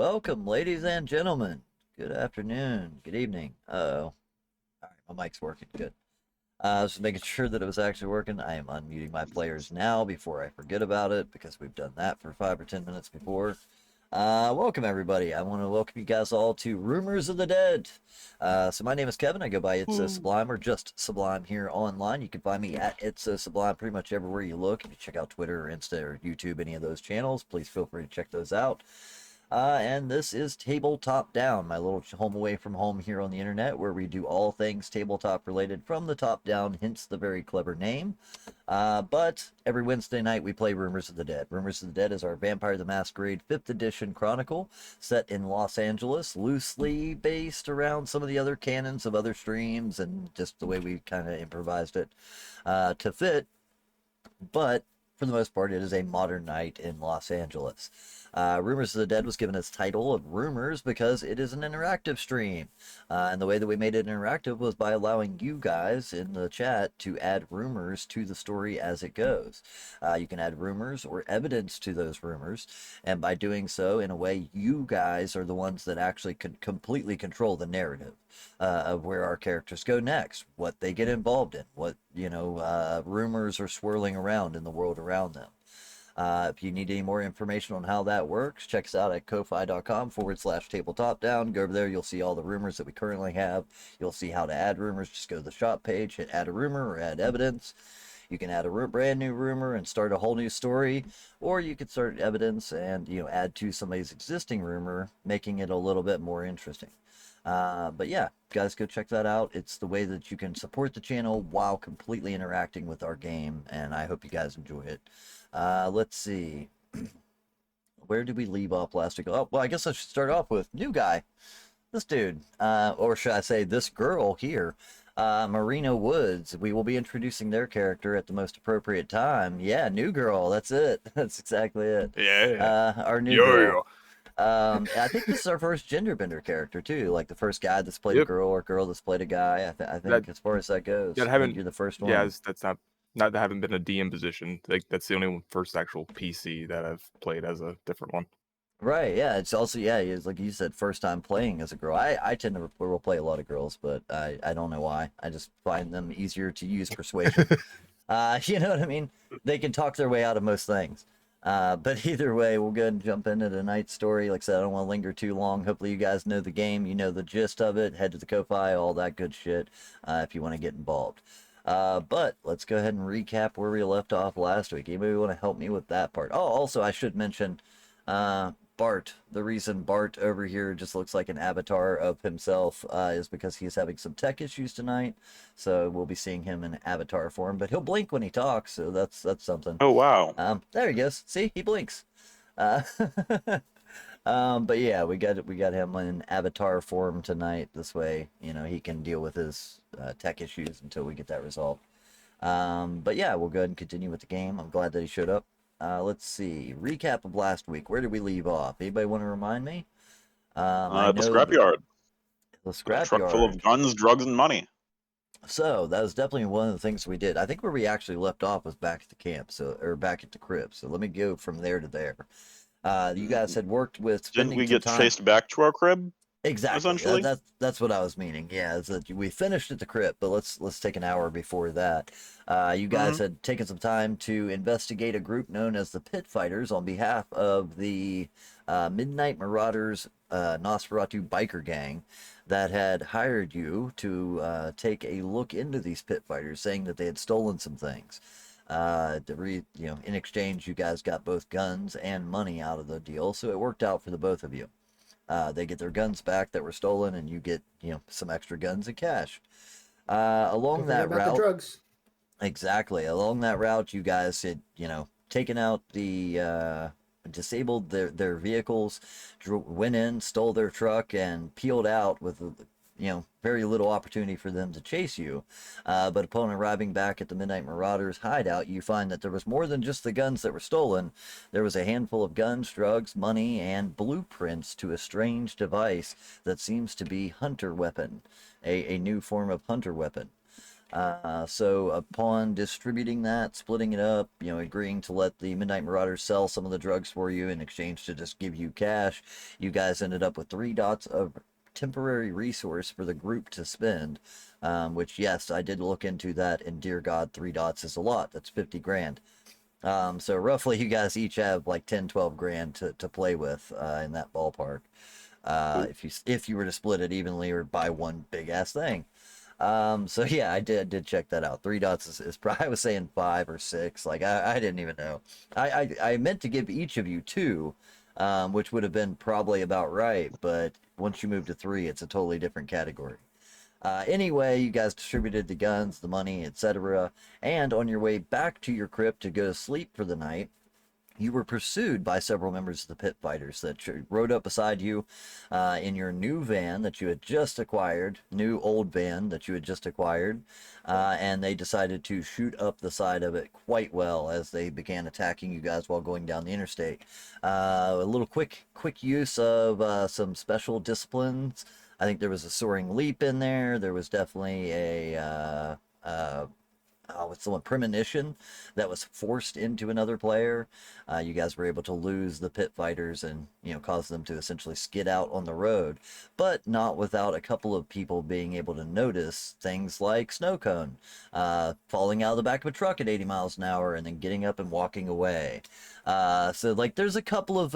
Welcome, ladies and gentlemen. Good afternoon. Good evening. Uh-oh. All right, my mic's working. Good. I was just making sure that it was actually working. I am unmuting my players now before I forget about it because we've done that for 5 or 10 minutes before. Welcome, everybody. I want to welcome you guys all to Rumors of the Dead. So my name is Kevin. I go by It's So Sublime or just Sublime here online. You can find me at It's So Sublime pretty much everywhere you look. If you check out Twitter or Insta or YouTube, any of those channels, please feel free to check those out. And this is Tabletop Down, my little home away from home here on the internet, where we do all things tabletop related from the top down, hence the very clever name. But every Wednesday night we play Rumors of the Dead. Rumors of the Dead is our Vampire the Masquerade 5th edition Chronicle, set in Los Angeles, loosely based around some of the other canons of other streams and just the way we kind of improvised it to fit. But for the most part, it is a modern night in Los Angeles. Rumors of the Dead was given its title of Rumors because it is an interactive stream. And the way that we made it interactive was by allowing you guys in the chat to add rumors to the story as it goes. You can add rumors or evidence to those rumors. And by doing so, in a way, you guys are the ones that actually can completely control the narrative of where our characters go next, what they get involved in, what, rumors are swirling around in the world around them. If you need any more information on how that works, check us out at ko-fi.com/tabletopdown. Go over there, you'll see all the rumors that we currently have. You'll see how to add rumors. Just go to the shop page, hit add a rumor or add evidence. You can add a brand new rumor and start a whole new story, or you could start evidence and add to somebody's existing rumor, making it a little bit more interesting. But yeah, guys, go check that out. It's the way that you can support the channel while completely interacting with our game, and I hope you guys enjoy it. Let's see. Where did we leave off last week? Oh, well, I guess I should start off with new guy. This dude, or should I say this girl here, Marina Woods. We will be introducing their character at the most appropriate time. Yeah, new girl. That's it. That's exactly it. Yeah. Our new girl. I think this is our first gender bender character too, like the first guy that's played a Yep. girl or girl that's played a guy. I think That as far as that goes, that I think haven't. you're the first one. Yeah, that's not that haven't been a DM position. Like that's the only first actual PC that I've played as a different one. Right, yeah. It's also, yeah, it's like you said, first time playing as a girl. I tend to role play a lot of girls, but I don't know why. I just find them easier to use persuasion. You know what I mean? They can talk their way out of most things. But either way, we'll go ahead and jump into tonight's story. Like I said, I don't want to linger too long. Hopefully you guys know the game, you know the gist of it. Head to the Ko-Fi, all that good shit, if you want to get involved. But let's go ahead and recap where we left off last week. Anybody want to help me with that part? Oh, also, I should mention, Bart. The reason Bart over here just looks like an avatar of himself is because he's having some tech issues tonight. So we'll be seeing him in avatar form, but he'll blink when he talks, so that's something. Oh, wow. There he goes. See, he blinks. Uh, but yeah, we got him in avatar form tonight. This way, he can deal with his tech issues until we get that resolved. But yeah, we'll go ahead and continue with the game. I'm glad that he showed up. Let's see. Recap of last week. Where did we leave off? Anybody want to remind me? The scrapyard. The A truck full scrapyard. of guns, drugs, and money. So that was definitely one of the things we did. I think where we actually left off was back at the camp, or back at the crib. So let me go from there to there. You guys had worked with Didn't spending we some get time. chased back to our crib? Exactly. Essentially? That's what I was meaning. Yeah, is that we finished at the crypt, but let's take an hour before that. You guys had taken some time to investigate a group known as the Pit Fighters on behalf of the Midnight Marauders Nosferatu biker gang that had hired you to take a look into these Pit Fighters, saying that they had stolen some things. In exchange, you guys got both guns and money out of the deal, so it worked out for the both of you. They get their guns back that were stolen, and you get, some extra guns and cash. Along Don't that forget about route, the drugs. exactly. Along that route, you guys had, taken out the, disabled their vehicles, went in, stole their truck, and peeled out with, very little opportunity for them to chase you. But upon arriving back at the Midnight Marauders hideout, you find that there was more than just the guns that were stolen. There was a handful of guns, drugs, money, and blueprints to a strange device that seems to be hunter weapon, a new form of hunter weapon. So upon distributing that, splitting it up, agreeing to let the Midnight Marauders sell some of the drugs for you in exchange to just give you cash, you guys ended up with 3 dots of temporary resource for the group to spend. Which, yes, I did look into that, and dear God, 3 dots is a lot. That's 50 grand. So roughly, you guys each have like 10, 12 grand to play with in that ballpark. If you were to split it evenly or buy one big ass thing. So yeah, I did check that out. 3 dots is probably, I was saying 5 or 6. Like I didn't even know. I meant to give each of you 2, which would have been probably about right. But once you move to 3, it's a totally different category. Anyway, you guys distributed the guns, the money, etc. And on your way back to your crypt to go to sleep for the night, you were pursued by several members of the pit fighters that rode up beside you in your new van that you had just acquired, new old van that you had just acquired, and they decided to shoot up the side of it quite well as they began attacking you guys while going down the interstate. A little quick use of some special disciplines. I think there was a soaring leap in there. There was definitely a with someone premonition that was forced into another player. You guys were able to lose the pit fighters and cause them to essentially skid out on the road, but not without a couple of people being able to notice things like snow cone falling out of the back of a truck at 80 miles an hour and then getting up and walking away. So like there's a couple of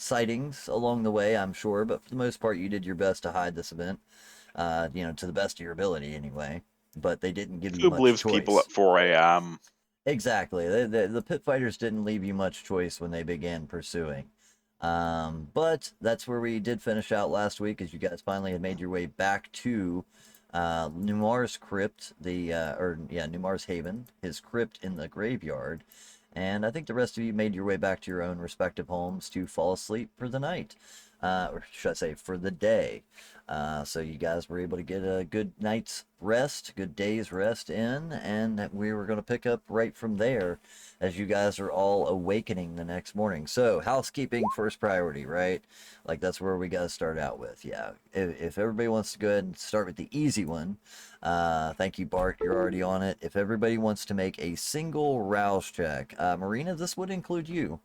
sightings along the way, I'm sure, but for the most part you did your best to hide this event, to the best of your ability anyway. But they didn't give you Who much believes choice. people at 4 a.m.? Exactly. The pit fighters didn't leave you much choice when they began pursuing. But that's where we did finish out last week, as you guys finally had made your way back to Numar's crypt, Numar's Haven, his crypt in the graveyard. And I think the rest of you made your way back to your own respective homes to fall asleep for the night. Or should I say, for the day. So you guys were able to get a good night's rest, good day's rest in, and we were going to pick up right from there as you guys are all awakening the next morning. So housekeeping first priority, right? Like that's where we got to start out with. Yeah. If everybody wants to go ahead and start with the easy one, thank you, Bart. You're already on it. If everybody wants to make a single rouse check, Marina, this would include you.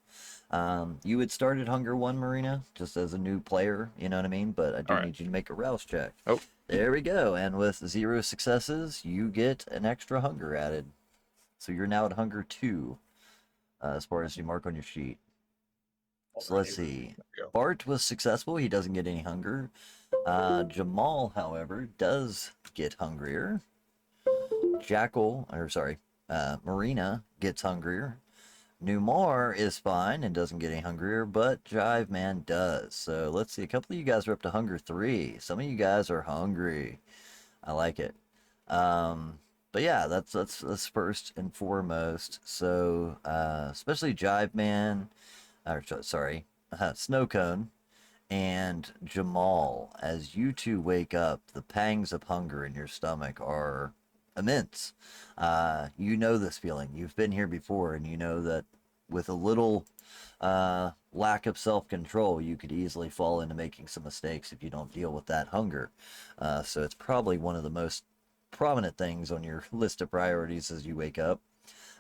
You had started Hunger 1, Marina, just as a new player, you know what I mean? But I do need you to make a rouse check. Oh. There we go. And with 0 successes, you get an extra hunger added. So you're now at Hunger 2, as far as you mark on your sheet. So let's see. Bart was successful. He doesn't get any hunger. Jamal, however, does get hungrier. Marina gets hungrier. Numar is fine and doesn't get any hungrier, but Jive Man does. So let's see. A couple of you guys are up to Hunger 3. Some of you guys are hungry. I like it. But yeah, that's first and foremost. So especially Jive Man, Snow Cone, and Jamal, as you two wake up, the pangs of hunger in your stomach are immense. You know this feeling. You've been here before, and you know that with a little lack of self-control, you could easily fall into making some mistakes if you don't deal with that hunger. So it's probably one of the most prominent things on your list of priorities as you wake up.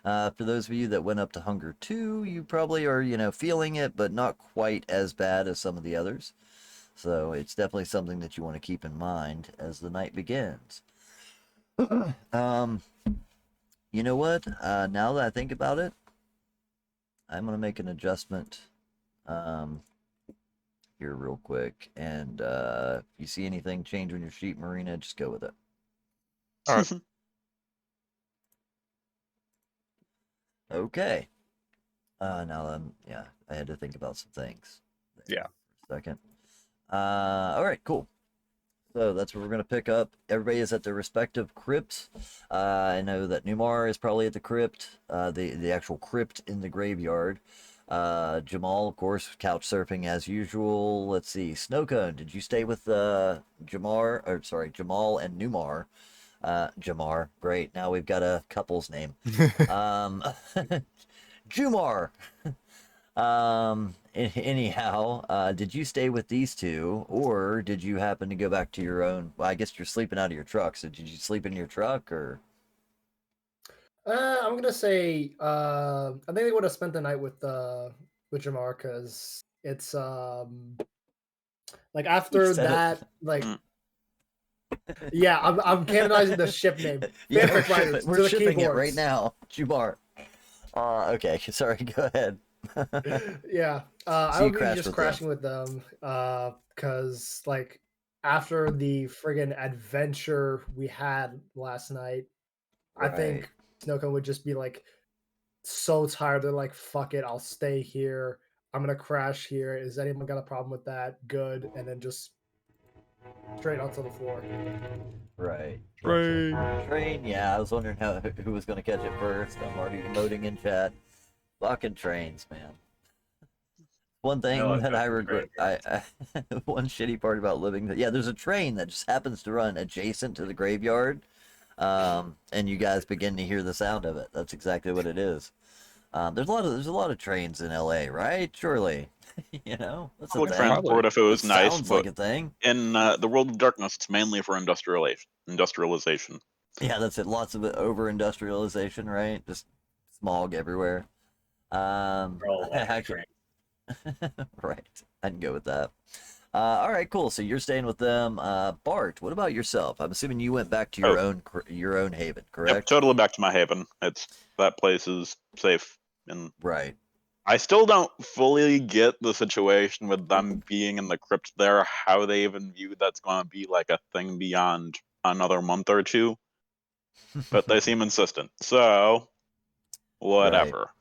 For those of you that went up to Hunger 2, you probably are, feeling it, but not quite as bad as some of the others. So it's definitely something that you want to keep in mind as the night begins. You know what? Now that I think about it, I'm going to make an adjustment here real quick. And if you see anything change on your sheet, Marina, just go with it. All right. Okay. Now I had to think about some things. Yeah. For a second. All right, cool. So that's where we're going to pick up. Everybody is at their respective crypts. I know that Numar is probably at the crypt, the actual crypt in the graveyard. Jamal, of course, couch surfing as usual. Let's see. Snowcone, did you stay with Jamal and Numar? Jamar, great. Now we've got a couple's name. Jumar. Anyhow, did you stay with these two, or did you happen to go back to your own? Well, I guess you're sleeping out of your truck. So did you sleep in your truck, or? I'm gonna say I think they would have spent the night with Jamar because it's like after Said it. that like Mm. yeah I'm canonizing the ship name. Yeah, Fanfic writers we're to the shipping it right keyboards. now, Jubar. Okay, sorry. Go ahead. Yeah, I So you would be crashed just with them. crashing with them because like after the friggin' adventure we had last night, I Right. think Snowcone would just be like so tired. They're like, "Fuck it, I'll stay here. I'm gonna crash here. Is anyone got a problem with that? Good." And then just straight onto the floor. Right. Train. Train. Yeah, I was wondering who was going to catch it first. I'm already emoting in chat. Fucking trains, man. One thing that I regret, one shitty part about living, yeah, there's a train that just happens to run adjacent to the graveyard, and you guys begin to hear the sound of it. That's exactly what it is. There's a lot of trains in LA, right? Surely, you know, that's a Public thing. transport if it was It nice, sounds but like a thing. in the world of darkness, it's mainly for industrialization. Yeah, that's it. Lots of over industrialization, right? Just smog everywhere. Actually, right. I can go with that. All right, cool. So you're staying with them. Bart, what about yourself? I'm assuming you went back to Oh, your own haven, yep, correct? totally back to my haven. That place is safe, and Right. I still don't fully get the situation with them being in the crypt there. How they even view that's going to be like a thing beyond another month or two, but they seem insistent. So Right. whatever.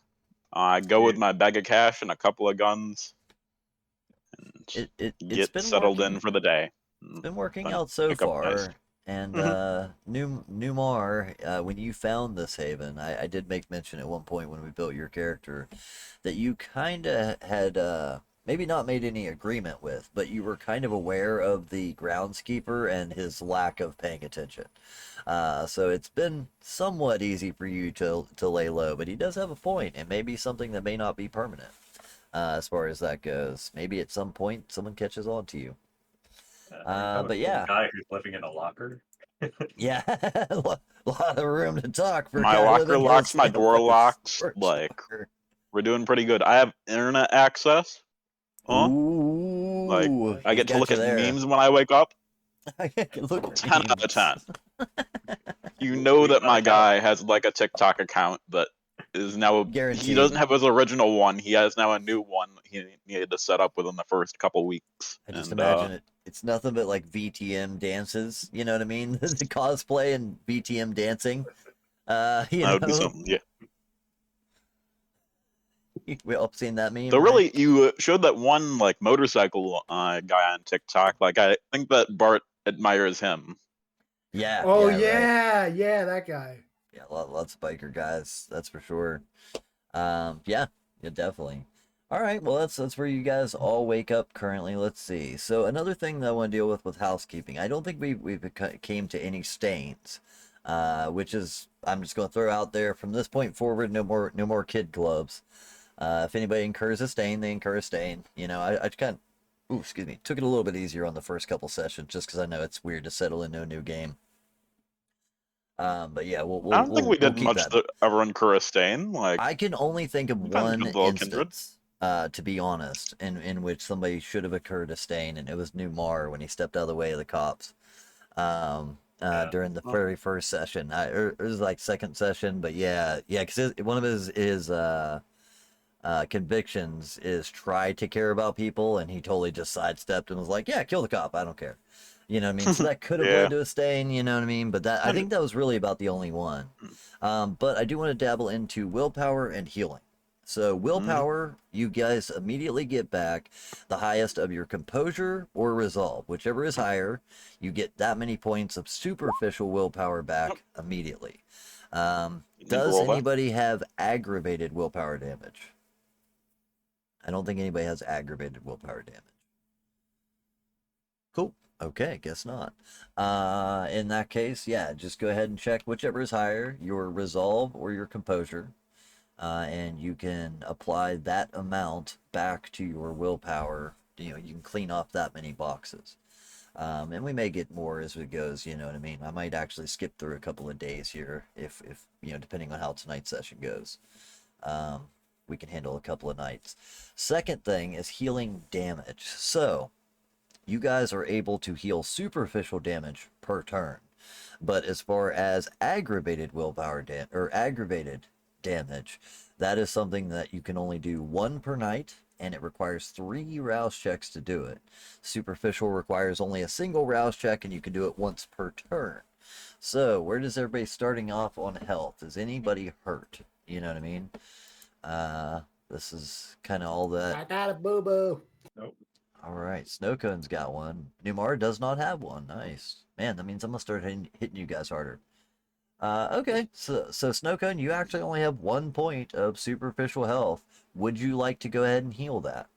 I go with my bag of cash and a couple of guns and It's get been settled working. in for the day. It's been working Then out so pick up nice. far. And Mhm. Numar, when you found this haven, I did make mention at one point when we built your character that you kind of had maybe not made any agreement with, but you were kind of aware of the groundskeeper and his lack of paying attention. So it's been somewhat easy for you to lay low, but he does have a point, and maybe something that may not be permanent as far as that goes. Maybe at some point someone catches on to you. But yeah, guy who's living in a locker. yeah, a lot of room to talk for a My guy locker living locks, my in a door fucking locks. storage Like locker. we're doing pretty good. I have internet access. Huh? Like Ooh, I he's get to got look you at there. memes when I wake up. I can look at 10 out of memes. 10. You know that my guy has like a TikTok account that is now he Guaranteed. doesn't have his original one. He has now a new one he needed to set up within the first couple weeks. I just And imagine it. It's nothing but like VTM dances. You know what I mean? The cosplay and VTM dancing. You that would be know, something. Yeah. we all seen that meme, So right? really, you showed that one like motorcycle guy on TikTok. Like I think that Bart admires him. Yeah. Oh Yeah. Right. yeah, that guy. Yeah, lots of biker guys. That's for sure. Yeah, definitely. All right, well that's where you guys all wake up currently. Let's see. So another thing that I want to deal with housekeeping. I don't think we've came to any stains, which is I'm just going to throw out there from this point forward. No more kid clubs. If anybody incurs a stain, they incur a stain. You know, I kind of, ooh, excuse me, took it a little bit easier on the first couple sessions just because I know it's weird to settle into a new game. But yeah, I don't think we we'll did keep much that. to ever incur a stain. Like I can only think of we found one good little kindred. instance, to be honest, in which somebody should have incurred a stain, and it was Numar when he stepped out of the way of the cops. During the very first session, or it was like second session, but yeah, because one of his convictions is try to care about people, and he totally just sidestepped and was like, "Yeah, kill the cop. I don't care." You know what I mean? So that could have Yeah. led to a stain. You know what I mean? But that I think that was really about the only one. But I do want to dabble into willpower and healing. So willpower, you guys immediately get back the highest of your composure or resolve, whichever is higher. You get that many points of superficial willpower back immediately. Does roll that. anybody have aggravated willpower damage? I don't think anybody has aggravated willpower damage. Cool. Okay, guess not. In that case, yeah, just go ahead and check whichever is higher, your resolve or your composure. and you can apply that amount back to your willpower. You can clean off that many boxes. And we may get more as it goes, you know what I mean? I might actually skip through a couple of days here if depending on how tonight's session goes. We can handle a couple of nights. Second thing is healing damage. So, you guys are able to heal superficial damage per turn. But as far as aggravated aggravated damage, that is something that you can only do one per night, and it requires 3 rouse checks to do it. Superficial requires only a single rouse check, and you can do it once per turn. So, where does everybody starting off on health? Is anybody hurt? You know what I mean? This is kind of all that. I got a boo-boo. Nope. All right, Snowcone's got one. Numar does not have one. Nice. Man, that means I'm going to start hitting you guys harder. Okay, so Snowcone, you actually only have 1 point of superficial health. Would you like to go ahead and heal that?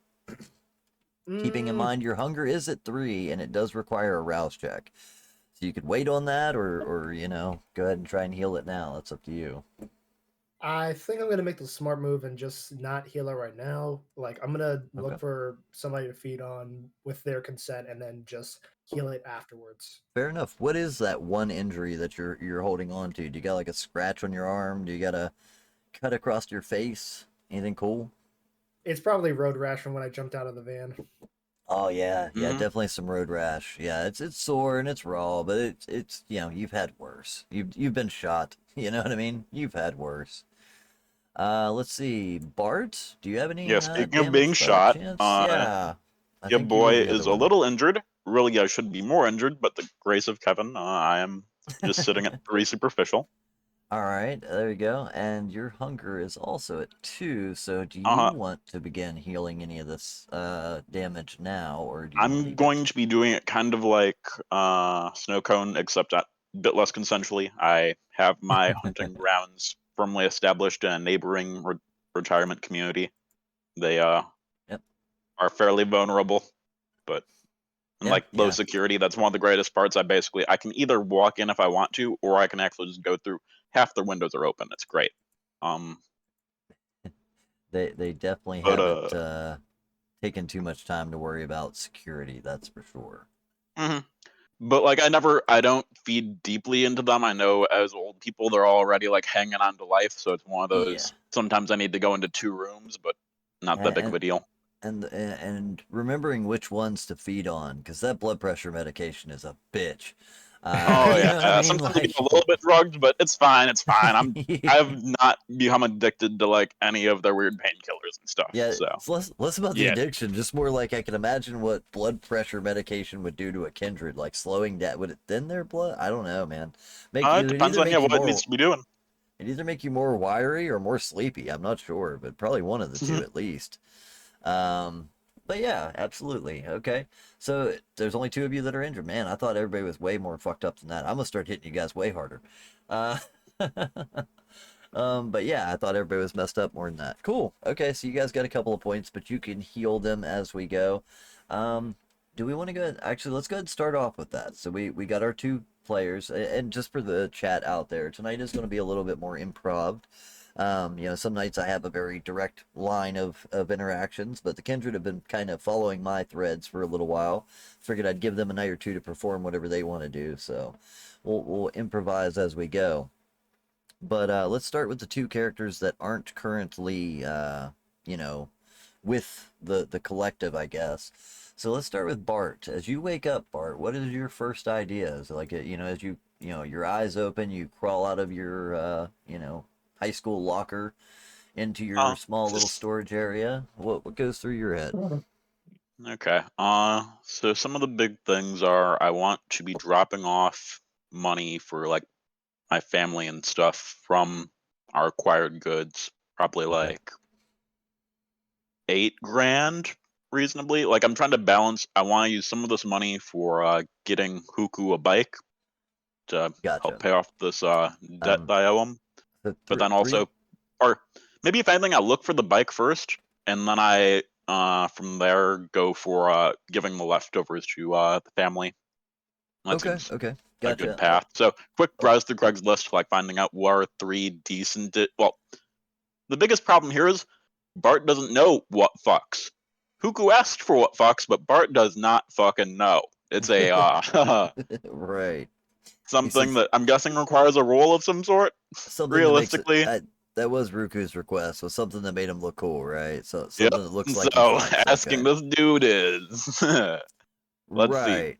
Keeping in mind your hunger is at 3, and it does require a rouse check. So you could wait on that, or go ahead and try and heal it now. That's up to you. I think I'm gonna make the smart move and just not heal it right now. Like I'm gonna look Okay. for somebody to feed on with their consent, and then just heal it afterwards. Fair enough. What is that one injury that you're holding on to? Do you got like a scratch on your arm? Do you got a cut across your face? Anything cool? It's probably road rash from when I jumped out of the van. Oh yeah, Mhm. definitely some road rash. Yeah, it's sore and it's raw, but it's you've had worse. You've been shot. You know what I mean? You've had worse. Let's see, Bart, do you have any Yeah, speaking of being damage by shot, chance? Yeah, I your think you were boy the other is a one. little injured. Really, I should be more injured, but the grace of Kevin, I am just sitting at 3 superficial. All right, there you go. And your hunger is also at 2. So do you Uh-huh. want to begin healing any of this damage now, or do you I'm leave going it? to be doing it kind of like Snow Cone, except a bit less consensually. I have my hunting grounds firmly established in a neighboring retirement community. They Yep. are fairly vulnerable, but Yeah, like low yeah. security, that's one of the greatest parts. I can either walk in if I want to, or I can actually just go through. Half their windows are open. It's great. Um, They definitely but haven't taken too much time to worry about security, that's for sure. mhm. But like I don't feed deeply into them. I know as old people they're already like hanging on to life, so it's one of Yeah. those sometimes I need to go into 2 rooms, but not that big of And a deal. and remembering which ones to feed on, because that blood pressure medication is a bitch. Oh You yeah, know what I mean? sometimes I get Like, a little bit drugged, but it's fine. It's fine. yeah, I have not become addicted to like any of their weird painkillers and stuff. So it's less about the Yeah. addiction, just more like I can imagine what blood pressure medication would do to a kindred, like slowing down. Would it thin their blood? I don't know, man. it It would depends either on make you what it needs more to be doing. wiry or more sleepy. I'm not sure, but probably one of the two at least. But yeah, absolutely. Okay. So there's only 2 of you that are injured. Man, I thought everybody was way more fucked up than that. I'm gonna start hitting you guys way harder. Uh, but yeah, I thought everybody was messed up more than that. Cool. Okay, so you guys got a couple of points, but you can heal them as we go. Do we want to go ahead? Actually, let's go ahead and start off with that. So we got our 2 players, and just for the chat out there, tonight is going to be a little bit more improv. Some nights I have a very direct line of interactions, but the Kindred have been kind of following my threads for a little while. Figured I'd give them a night or 2 to perform whatever they want to do, so we'll improvise as we go. But let's start with the 2 characters that aren't currently, with the collective, I guess. So let's start with Bart. As you wake up, Bart, what is your first idea? Is it like, as your eyes open, you crawl out of your, high school locker into your Uh, small little storage area? What goes through your head? okay. So some of the big things are I want to be dropping off money for like my family and stuff from our acquired goods. Probably Okay. like 8 grand reasonably. Like I'm trying to balance. I want to use some of this money for getting Huku a bike to help Gotcha. pay off this debt Um, that I owe him. the But then three. also, or maybe if anything, I look for the bike first, and then I from there go for giving the leftovers to the family. That Okay. seems Okay. a good Gotcha. path. So quick Oh, browse through Craigslist, like finding out what are 3 decent. Well, the biggest problem here is Bart doesn't know what fucks. Huku asked for what fucks, but Bart does not fucking know. It's a Right. something says- that I'm guessing requires a roll of some sort. Something Realistically, that makes it, that was Ruku's request, was something that made him look cool, right? So yep. something that looks like he So fucks. asking Okay. this dude is let's see. Right.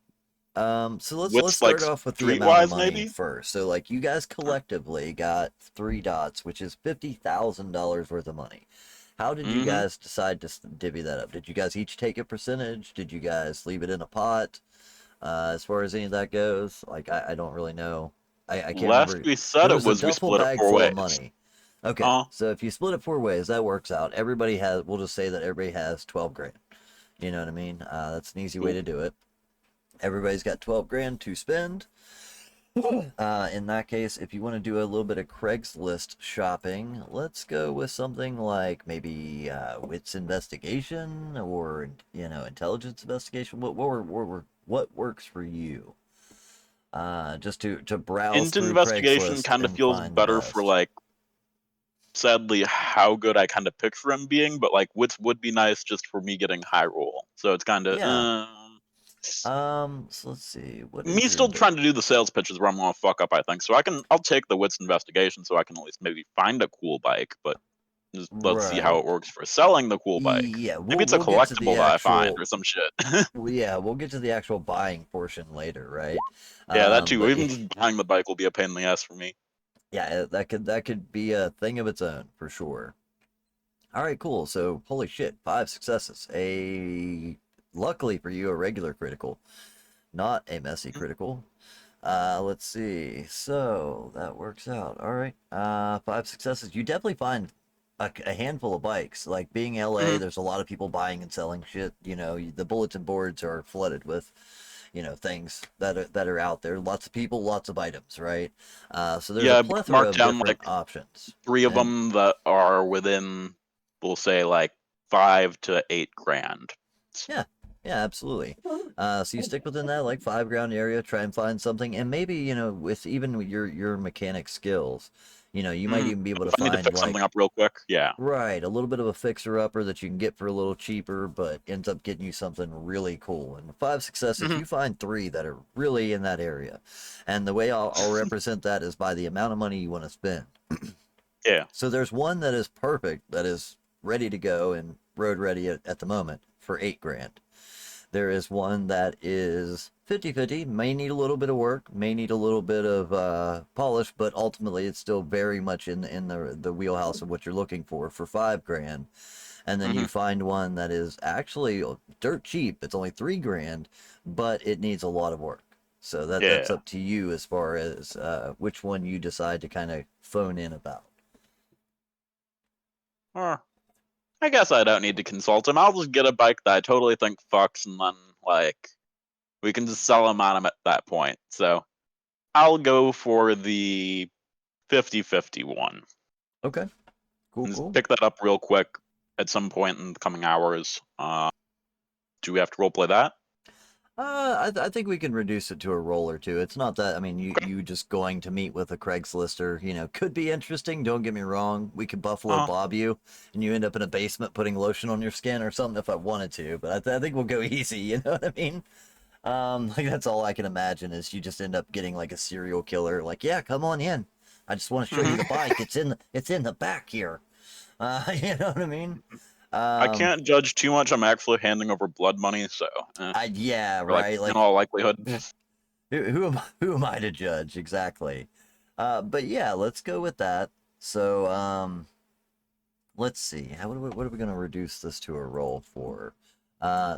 So let's What's start like off with the amount of streetwise, money maybe? first. So like you guys collectively got 3 dots, which is $50,000 worth of money. How did you Mhm. guys decide to divvy that up? Did you guys each take a percentage? Did you guys leave it in a pot? As far as any of that goes, like I don't really know. I can't Last remember. we said There it was a was we duffel split it bag 4 full ways. of money. Okay, Uh-huh. so if you split it 4 ways, that works out. Everybody has. We'll just say that everybody has 12 grand. You know what I mean? That's an easy way to do it. Everybody's got 12 grand to spend. In that case, if you want to do a little bit of Craigslist shopping, let's go with something like maybe wits investigation or intelligence investigation. What works for you? Just to browse Int through investigation Craigslist kind of and feels find the better for best. like, sadly, how good I kind of picture him being, but like wits would be nice just for me getting high roll. So it's kind of Yeah. So let's see. What is me your still trying to do the sales pitches where I'm gonna fuck up, I think. So I'll take the wits investigation so I can at least maybe find a cool bike, but just let's see how Right. it works for selling the cool bike. Yeah, Maybe it's a we'll get to the collectible that I find actual. or some shit. Well, yeah, we'll get to the actual buying portion later, right? Yeah, that too. But Even just buying the bike will be a pain in the ass for me. yeah, that could be a thing of its own for sure. All right, cool. So holy shit, 5 successes. Luckily for you, a regular critical, not a messy critical. Let's see. So that works out. All right. 5 successes. You definitely find a handful of bikes. Like being LA, Mhm. there's a lot of people buying and selling shit. The bulletin boards are flooded with, things that are out there. Lots of people, lots of items, right? So there's a Yeah, plethora mark of down different like options. 3 of And them that are within, we'll say, like 5 to 8 grand. yeah, yeah, absolutely. So you stick within that like 5 grand area, try and find something, and maybe with even with your mechanic skills, you might Mhm. even be able to If I need to find fix something like up real quick, yeah. right a little bit of a fixer upper that you can get for a little cheaper, but ends up getting you something really cool. And with 5 successes, Mhm. you find 3 that are really in that area, and the way I'll represent that is by the amount of money you want to spend. Yeah. So there's one that is perfect, that is ready to go and road ready at the moment for 8 grand. There is one that is 50-50, may need a little bit of work, may need a little bit of polish, but ultimately it's still very much in the wheelhouse of what you're looking for 5 grand. And then you Mhm. find one that is actually dirt cheap. It's only 3 grand, but it needs a lot of work. So that's Yeah. up to you as far as which one you decide to kind of phone in about. Or I guess I don't need to consult him. I'll just get a bike that I totally think fucks, and then like we can just sell him on him at that point. So I'll go for the 50-50 one. Okay, cool, And just cool. pick that up real quick at some point in the coming hours. Do we have to roleplay that? I think we can reduce it to a roll or two. It's not that. I mean, Okay. you just going to meet with a Craigslister, could be interesting. Don't get me wrong. We could Buffalo Uh-huh. Bob you, and you end up in a basement putting lotion on your skin or something if I wanted to. But I think we'll go easy. You know what I mean? Like that's all I can imagine is you just end up getting like a serial killer. Like, yeah, come on in. I just want to show you the bike. It's in the back here. You know what I mean? I can't judge too much. I'm actually handing over blood money, so Yeah, or like right. in Like all likelihood. who am I to judge exactly? But yeah, let's go with that. So let's see. What are we gonna reduce this to a roll for?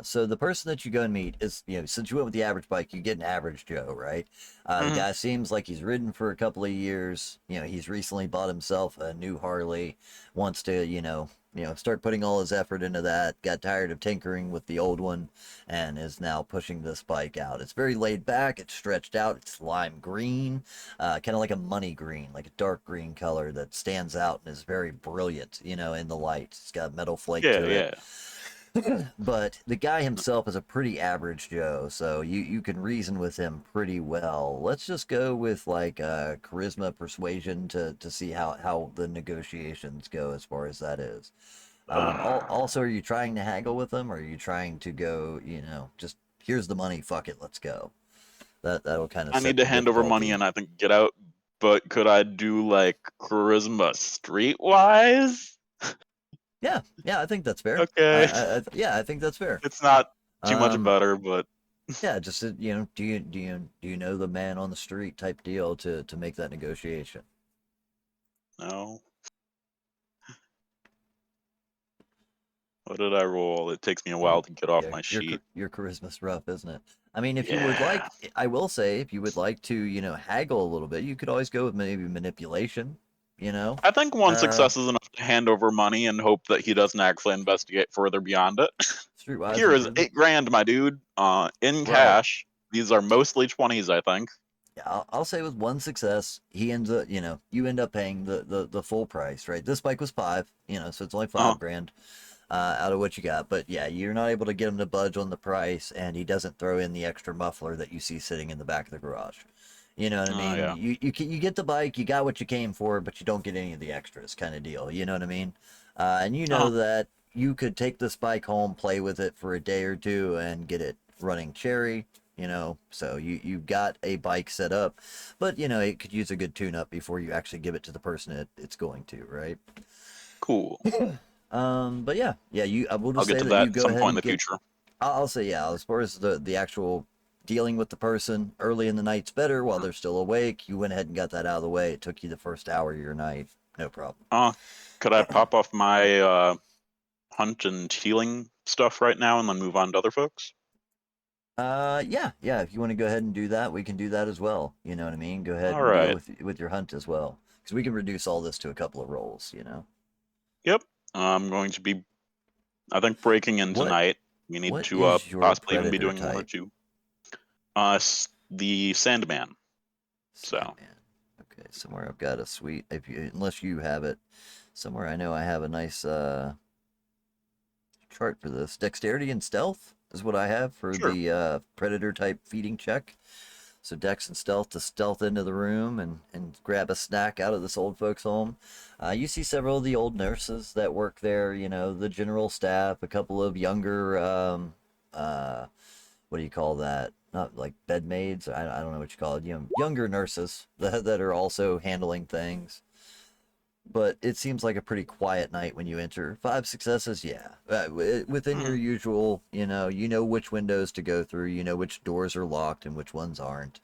So the person that you go and meet is, since you went with the average bike, you get an average Joe, right? The Mhm. guy seems like he's ridden for a couple of years. He's recently bought himself a new Harley, wants to, start putting all his effort into that. Got tired of tinkering with the old one, and is now pushing this bike out. It's very laid back. It's stretched out. It's lime green, kind of like a money green, like a dark green color that stands out and is very brilliant, in the light. It's got metal flake Yeah, to it. yeah. But the guy himself is a pretty average Joe, so you can reason with him pretty well. Let's just go with like charisma persuasion to see how the negotiations go as far as that is. Also, are you trying to haggle with them, or are you trying to go, just here's the money, fuck it, let's go. That'll kind of I set need to the hand over money difficulty. and I think get out. But could I do like charisma streetwise? Yeah, I think that's fair. Okay, Yeah, I think that's fair. it's not too much Um, better, but yeah, just do you know the man on the street type deal to make that negotiation? no. What did I roll? It takes me a while to get off Yeah, my sheet. your charisma's rough, isn't it? I mean, if you would Yeah. like, I will say, if you would like to, haggle a little bit, you could always go with maybe manipulation. You know, I think one uh, success is enough to hand over money and hope that he doesn't actually investigate further beyond it. streetwise Here and is charisma. 8 grand, my dude. In Right. cash. These are mostly 20s, I think. Yeah, I'll say with one success, he ends up, you end up paying the full price, right? This bike was 5, so it's only Uh, 5 grand out of what you got. But yeah, you're not able to get him to budge on the price, and he doesn't throw in the extra muffler that you see sitting in the back of the garage. You know what I mean? yeah. You get the bike, you got what you came for, but you don't get any of the extras, kind of deal. You know what I mean? And you know Uh, that you could take this bike home, play with it for a day or two, and get it running cherry. So you got a bike set up, but it could use a good tune up before you actually give it to the person it's going to, right? cool. But yeah, I will I'll just get say to that that you at go some ahead point in and the get. future. I'll say, yeah, as far as the actual dealing with the person early in the night's better while they're still awake. You went ahead and got that out of the way. It took you the first hour of your night, no problem. Could I pop off my hunt and healing stuff right now and then move on to other folks? Yeah. If you want to go ahead and do that, we can do that as well. You know what I mean? Go ahead All and deal right. with your hunt as well, because we can reduce all this to a couple of rolls. Yep. I'm going to be, I think, breaking in What tonight. We need what to is your possibly even be predator doing one or type? two. The Sandman. So. Sandman. Okay, somewhere I've got a sweet. Unless you have it, somewhere I know I have a nice chart for this. Dexterity and stealth is what I have for Sure. the predator type feeding check. So dex and stealth to stealth into the room and grab a snack out of this old folks' home. You see several of the old nurses that work there. The general staff, a couple of younger what do you call that? Not like bed maids. I don't know what you call it. Younger nurses that are also handling things. But it seems like a pretty quiet night when you enter. 5 successes, yeah. Within your Mhm. usual, you know which windows to go through, you know which doors are locked and which ones aren't.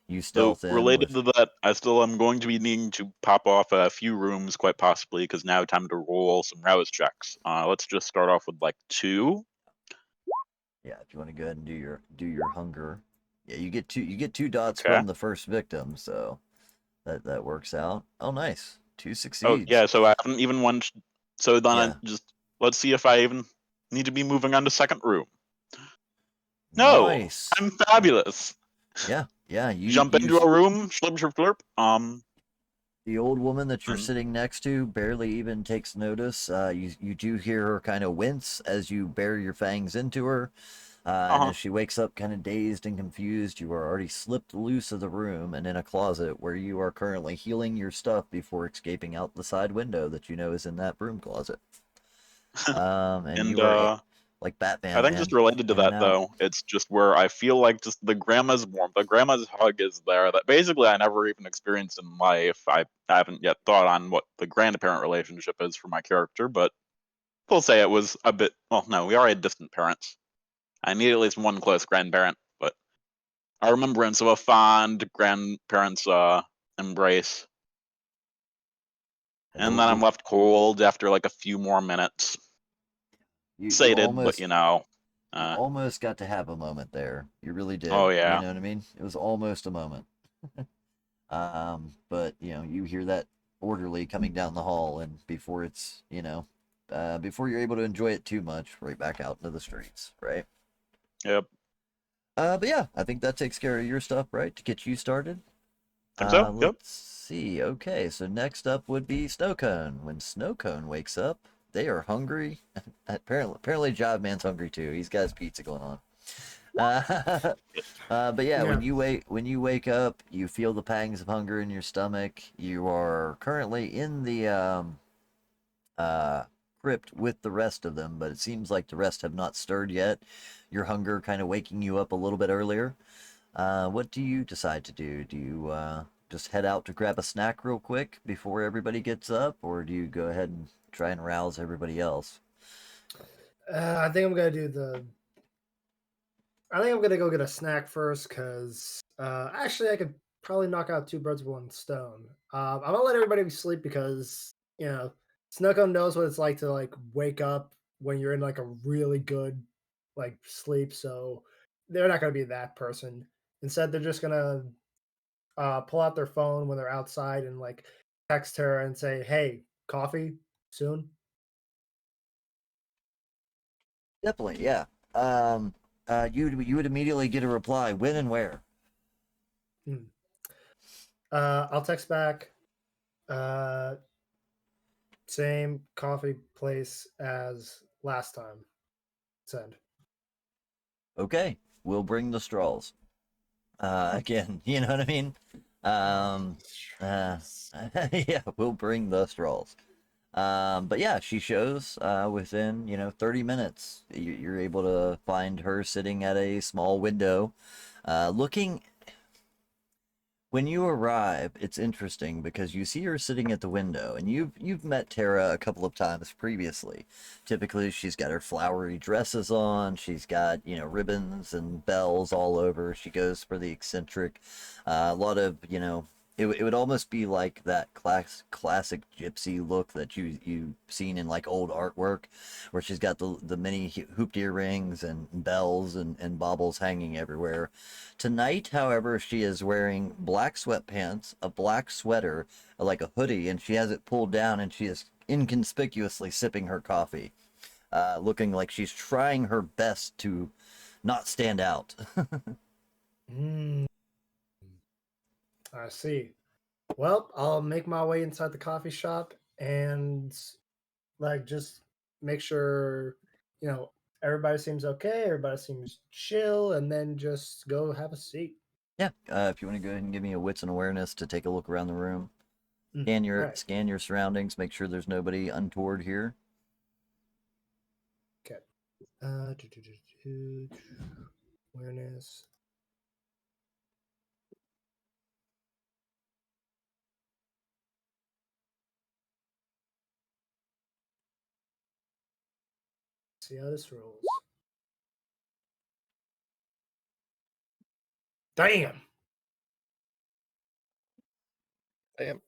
You So stealth in related with. to that, I still am going to be needing to pop off a few rooms quite possibly because now time to roll some rouse checks. Let's just start off with like 2. Yeah, if you want to go ahead and do your hunger. Yeah, you get two dots Okay. from the first victim, so that works out. Oh, nice. 2 Oh succeeds. yeah, so I haven't even won. So then I Yeah. just let's see if I even need to be moving on to second room. No, Nice. I'm fabulous. Yeah, Jump into a room, slurp, slurp, slurp. the old woman that you're And, sitting next to barely even takes notice. You do hear her kind of wince as you bare your fangs into her. And uh-huh. as she wakes up kind of dazed and confused, you are already slipped loose of the room and in a closet where you are currently healing your stuff before escaping out the side window that you know is in that broom closet. And and you are like I Batman, think just man, related to in and that out. though, it's just where I feel like just the grandma's warmth, the grandma's hug is there that basically I never even experienced in life. I haven't yet thought on what the grandparent relationship is for my character, but we'll say it was a bit. Well, no, we already had distant parents. I need at least one close grandparent, but a remembrance of a fond grandparent's embrace. And And then I'm left cold after like a few more minutes. you Sated, but almost you uh, almost got to have a moment there. You really did. oh You yeah. know what I mean? It was almost a moment. But you hear that orderly coming down the hall, and before you're able to enjoy it too much, right back out into the streets, right? Yep. But yeah, I think that takes care of your stuff, right? To get you started. Think so? Yep. Let's see. Okay, so next up would be Snowcone. When Snowcone wakes up, they are hungry. Apparently, Job Man's hungry too. He's got his pizza going on. But yeah, Yeah. when you wake up, you feel the pangs of hunger in your stomach. You are currently in the uh, crypt with the rest of them, but it seems like the rest have not stirred yet. Your hunger kind of waking you up a little bit earlier. What do you decide to do? Do you just head out to grab a snack real quick before everybody gets up, or do you go ahead and try and rouse everybody else? I think I'm gonna do the. I think I'm gonna go get a snack first, cause actually I could probably knock out two birds with one stone. I'm gonna let everybody sleep because Snowcone knows what it's like to like wake up when you're in like a really good like sleep. So they're not gonna be that person. Instead, they're just gonna pull out their phone when they're outside and like text her and say, "Hey, coffee soon." Definitely, yeah. You would immediately get a reply. When and where? Hmm. I'll text back. Uh, Same coffee place as last time. Send. Okay, we'll bring the straws. Again, you know what I mean? Um, uh, yeah, we'll bring the straws. But yeah, she shows within 30 minutes. You're able to find her sitting at a small window, looking. When you arrive, it's interesting because you see her sitting at the window, and you've met Tara a couple of times previously. Typically, she's got her flowery dresses on. She's got ribbons and bells all over. She goes for the eccentric. A lot of it would almost be like that classic gypsy look that you've seen in like old artwork, where she's got the many hooped earrings and bells and baubles hanging everywhere. Tonight, however, she is wearing black sweatpants, a black sweater, like a hoodie, and she has it pulled down, and she is inconspicuously sipping her coffee, looking like she's trying her best to not stand out. Mm, I see. Well, I'll make my way inside the coffee shop and like just make sure you know everybody seems okay, everybody seems chill, and then just go have a seat. Yeah, if you want to go ahead and give me a wits and awareness to take a look around the room, scan All your right. scan your surroundings, make sure there's nobody untoward here. Okay. Awareness. See how this rolls. Damn. Damn.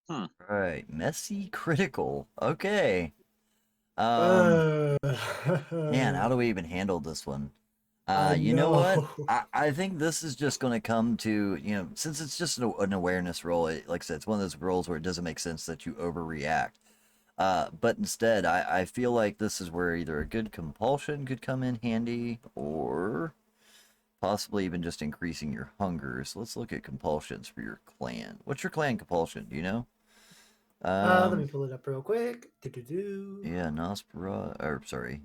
All right, messy critical. Okay. Uh, Man, how do we even handle this one? I You know what? know. I think this is just going to come to, since it's just an awareness roll, like I said, it's one of those rolls where it doesn't make sense that you overreact. But instead, I feel like this is where either a good compulsion could come in handy or possibly even just increasing your hunger. So let's look at compulsions for your clan. What's your clan compulsion? Do you know? Let me pull it up real quick. Do-do-do. Yeah, Nospera, or sorry,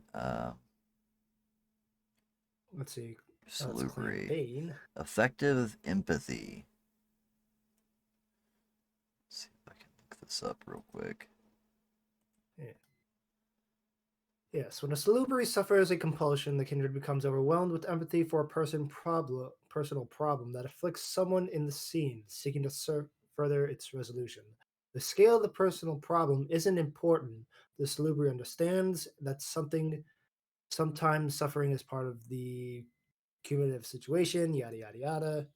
Let's see. That's Clan Salubri. Bane. Effective empathy. Let's see if I can look this up real quick. Yeah. Yes, when a Salubri suffers a compulsion, the kindred becomes overwhelmed with empathy for a personal problem that afflicts someone in the scene, seeking to further its resolution. The scale of the personal problem isn't important. The Salubri understands that sometimes suffering is part of the cumulative situation, yada yada yada.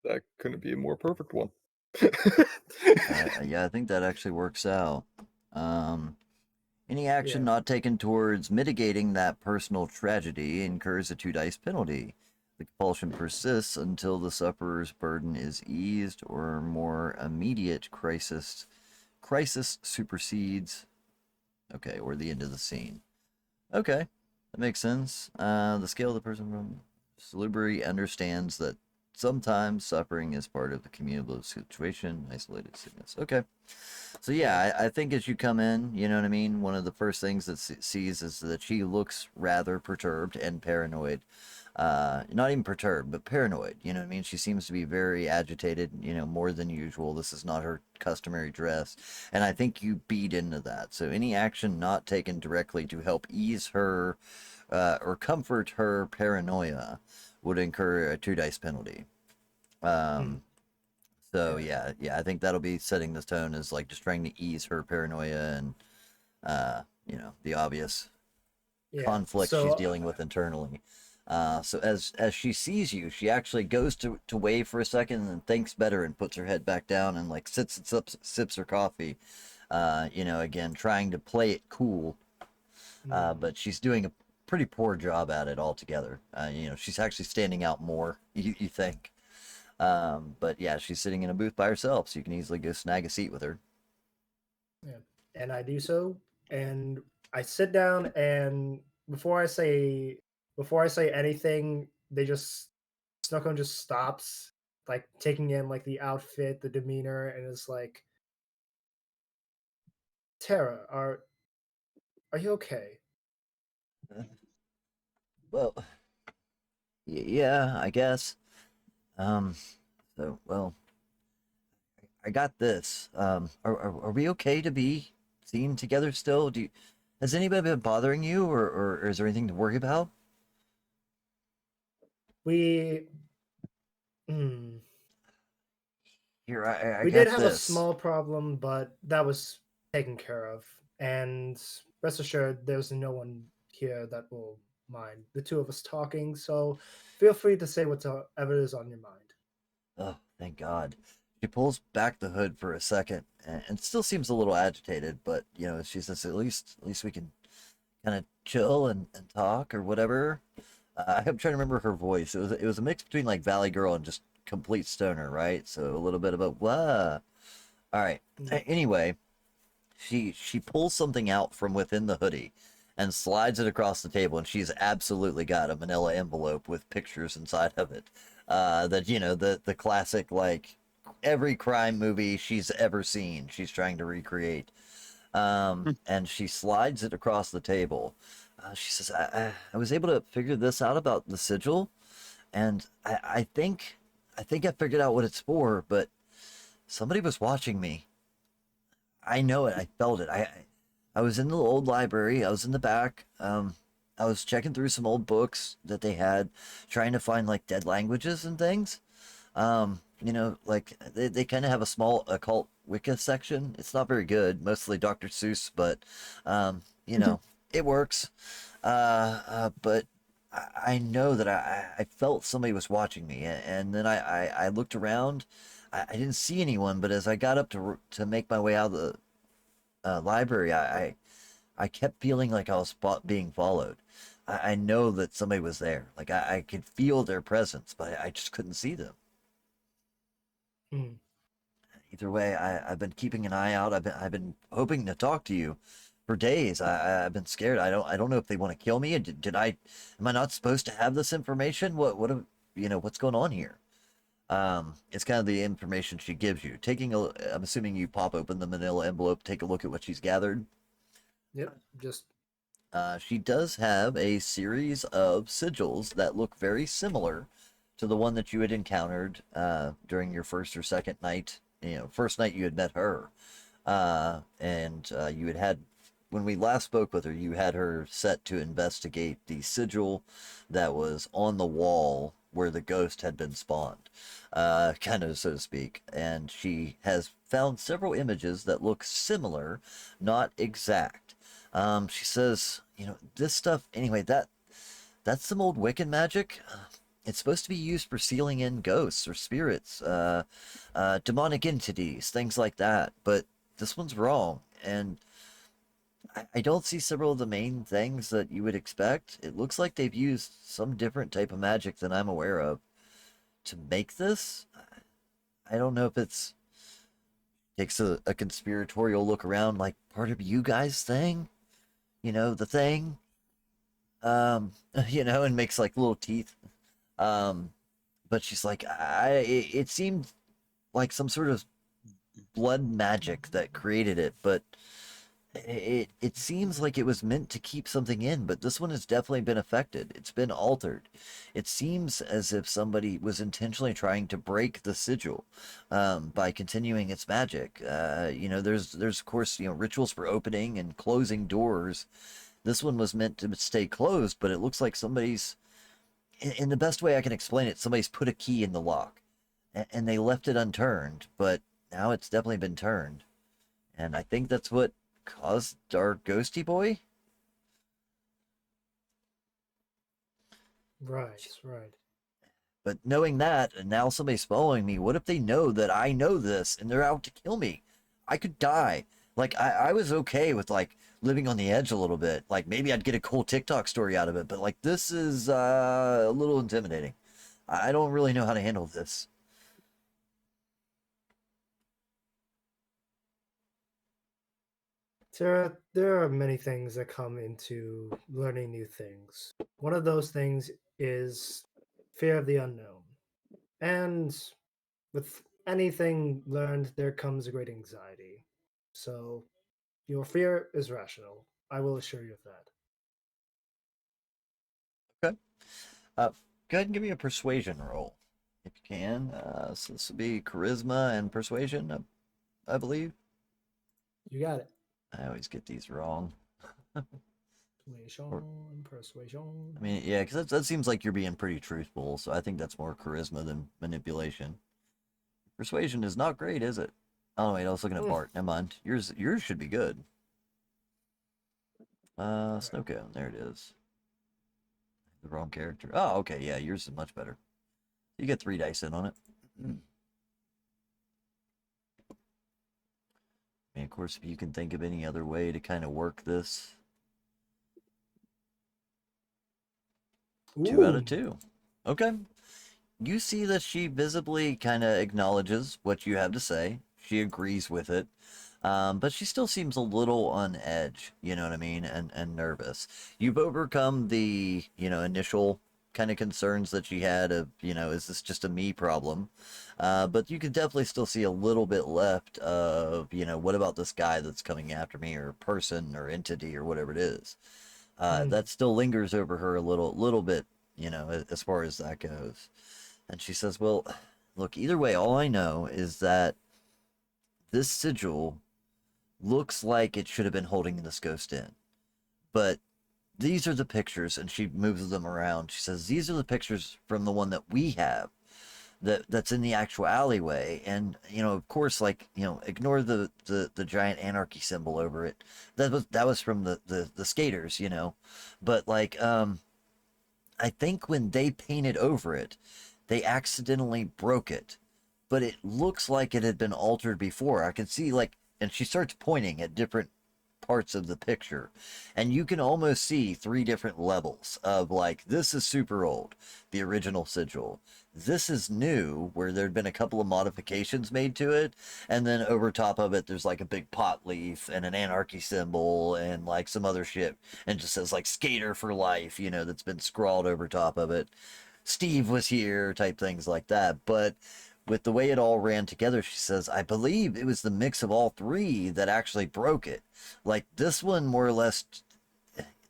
That couldn't be a more perfect one. Yeah, I think that actually works out. Any action Yeah. not taken towards mitigating that personal tragedy incurs a 2 dice penalty. The compulsion persists until the sufferer's burden is eased or more immediate crisis supersedes. Okay, or the end of the scene. Okay, that makes sense. The scale of the person from Salubri understands that sometimes suffering is part of the cumulative situation, isolated sickness. Okay. So yeah, I think as you come in, you know what I mean. One of the first things that sees is that she looks rather perturbed and paranoid. Not even perturbed, but paranoid. You know what I mean. She seems to be very agitated. You know, more than usual. This is not her customary dress, and I think you beat into that. So any action not taken directly to help ease her or comfort her paranoia would incur a 2 dice penalty. Um, so yeah, I think that'll be setting the tone as like just trying to ease her paranoia and the obvious Yeah. conflict she's dealing with internally. So as she sees you, she actually goes to wave for a second and then thinks better and puts her head back down and like sits and sips her coffee. Again trying to play it cool, but she's doing a pretty poor job at it altogether. She's actually standing out more. You think. But yeah, she's sitting in a booth by herself, so you can easily go snag a seat with her. Yeah. And I do so, and I sit down, and before I say anything, they just Snuckle just stops, like taking in like the outfit, the demeanor, and is like, Tara, are you okay? Well, yeah, I guess. Well, I got this. Are we okay to be seen together still? Has anybody been bothering you, or is there anything to worry about? We hmm, Here, I we did got have a this. small problem, but that was taken care of. And rest assured, there's no one here that will mind the two of us talking. So feel free to say whatever is on your mind. Oh, thank God. She pulls back the hood for a second and still seems a little agitated, but she says at least we can kind of chill and talk or whatever. I'm trying to remember her voice. It was a mix between like Valley Girl and just complete stoner, right? So a little bit about what. All right. Anyway, she pulls something out from within the hoodie and slides it across the table, and she's absolutely got a manila envelope with pictures inside of it. That the classic, like every crime movie she's ever seen, she's trying to recreate. And she slides it across the table. She says, I was able to figure this out about the sigil, and I think I figured out what it's for, but somebody was watching me. I know it. I felt it. I was in the old library. I was in the back. I was checking through some old books that they had, trying to find like dead languages and things. Like they kind of have a small occult Wicca section. It's not very good, mostly Dr. Seuss, but it works. But I know that I felt somebody was watching me, and then I looked around. I didn't see anyone, but as I got up to make my way out of the library, I kept feeling like I was being followed. I know that somebody was there. Like I could feel their presence, but I just couldn't see them. Mm. Either way, I've been keeping an eye out. I've been hoping to talk to you for days. I've been scared. I don't know if they want to kill me. Am I not supposed to have this information? What's going on here? It's kind of the information she gives you. I'm assuming you pop open the manila envelope, take a look at what she's gathered. Yep. Just She does have a series of sigils that look very similar to the one that you had encountered during your first or second night. First night you had met her, and you had when we last spoke with her, you had her set to investigate the sigil that was on the wall where the ghost had been spawned, kind of so to speak. And she has found several images that look similar, not exact. She says, this stuff, anyway, that's some old Wiccan magic. It's supposed to be used for sealing in ghosts or spirits, demonic entities, things like that. But this one's wrong. And I don't see several of the main things that you would expect. It looks like they've used some different type of magic than I'm aware of to make this. I don't know if it's takes a conspiratorial look around like part of you guys thing, the thing, and makes like little teeth. Um, but she's like, it seemed like some sort of blood magic that created it, but it seems like it was meant to keep something in, but this one has definitely been affected. It's been altered. It seems as if somebody was intentionally trying to break the sigil by continuing its magic. There's of course rituals for opening and closing doors. This one was meant to stay closed, but it looks like somebody's, in the best way I can explain it, somebody's put a key in the lock and they left it unturned, but now it's definitely been turned. And I think that's what caused our ghosty boy. Right, right. But knowing that, and now somebody's following me, what if they know that I know this and they're out to kill me? I could die. Like, I was okay with, like, living on the edge a little bit. Like, maybe I'd get a cool TikTok story out of it, but, like, this is a little intimidating. I don't really know how to handle this. There are many things that come into learning new things. One of those things is fear of the unknown. And with anything learned, there comes a great anxiety. So your fear is rational. I will assure you of that. Okay. Go ahead and give me a persuasion roll, if you can. So this would be charisma and persuasion, I believe. You got it. I always get these wrong. Persuasion. I mean, yeah, because that seems like you're being pretty truthful, so I think that's more charisma than manipulation. Persuasion is not great, is it? Oh, wait, I was looking at Bart. Never mind. Yours should be good. Snowcone. There it is. The wrong character. Oh, okay, yeah, yours is much better. You get 3 dice in on it. I mean, of course, if you can think of any other way to kind of work this. 2 out of 2. Okay. You see that she visibly kind of acknowledges what you have to say. She agrees with it. But she still seems a little on edge, you know what I mean, and nervous. You've overcome the, initial kind of concerns that she had of, is this just a me problem? But you could definitely still see a little bit left of, what about this guy that's coming after me, or person or entity or whatever it is. That still lingers over her a little bit, as far as that goes. And she says, well, look, either way, all I know is that this sigil looks like it should have been holding this ghost in. But these are the pictures, and she moves them around. She says, these are the pictures from the one that we have that's in the actual alleyway. And, of course, like, ignore the giant anarchy symbol over it. That was from the skaters, But, like, I think when they painted over it, they accidentally broke it. But it looks like it had been altered before. I can see, like, and she starts pointing at different parts of the picture, and you can almost see 3 different levels of, like, this is super old, the original sigil. This is new, where there'd been a couple of modifications made to it, and then over top of it there's like a big pot leaf and an anarchy symbol and like some other shit, and just says like skater for life, that's been scrawled over top of it. Steve was here type things like that. But with the way it all ran together, she says, I believe it was the mix of all 3 that actually broke it. Like, this one, more or less,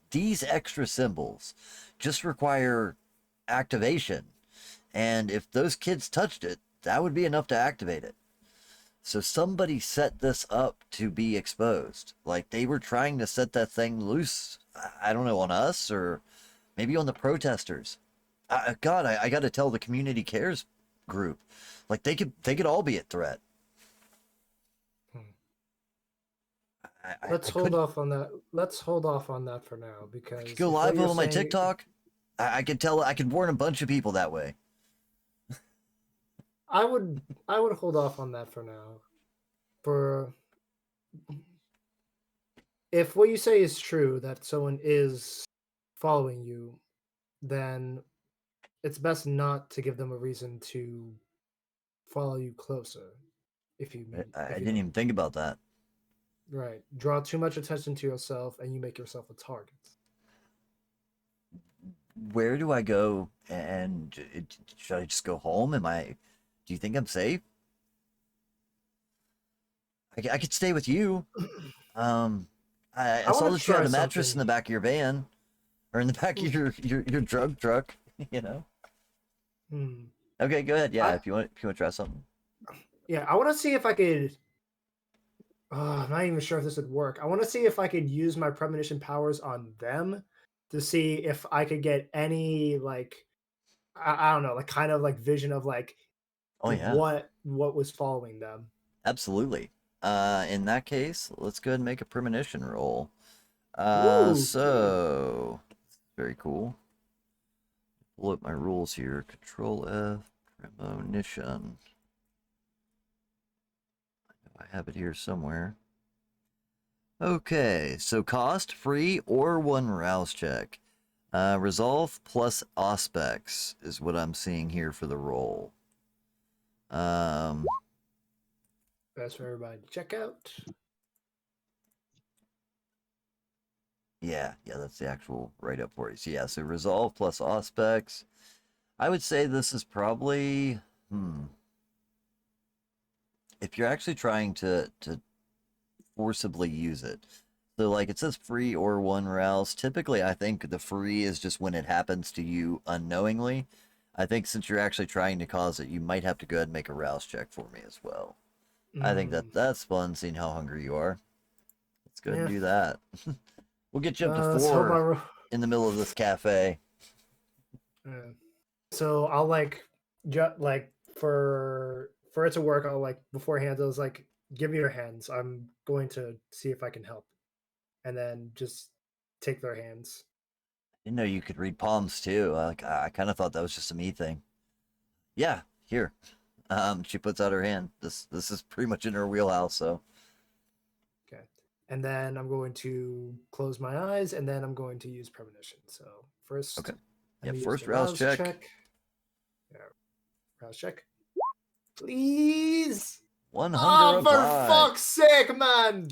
these extra symbols just require activation. And if those kids touched it, that would be enough to activate it. So somebody set this up to be exposed. Like, they were trying to set that thing loose, I don't know, on us or maybe on the protesters. God, I got to tell the community cares group, like, they could all be at threat. Let's hold off on that. Let's hold off on that for now, because I could go live on my TikTok. I could warn a bunch of people that way. I would hold off on that for now. For if what you say is true, that someone is following you, then it's best not to give them a reason to follow you closer. If you mean, I if you didn't know. even think about that. Right, draw too much attention to yourself, and you make yourself a target. where do I go? And should I just go home? Do you think I'm safe? I could stay with you. I I saw want to that you try had a mattress in something. the back of your van, or in the back of your drug truck. You know. Hmm. Okay, go ahead. Yeah, I if you want to try something. yeah, I want to see if I could. I'm not even sure if this would work. I want to see if I could use my premonition powers on them to see if I could get any like I don't know, like kind of like vision of like Oh yeah, what was following them. absolutely. In that case, let's go ahead and make a premonition roll. Ooh, good. So very cool. Pull up my rules here. Control F, premonition. I have it here somewhere. Okay, so cost, free, or one rouse check. Resolve plus aspects is what I'm seeing here for the roll. Um, Best for everybody to check out. yeah, that's the actual write-up for it. So yeah, so resolve plus aspects. I would say this is probably, if you're actually trying to forcibly use it. So like it says free or one rouse. Typically, I think the free is just when it happens to you unknowingly. I think since you're actually trying to cause it, you might have to go ahead and make a rouse check for me as well. I think Mm, that's fun, seeing how hungry you are. Let's go ahead and yeah. do that. We'll get you up to Let's hope my 4 in the middle of this cafe. yeah. So I'll like like for it to work, I'll like beforehand I was like, give me your hands. I'm going to see if I can help. And then just take their hands. Didn't know you could read palms too. Like I kind of thought that was just a me thing. Yeah, here. She puts out her hand. This is pretty much in her wheelhouse. So Okay. And then I'm going to close my eyes and then I'm going to use premonition. So okay. first let Yeah, me use first the rouse rouse check. check. Yeah, rouse check. Please. One hunger Oh, for applied. fuck's sake, man!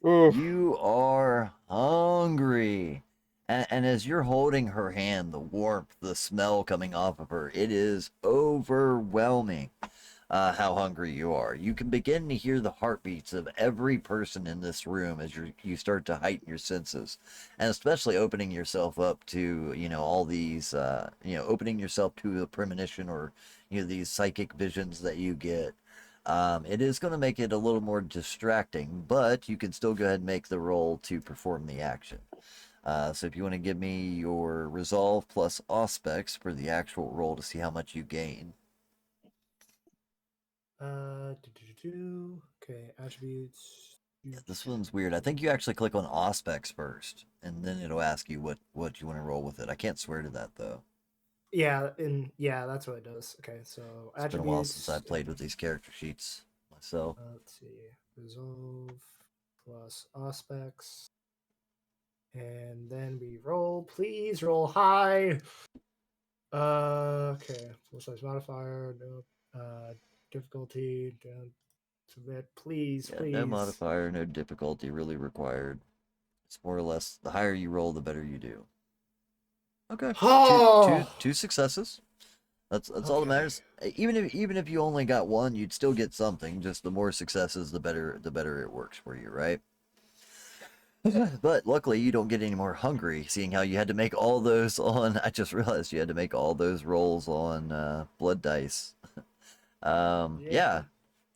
Oof. You are hungry. And as you're holding her hand, the warmth, the smell coming off of her, it is overwhelming how hungry you are. You can begin to hear the heartbeats of every person in this room as you start to heighten your senses. And especially opening yourself up to, all these, opening yourself to a premonition or, these psychic visions that you get. It is going to make it a little more distracting, but you can still go ahead and make the roll to perform the action. So if you want to give me your resolve plus aspects for the actual roll to see how much you gain. Okay, attributes. Yeah, this one's weird. I think you actually click on aspects first, and then it'll ask you what you want to roll with it. I can't swear to that though. Yeah, and yeah, that's what it does. Okay, so It's been a while since I attributes. played with these character sheets myself. Let's see, resolve plus aspects, and then we roll. Please roll high. Okay, full size modifier. No, difficulty. Don't submit. Please, Yeah, no please. modifier, no difficulty really required. It's more or less the higher you roll, the better you do. Okay, Oh, two successes. That's all that okay. matters. Even if you only got one, you'd still get something. Just the more successes, the better it works for you, right? But luckily, you don't get any more hungry, seeing how you had to make all those on. I just realized you had to make all those rolls on blood dice. Yeah. Yeah.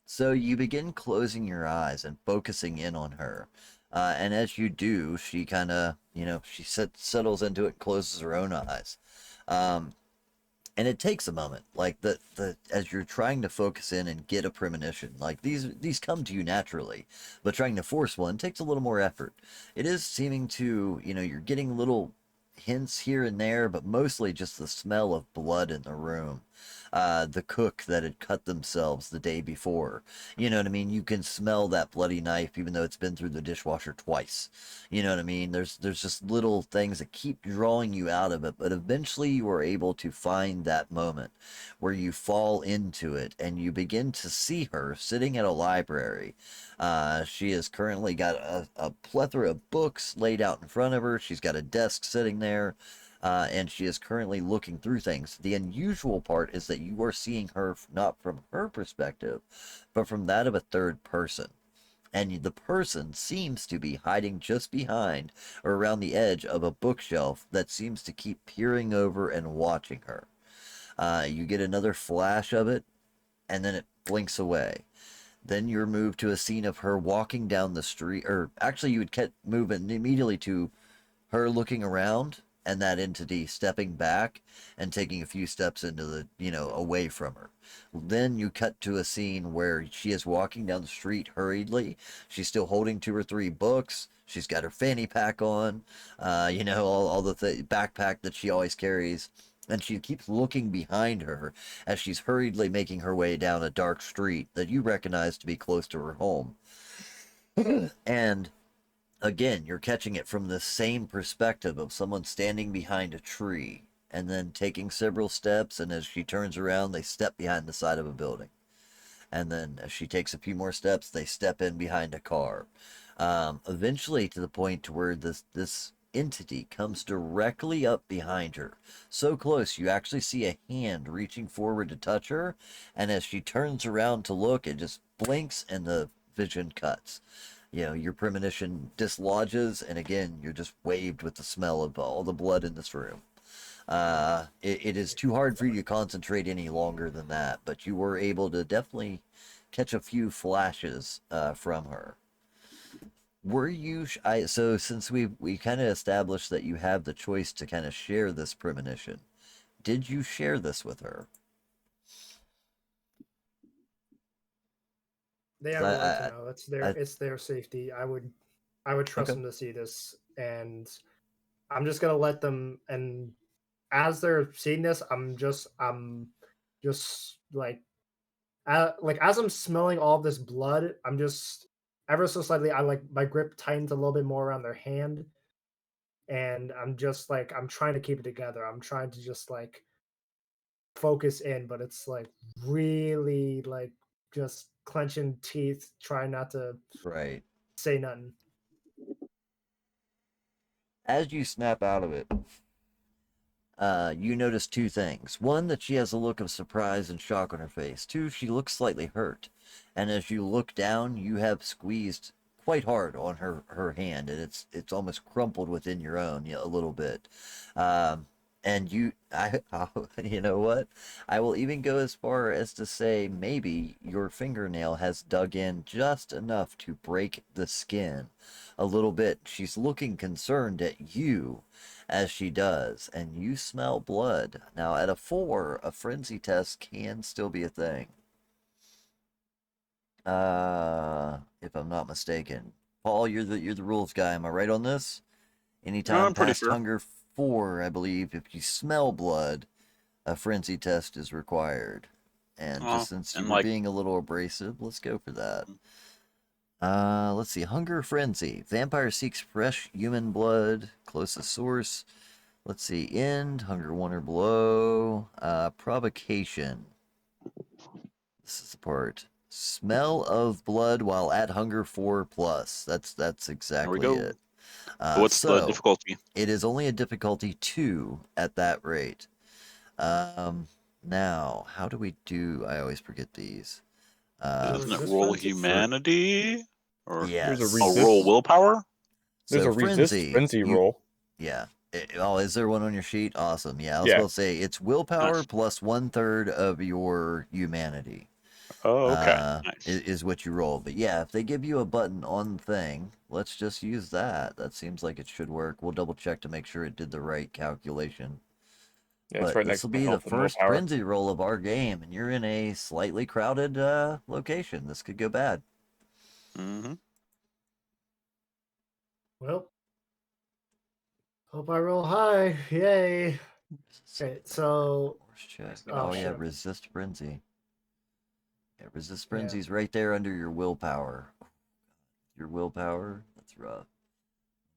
So you begin closing your eyes and focusing in on her. And as you do, she kind of, she settles into it and closes her own eyes. Um, and it takes a moment, like the as you're trying to focus in and get a premonition, like these come to you naturally, but trying to force one takes a little more effort. It is seeming to, you're getting little hints here and there, but mostly just the smell of blood in the room. The cook that had cut themselves the day before. You know what I mean? You can smell that bloody knife even though it's been through the dishwasher twice. You know what I mean? There's just little things that keep drawing you out of it, but eventually you are able to find that moment where you fall into it and you begin to see her sitting at a library. She has currently got a plethora of books laid out in front of her. She's got a desk sitting there. and she is currently looking through things. The unusual part is that you are seeing her not from her perspective, but from that of a third person. And the person seems to be hiding just behind or around the edge of a bookshelf that seems to keep peering over and watching her. You get another flash of it, and then it blinks away. Then you're moved to a scene of her walking down the street, or actually, you would move immediately to her looking around and that entity stepping back and taking a few steps into the, away from her. Then you cut to a scene where she is walking down the street hurriedly. She's still holding 2 or 3 books. She's got her fanny pack on, all the backpack that she always carries. And she keeps looking behind her as she's hurriedly making her way down a dark street that you recognize to be close to her home. And again, you're catching it from the same perspective of someone standing behind a tree and then taking several steps, and as she turns around, they step behind the side of a building. And then as she takes a few more steps, they step in behind a car. Eventually to the point to where this entity comes directly up behind her. So close, you actually see a hand reaching forward to touch her, and as she turns around to look, it just blinks and the vision cuts. Your premonition dislodges, and again, you're just waved with the smell of all the blood in this room. It is too hard for you to concentrate any longer than that, but you were able to definitely catch a few flashes from her. Were you? So since we kind of established that you have the choice to kind of share this premonition, did you share this with her? They have a right to know. It's their safety. I would trust Okay. them to see this, and I'm just gonna let them. And as they're seeing this, I'm just like as I'm smelling all this blood, I'm just ever so slightly. I like my grip tightens a little bit more around their hand, and I'm just like I'm trying to keep it together. I'm trying to just like focus in, but it's like really like just clenching teeth, trying not to Right. say nothing. As you snap out of it, you notice 2 things. One, that she has a look of surprise and shock on her face. 2, she looks slightly hurt. And as you look down, you have squeezed quite hard on her hand, and it's almost crumpled within your own, a little bit. And you know what? I will even go as far as to say maybe your fingernail has dug in just enough to break the skin a little bit. She's looking concerned at you as she does, and you smell blood. Now, at a 4, a frenzy test can still be a thing. If I'm not mistaken. Paul, you're the rules guy. Am I right on this? Anytime I'm pretty past sure. hunger 4, I believe, if you smell blood, a frenzy test is required. And just since you and were being a little abrasive, let's go for that. Let's see. Hunger frenzy. Vampire seeks fresh human blood. Closest source. Let's see. End. Hunger 1 or below. Provocation. This is the part. Smell of blood while at hunger 4 plus. That's there we exactly go. it. What's the difficulty? It is only a difficulty 2 at that rate. Now, how do we do? I always forget these. Isn't it Resist roll frenzy? humanity? Or Yes. There's a roll resist. willpower? There's So a resist frenzy you, roll. yeah. Is there one on your sheet? Awesome. Yeah, I was Yeah. about to say it's willpower Nice. plus 1/3 of your humanity. Oh, okay. Nice. Is what you roll. But yeah, if they give you a button on the thing, let's just use that. That seems like it should work. We'll double check to make sure it did the right calculation. Yeah, it's But right this next will to be the health and first willpower. frenzy roll of our game, and you're in a slightly crowded location. This could go bad. Mm-hmm. Well, hope I roll high. Yay. Okay, so Check. Oh, Oh yeah, shit. resist frenzy. Yeah, resist Yeah. frenzy's right there under your willpower. Your willpower, that's rough.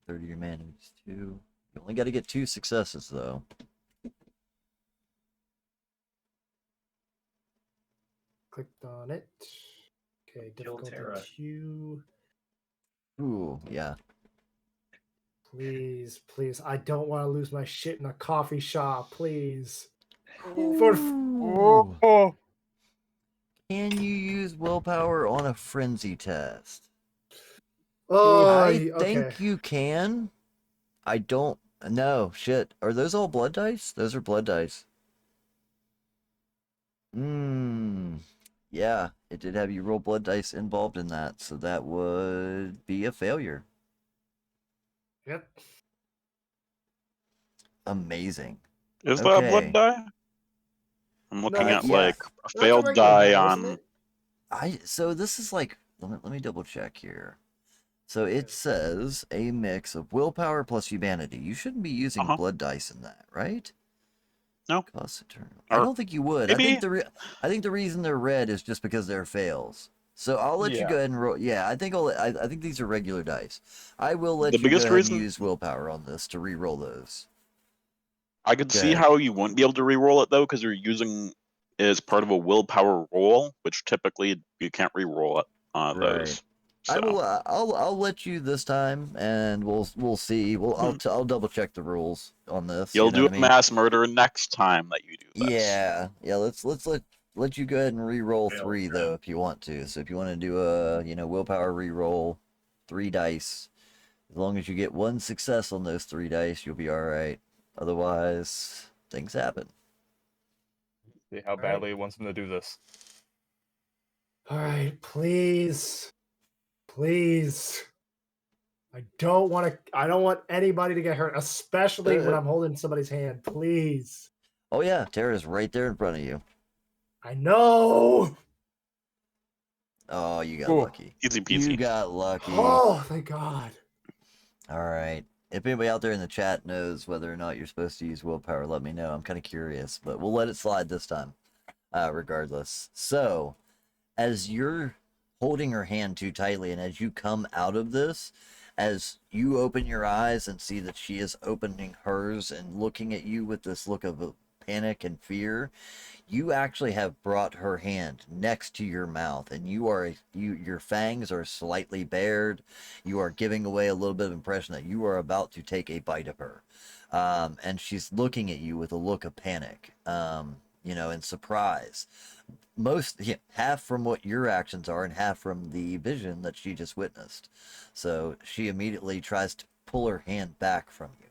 30 your mana's 2. You only got to get 2 successes though. Clicked on it. Okay, difficulty Terra. 2. Ooh, yeah. Please, please. I don't want to lose my shit in a coffee shop. Please. For Ooh. Oh, Can you use willpower on a frenzy test? oh, I okay. think you can. I don't. No, shit. Are those all blood dice? Those are blood dice. Yeah, it did have you roll blood dice involved in that, so that would be a failure. Yep. Amazing. Is that a blood Okay. die? I'm looking No, at yeah. like a That's a failed regular die die, isn't on. it? So this is like let me double check here. So it says a mix of willpower plus humanity. You shouldn't be using Uh-huh. blood dice in that, right? No. Cost eternal. I Or don't think you would. maybe. I think the reason they're red is just because they're fails. So I'll let you Yeah. go ahead and roll. Yeah, I think I think these are regular dice. I will let The you go biggest ahead and reason- use willpower on this to re-roll those. I could Go see ahead. how you wouldn't be able to re-roll it though, because you're using it as part of a willpower roll, which typically you can't re-roll it. Those. I So. will. I'll let you this time, and we'll see. I'll double check the rules on this. You'll You know do what a I mean? mass murder next time that you do this. Yeah. Let's let you go ahead and re-roll 3 though, if you want to. So if you want to do a willpower re-roll, 3 dice. As long as you get 1 success on those 3 dice, you'll be all right. Otherwise, things happen. See how badly he wants him to do this. All right, please. Please. I don't want anybody to get hurt, especially when I'm holding somebody's hand. Please. Oh yeah, Tara's right there in front of you. I know. Oh, you got Ooh. lucky. Easy You peasy. got lucky. Oh, thank God. All right. If anybody out there in the chat knows whether or not you're supposed to use willpower, let me know. I'm kind of curious, but we'll let it slide this time, regardless. So, as you're holding her hand too tightly, and as you come out of this, as you open your eyes and see that she is opening hers and looking at you with this look of panic and fear, you actually have brought her hand next to your mouth, and your fangs are slightly bared. You are giving away a little bit of impression that you are about to take a bite of her, and she's looking at you with a look of panic, and surprise. Half from what your actions are and half from the vision that she just witnessed. So she immediately tries to pull her hand back from you.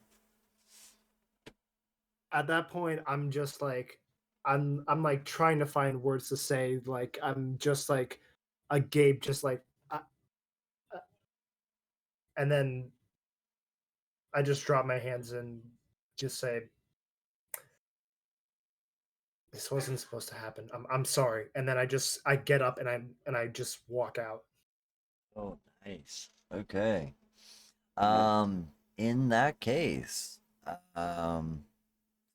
At that point, I'm just like, I'm like trying to find words to say. Like I'm just like a Gabe, just like, and then I just drop my hands and just say, "This wasn't supposed to happen. I'm sorry." And then I get up and I just walk out. Oh, nice. Okay. In that case,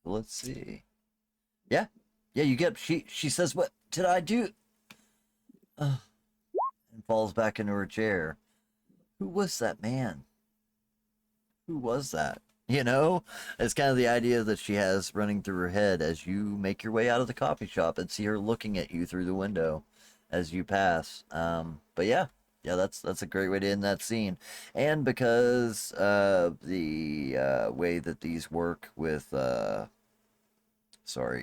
let's see. Yeah, you get. She says, "What did I do?" And falls back into her chair. Who was that man? Who was that? It's kind of the idea that she has running through her head as you make your way out of the coffee shop and see her looking at you through the window as you pass. But yeah, that's a great way to end that scene. And because the way that these work with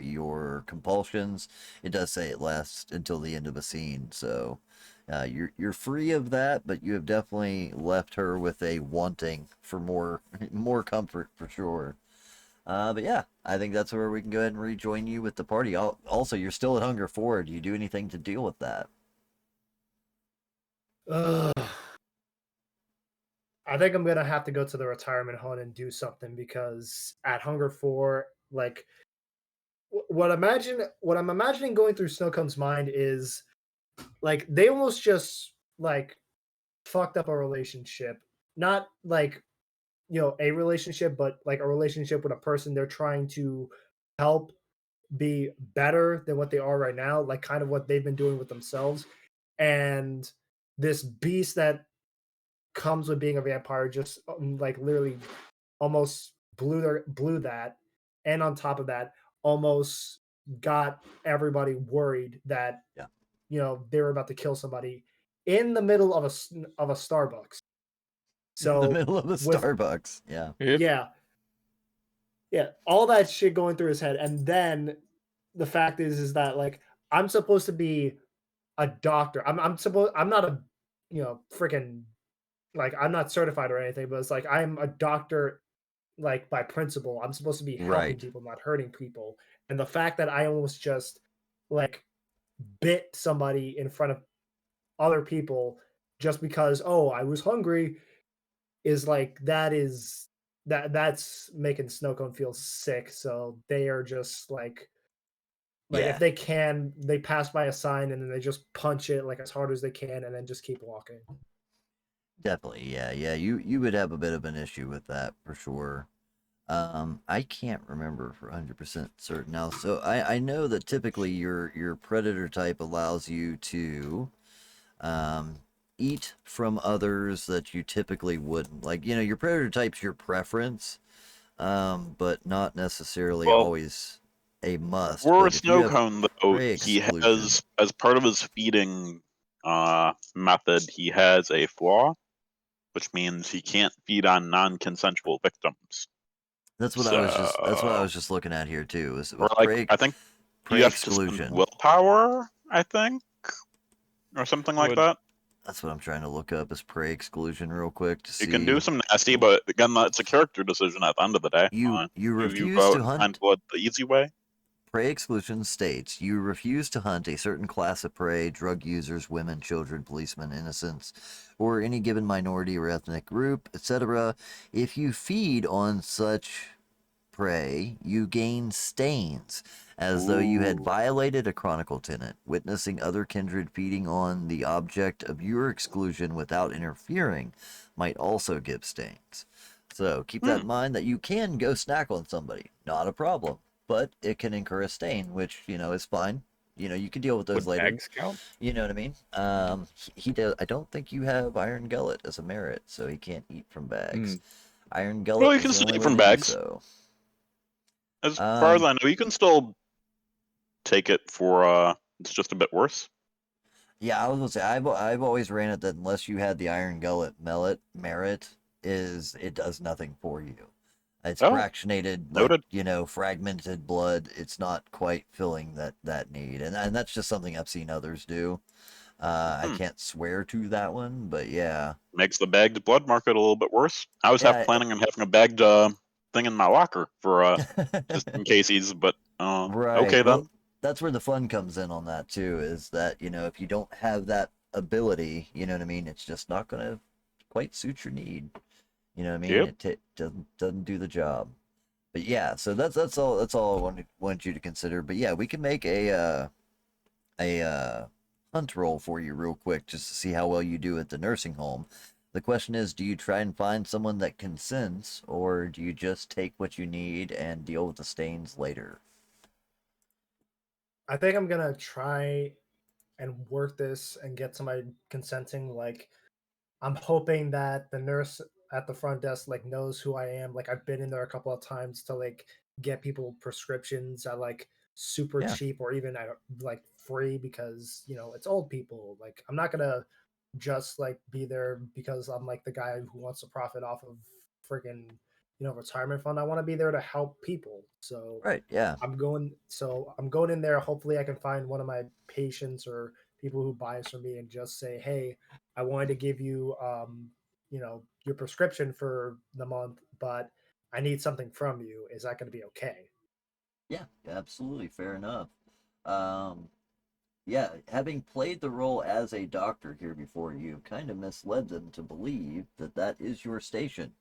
your compulsions, it does say it lasts until the end of a scene. So you're free of that, but you have definitely left her with a wanting for more comfort for sure. But yeah, I think that's where we can go ahead and rejoin you with the party. Also, you're still at Hunger 4. Do you do anything to deal with that? I think I'm gonna have to go to the retirement home and do something because at Hunger 4, like what I'm imagining going through Snowcomb's mind is like they almost just like fucked up a relationship. Not like a relationship, but like a relationship with a person they're trying to help be better than what they are right now, like kind of what they've been doing with themselves. And this beast that comes with being a vampire just like literally almost blew that, and on top of that almost got everybody worried that Yeah. they were about to kill somebody in the middle of a Starbucks. In the So middle of a with- Starbucks. Yeah. yeah, all that shit going through his head, and then the fact is that like I'm supposed to be a doctor. I'm not a freaking like I'm not certified or anything, but it's like I'm a doctor like by principle. I'm supposed to be helping Right. people, not hurting people. And the fact that I almost just like bit somebody in front of other people just because I was hungry is like that's making Snowcone feel sick. So they are just like Yeah. if they can, they pass by a sign and then they just punch it like as hard as they can and then just keep walking. Definitely. Yeah. Yeah. You would have a bit of an issue with that for sure. I can't remember for 100% certain now. So I know that typically your predator type allows you to eat from others that you typically wouldn't. Like, your predator type's your preference, but not necessarily Well, always a must. For a But if you snow have cone, though, prey he exclusion, has, as part of his feeding method, he has a flaw, which means he can't feed on non-consensual victims. that's what I was just looking at here too. Is Or with like, I think prey you have to spend exclusion. willpower, I think, or something like that. That's what I'm trying to look up is prey exclusion real quick to see. You can do some nasty, but again, that's a character decision at the end of the day. You You refuse go out to and find hunt. blood the easy way. Prey exclusion states you refuse to hunt a certain class of prey, drug users, women, children, policemen, innocents, or any given minority or ethnic group, etc. If you feed on such prey, you gain stains, as though you had Ooh. violated a Chronicle tenet. Witnessing other kindred feeding on the object of your exclusion without interfering might also give stains. So keep that in mind that you can go snack on somebody, not a problem, but it can incur a stain, which is fine. You can deal with those Would later. bags count? You know what I mean? He does. I don't think you have Iron Gullet as a merit, so he can't eat from bags. Iron Gullet Well, you is can the still only eat way from to do bags. so. As far as I know, you can still take it for it's just a bit worse. Yeah, I was gonna say I've always ran it that unless you had the Iron Gullet merit, it does nothing for you. It's fractionated, Noted. fragmented blood. It's not quite filling that need, and that's just something I've seen others do. I can't swear to that one, but yeah. Makes the bagged blood market a little bit worse. I was Yeah, planning on having a bagged thing in my locker for just in case he's. But right. okay Well, then. that's where the fun comes in on that too. Is that if you don't have that ability, you know what I mean. It's just not gonna quite suit your need. You know what I mean? Yep. It doesn't do the job. But yeah, so that's all I wanted you to consider. But yeah, we can make a hunt roll for you real quick just to see how well you do at the nursing home. The question is, do you try and find someone that consents, or do you just take what you need and deal with the stains later? I think I'm gonna try and work this and get somebody consenting. Like, I'm hoping that the nurse at the front desk like knows who I am. Like, I've been in there a couple of times to like get people prescriptions at like super Yeah. cheap or even at like free because it's old people. Like, I'm not gonna just like be there because I'm like the guy who wants to profit off of freaking retirement fund. I want to be there to help people. So Right. Yeah. I'm going in there. Hopefully I can find one of my patients or people who buys from me and just say, hey, I wanted to give you your prescription for the month, but I need something from you. Is that going to be okay? Yeah. Absolutely. Fair enough. Yeah, having played the role as a doctor here before, you kind of misled them to believe that that is your station.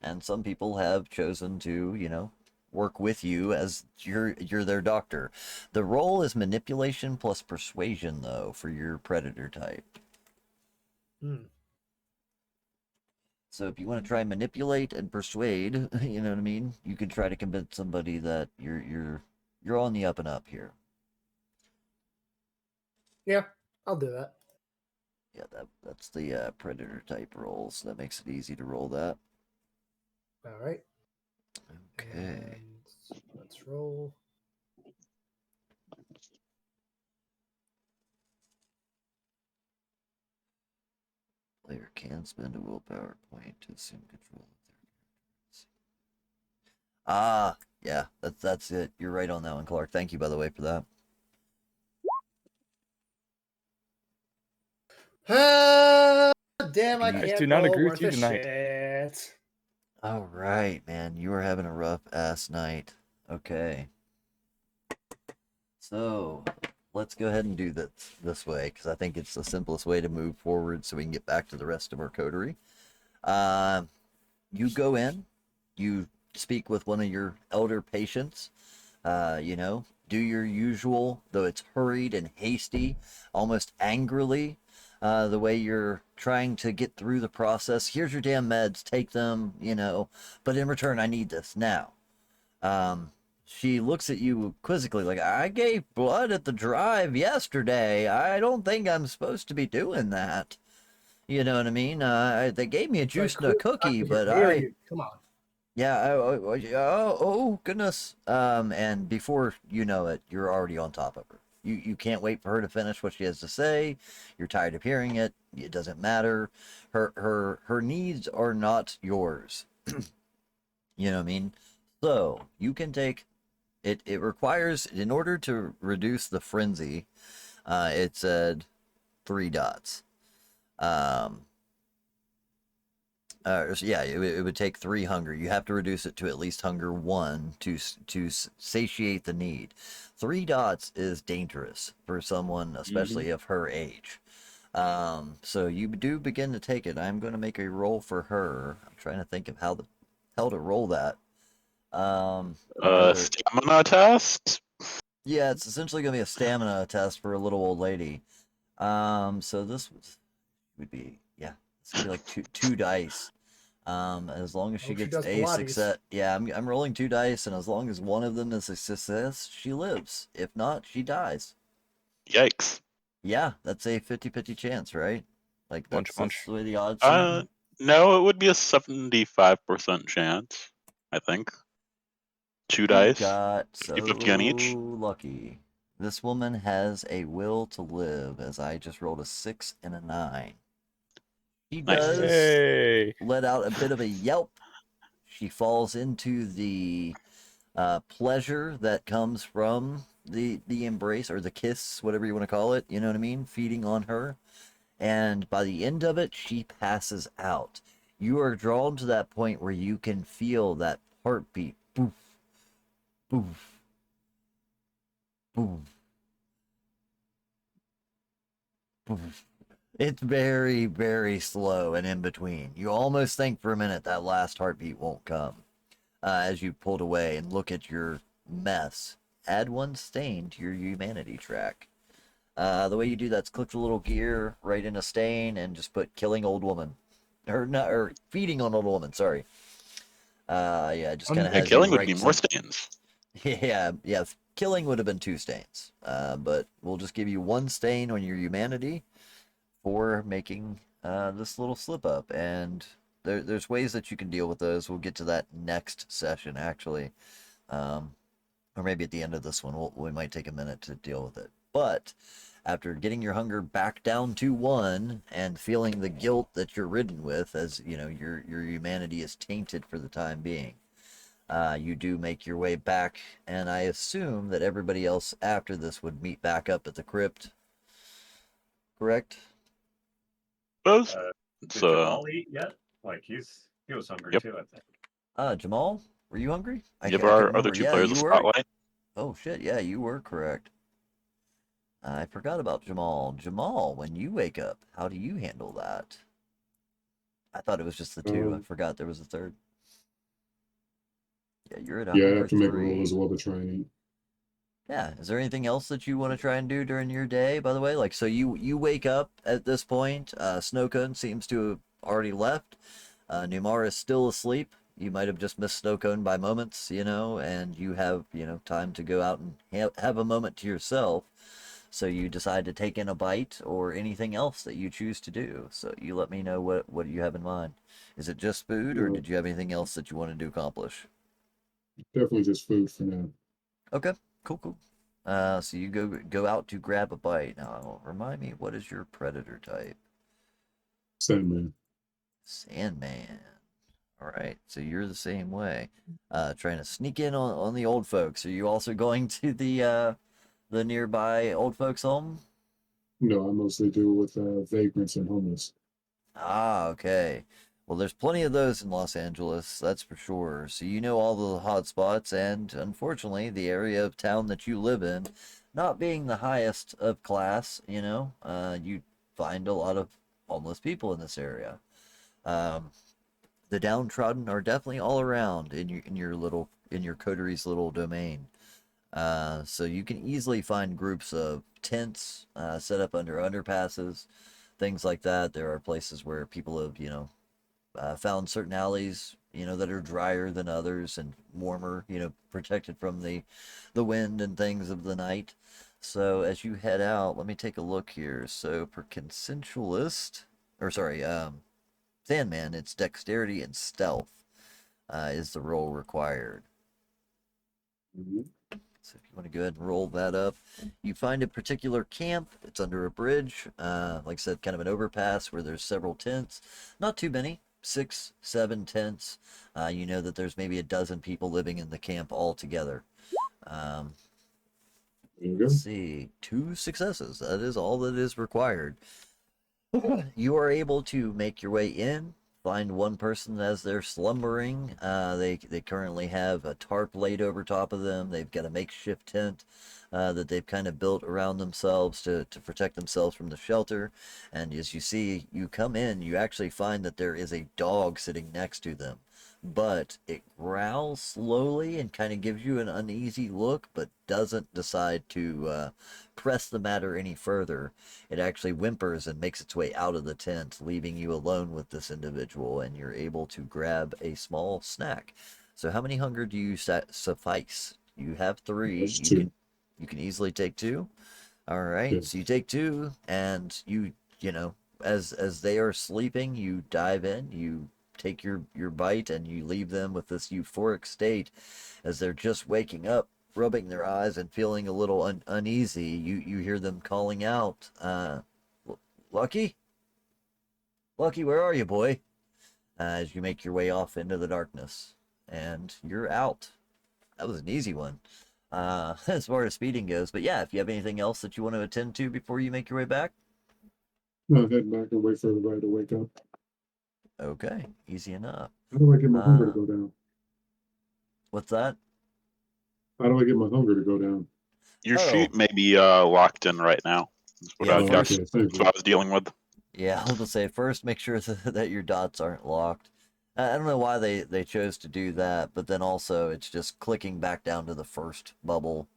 And some people have chosen to, work with you as you're their doctor. The role is manipulation plus persuasion, though, for your predator type. So if you want to try and manipulate and persuade, you know what I mean? You can try to convince somebody that you're on the up and up here. Yeah, I'll do that. Yeah, that's the predator type roll, so that makes it easy to roll that. All right. Okay. And let's roll. Player can spend a willpower point to assume control of their characters. Ah, yeah, that's it. You're right on that one, Clark. Thank you, by the way, for that. Damn, I Nice. can't Do not roll agree with worth you a tonight. shit. All right, man. You are having a rough ass night. Okay. So let's go ahead and do this way because I think it's the simplest way to move forward so we can get back to the rest of our coterie. You go in, you speak with one of your elder patients, do your usual, though it's hurried and hasty, almost angrily, the way you're trying to get through the process. Here's your damn meds, take them, but in return, I need this now. She looks at you quizzically, like, I gave blood at the drive yesterday. I don't think I'm supposed to be doing that. You know what I mean? They gave me a juice and a cookie, but Come on. yeah, oh goodness. And before you know it, you're already on top of her. You can't wait for her to finish what she has to say. You're tired of hearing it. It doesn't matter. Her needs are not yours. You know what I mean? So you can take it. It requires, in order to reduce the frenzy, it said 3 dots. Yeah, it would take 3 hunger. You have to reduce it to at least hunger 1 to satiate the need. 3 dots is dangerous for someone, especially of her age. So you do begin to take it. I'm going to make a roll for her. I'm trying to think of how the hell to roll that. Stamina test. Yeah, it's essentially going to be a stamina test for a little old lady. So this would be, yeah, it's going to be like two dice. As long as she Hope she gets does a Pilates. success, yeah, I'm rolling 2 dice, and as long as one of them is a success, she lives. If not, she dies. Yikes. Yeah, that's a 50-50 chance, right? Like that's the way the odds seem. No, it would be a 75% chance, I think. 2 You dice. got so 50-50 on each. lucky. This woman has a will to live, as I just rolled a 6 and a 9. She Nice. does Hey. let out a bit of a yelp. She falls into the pleasure that comes from the embrace or the kiss, whatever you want to call it. You know what I mean? Feeding on her, and by the end of it, she passes out. You are drawn to that point where you can feel that heartbeat. Boof, boof, boof, boof. It's very, very slow and in between. You almost think for a minute that last heartbeat won't come. As you pulled away and look at your mess. Add 1 stain to your humanity track. The way you do that's click the little gear, write in a stain, and just put killing old woman. Or feeding on old woman, sorry. Yeah, just kind of has Killing you would be write more some... stains. Yeah, killing would have been 2 stains. But we'll just give you 1 stain on your humanity for making this little slip up. And there's ways that you can deal with those. We'll get to that next session, actually. Or maybe at the end of this one, we might take a minute to deal with it. But after getting your hunger back down to 1 and feeling the guilt that you're ridden with, as you know, your humanity is tainted for the time being, you do make your way back, and I assume that everybody else after this would meet back up at the crypt. Correct? Those. Did Jamal eat yet? Like he was hungry Yep. too, I think. Jamal, were you hungry? I Give couldn't our other remember. 2 Yeah, players you a were. spotlight. Oh shit, yeah, you were correct. I forgot about Jamal. Jamal, when you wake up, how do you handle that? I thought it was just the 2. I forgot there was a 3rd. Yeah, you're at Yeah, I hunger have to make a roll 3. as well to try and eat. Yeah, is there anything else that you want to try and do during your day, by the way? Like, so you wake up at this point. Snowcone seems to have already left. Numar is still asleep. You might have just missed Snowcone by moments, and you have, time to go out and have a moment to yourself. So you decide to take in a bite or anything else that you choose to do. So you let me know what you have in mind. Is it just food, or did you have anything else that you wanted to accomplish? Definitely just food for now. Okay, cool. So you go out to grab a bite. Now, remind me, what is your predator type? Sandman. Sandman. All right, so you're the same way. Trying to sneak in on the old folks. Are you also going to the nearby old folks' home? No, I mostly deal with vagrants and homeless. Ah, okay. Well, there's plenty of those in Los Angeles, that's for sure. So you know all the hot spots, and unfortunately, the area of town that you live in, not being the highest of class, you find a lot of homeless people in this area. Um, the downtrodden are definitely all around in your coteries little domain. So you can easily find groups of tents set up under underpasses, things like that. There are places where people have, found certain alleys, that are drier than others and warmer, protected from the wind and things of the night. So as you head out, let me take a look here. So for consensualist, or sorry, Sandman, it's dexterity and stealth is the role required. Mhm. So if you want to go ahead and roll that up, you find a particular camp. It's under a bridge, like I said, kind of an overpass where there's several tents. Not too many, 6, 7 tents. You know that there's maybe a dozen people living in the camp all together. Um, There you let's go. see, 2 successes. That is all that is required. You are able to make your way in, find one person as they're slumbering. They currently have a tarp laid over top of them. They've got a makeshift tent that they've kind of built around themselves to protect themselves from the shelter. And as you see, you come in, you actually find that there is a dog sitting next to them. But it growls slowly and kind of gives you an uneasy look, but doesn't decide to press the matter any further. It actually whimpers and makes its way out of the tent, leaving you alone with this individual, and you're able to grab a small snack. So, how many hunger do you suffice? You have 3. That's You 2. can easily take 2. All right, Yeah. so you take 2, and as they are sleeping, you dive in, you take your bite, and you leave them with this euphoric state as they're just waking up, rubbing their eyes and feeling a little uneasy. You hear them calling out, Lucky? Lucky, where are you, boy? As you make your way off into the darkness. And you're out. That was an easy one. As far as speeding goes. But yeah, if you have anything else that you want to attend to before you make your way back. No, head back and wait for everybody to wake up. Okay, easy enough. How do I get my hunger to Uh, go down? what's that? How do I get my hunger to go down? Your Oh, sheet may be locked in right now. That's what yeah, Oh, that's first, okay. Thank what you. I was dealing with. yeah, I was gonna say, first make sure that your dots aren't locked. I don't know why they chose to do that, but then also it's just clicking back down to the first bubble.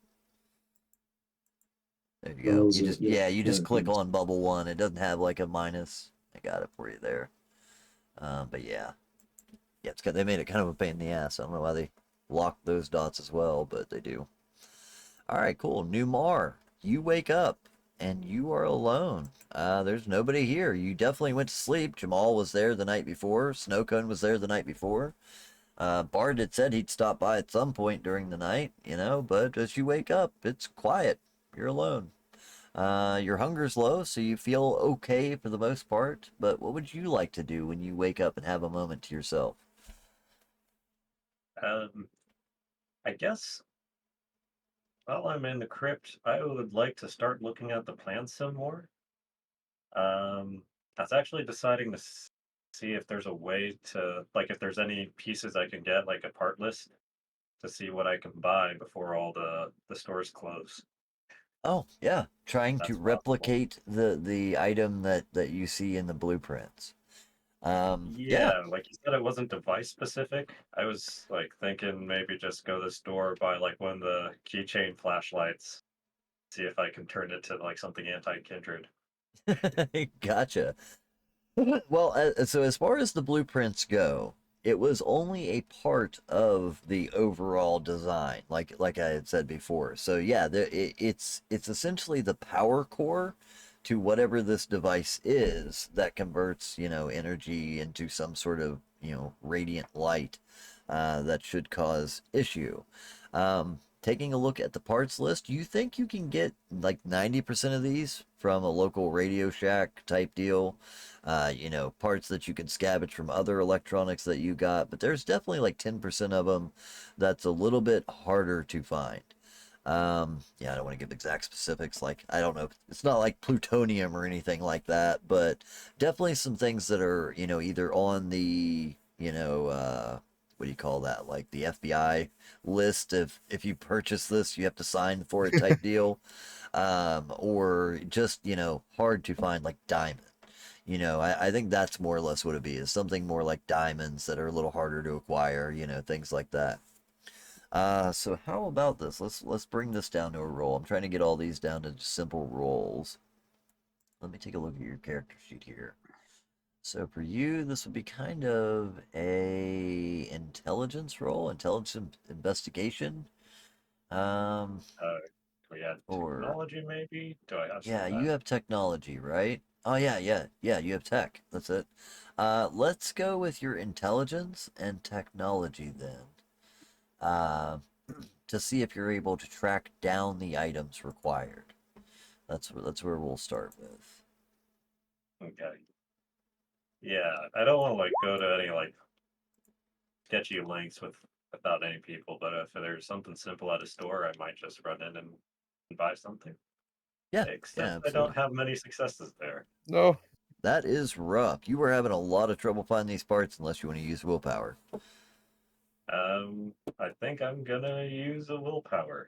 There you Oh, that go. was You it. just, Yeah. yeah, you All just right. click Thanks. on bubble 1. It doesn't have like a minus. I got it for you there. But yeah, they made it kind of a pain in the ass. I don't know why they locked those dots as well, but they do. All right, cool. New Mar, you wake up and you are alone. There's nobody here. You definitely went to sleep. Jamal was there the night before. Snowcone was there the night before. Bard had said he'd stop by at some point during the night, but as you wake up, it's quiet. You're alone. Your hunger's low, so you feel okay for the most part, but what would you like to do when you wake up and have a moment to yourself? Um, I guess while I'm in the crypt, I would like to start looking at the plants some more. I was actually deciding to see if there's a way to, like, if there's any pieces I can get, like a part list, to see what I can buy before all the stores close. Oh, yeah, trying to That's possible. replicate the item that you see in the blueprints. Yeah. Yeah, like you said, it wasn't device specific. I was like thinking maybe just go to the store, buy like one of the keychain flashlights, see if I can turn it to like something anti-kindred. Gotcha. Well, so as far as the blueprints go, it was only a part of the overall design, like I had said before. So yeah, it's essentially the power core to whatever this device is that converts, energy into some sort of, radiant light that should cause issue. taking a look at the parts list, you think you can get like 90% of these from a local Radio Shack type deal. Parts that you can scavenge from other electronics that you got, but there's definitely like 10% of them that's a little bit harder to find. I don't want to give exact specifics. Like, I don't know. It's not like plutonium or anything like that, but definitely some things that are, either on the, what do you call that? Like the FBI list. If you purchase this, you have to sign for it type deal. Or just, hard to find like diamond. I think that's more or less what it'd be, is something more like diamonds that are a little harder to acquire, things like that. So how about this? Let's bring this down to a roll. I'm trying to get all these down to simple rolls. Let me take a look at your character sheet here. So for you, this would be kind of a intelligence roll, intelligence investigation. We had Or technology, maybe? Do I have some yeah, of you that? have technology, right? Oh yeah, you have tech. That's it. Let's go with your intelligence and technology then. Uh, to see if you're able to track down the items required. That's where we'll start with. Okay. Yeah, I don't want to like go to any like sketchy links without any people, but if there's something simple at a store, I might just run in and buy something. Yeah, Except I absolutely. don't have many successes there. No. That is rough. You were having a lot of trouble finding these parts unless you want to use willpower. I think I'm gonna use a willpower.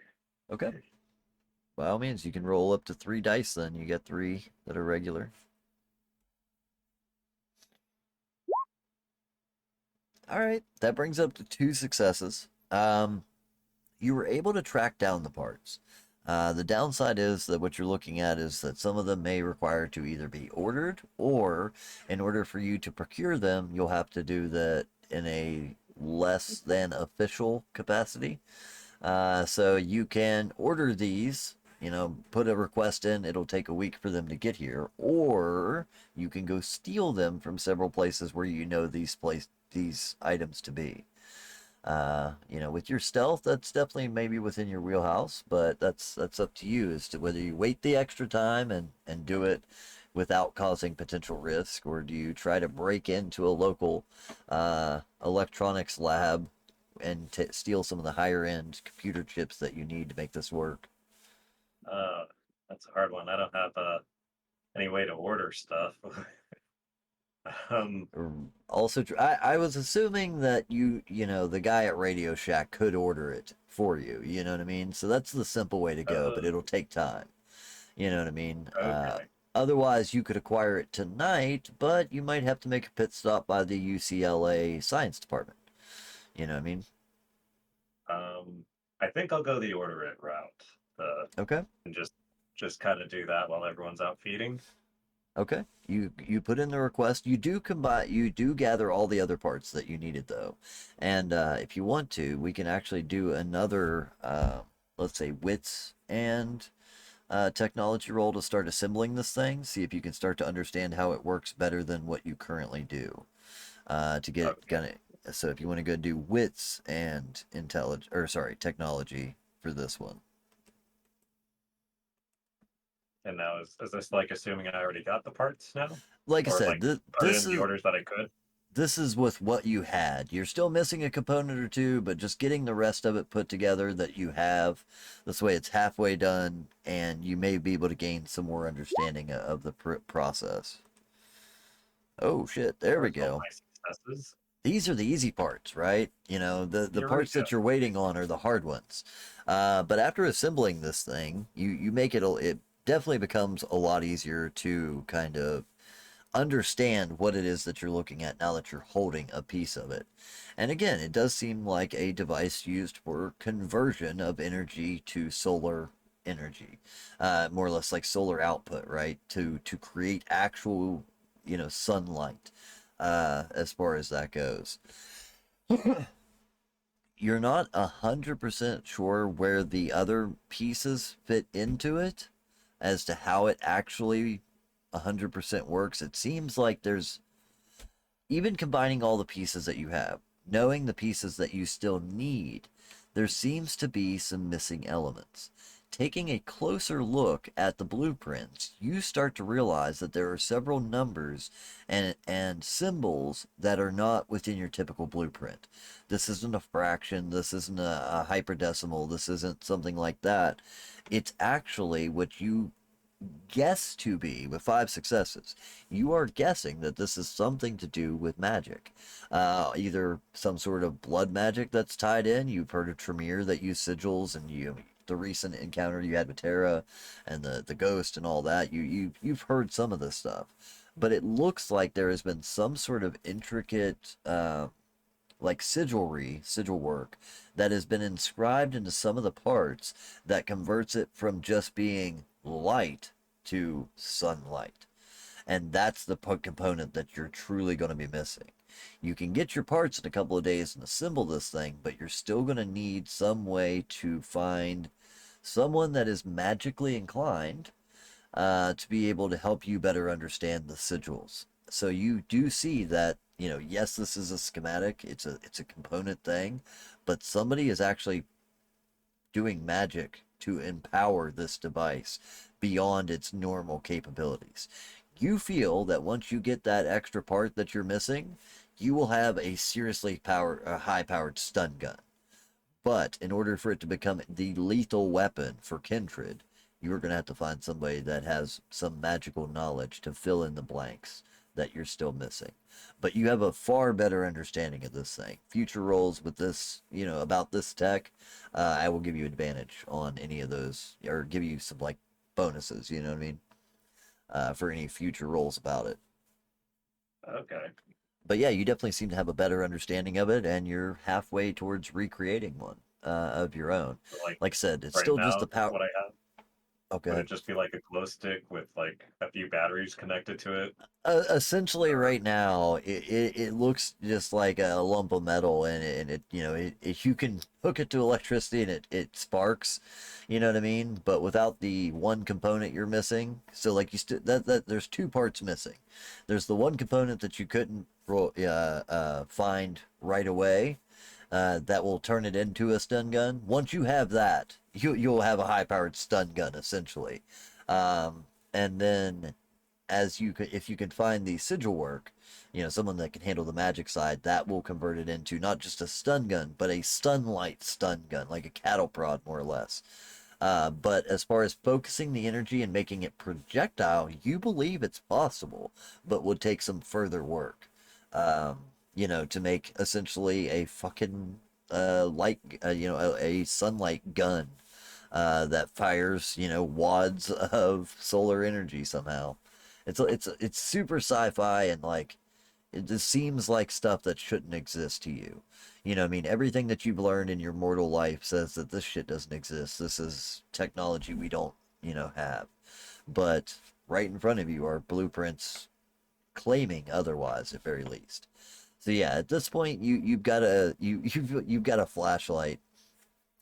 Okay. By all means, you can roll up to 3 dice then. You get 3 that are regular. All right, that brings up to 2 successes. You were able to track down the parts. The downside is that what you're looking at is that some of them may require to either be ordered, or in order for you to procure them, you'll have to do that in a less than official capacity. So you can order these, put a request in, it'll take a week for them to get here, or you can go steal them from several places where these items to be. With your stealth, that's definitely maybe within your wheelhouse, but that's up to you as to whether you wait the extra time and do it without causing potential risk, or do you try to break into a local electronics lab and steal some of the higher end computer chips that you need to make this work. Uh, that's a hard one. I don't have any way to order stuff. um, Also, I was assuming that the guy at Radio Shack could order it for you. You know what I mean? So that's the simple way to go, but it'll take time. You know what I mean? okay. Otherwise, you could acquire it tonight, but you might have to make a pit stop by the UCLA Science Department. You know what I mean? I think I'll go the order it route. Okay. And just kind of do that while everyone's out feeding. Okay. You put in the request. You do gather all the other parts that you needed though. And if you want to, we can actually do another let's say wits and technology roll to start assembling this thing. See if you can start to understand how it works better than what you currently do. To get Okay. so if you want to go do wits and technology for this one. And now is this like assuming I already got the parts now? Like I Or said, like put this in the is orders that I could? this is with what you had. You're still missing a component or two, but just getting the rest of it put together that you have. This way it's halfway done, and you may be able to gain some more understanding of the process. Oh shit, there we Where's all go. my successes? These are the easy parts, right? The parts Eureka. that you're waiting on are the hard ones. But after assembling this thing, you make it definitely becomes a lot easier to kind of understand what it is that you're looking at now that you're holding a piece of it. And again, it does seem like a device used for conversion of energy to solar energy, more or less like solar output, right? To create actual, sunlight, as far as that goes. You're not 100% sure where the other pieces fit into it as to how it actually 100% works. It seems like there's, even combining all the pieces that you have, knowing the pieces that you still need, there seems to be some missing elements. Taking a closer look at the blueprints, you start to realize that there are several numbers and symbols that are not within your typical blueprint. This isn't a fraction, this isn't a hyperdecimal, this isn't something like that. It's actually what you guess to be with 5 successes. You are guessing that this is something to do with magic. Either some sort of blood magic that's tied in. You've heard of Tremere that use sigils, and the recent encounter you had with Terra and the ghost and all that. You've heard some of this stuff. But it looks like there has been some sort of intricate like sigil work that has been inscribed into some of the parts that converts it from just being light to sunlight. And that's the component that you're truly going to be missing. You can get your parts in a couple of days and assemble this thing, but you're still going to need some way to find someone that is magically inclined to be able to help you better understand the sigils. So you do see that, yes, this is a schematic, it's a component thing, but somebody is actually doing magic to empower this device beyond its normal capabilities. You feel that once you get that extra part that you're missing, you will have a seriously high-powered stun gun. But in order for it to become the lethal weapon for Kindred, you are going to have to find somebody that has some magical knowledge to fill in the blanks that you're still missing. But you have a far better understanding of this thing. Future rolls with this, about this tech, I will give you advantage on any of those, or give you some like bonuses, you know what I mean? For any future rolls about it. Okay. But yeah, you definitely seem to have a better understanding of it, and you're halfway towards recreating one of your own. So, like Like I said, it's right still just now, the power. what I have, Okay. would it just be like a glow stick with like a few batteries connected to it? Essentially, right now, it looks just like a lump of metal, and you can hook it to electricity and it sparks, you know what I mean? But without the one component you're missing, so like that there's two parts missing. There's the one component that you couldn't find right away, that will turn it into a stun gun. Once you have that, you'll have a high-powered stun gun essentially, and then if you can find the sigil work, someone that can handle the magic side, that will convert it into not just a stun gun, but a stun gun, like a cattle prod, more or less. But as far as focusing the energy and making it projectile, you believe it's possible, but would take some further work. To make essentially a fucking a sunlight gun that fires, wads of solar energy somehow. It's super sci-fi, and like it just seems like stuff that shouldn't exist to you. I mean, everything that you've learned in your mortal life says that this shit doesn't exist. This is technology we don't, have. But right in front of you are blueprints claiming otherwise, at very least. So yeah, at this point, you've got a flashlight.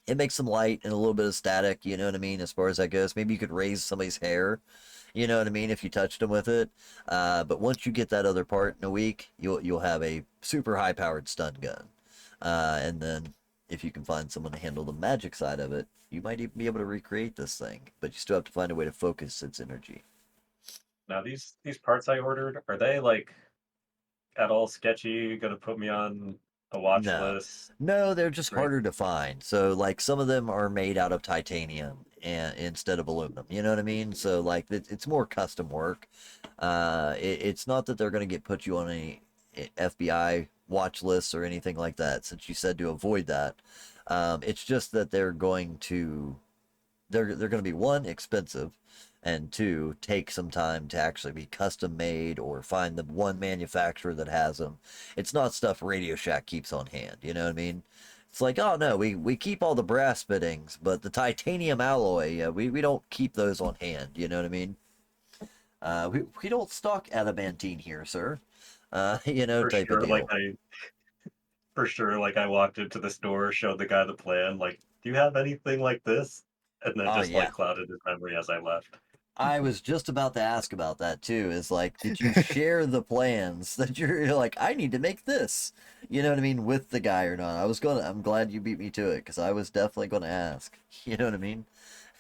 It makes some light and a little bit of static. You know what I mean? As far as that goes, maybe you could raise somebody's hair. You know what I mean? If you touched them with it. But once you get that other part in a week, you'll have a super high powered stun gun. And then if you can find someone to handle the magic side of it, you might even be able to recreate this thing. But you still have to find a way to focus its energy. Now these parts I ordered, are they like at all sketchy? Gonna put me on a watch No. list? No, they're just Great. harder to find. So like some of them are made out of titanium and instead of aluminum. You know what I mean? So like it's more custom work. It's not that they're going to put you on any FBI watch lists or anything like that, since you said to avoid that. It's just that they're going to be, one, expensive, and two, take some time to actually be custom made or find the one manufacturer that has them. It's not stuff Radio Shack keeps on hand, you know what I mean? It's like, oh no, we keep all the brass fittings, but the titanium alloy, we don't keep those on hand, you know what I mean? We don't stock adamantine here, sir. For Type of sure, deal. for sure, like I walked into the store, showed the guy the plan, like, do you have anything like this? And then Oh just yeah. like clouded his memory as I left. I was just about to ask about that too. Is like, did you share the plans that you're like, I need to make this? You know what I mean, with the guy or not? I'm glad you beat me to it because I was definitely gonna ask. You know what I mean?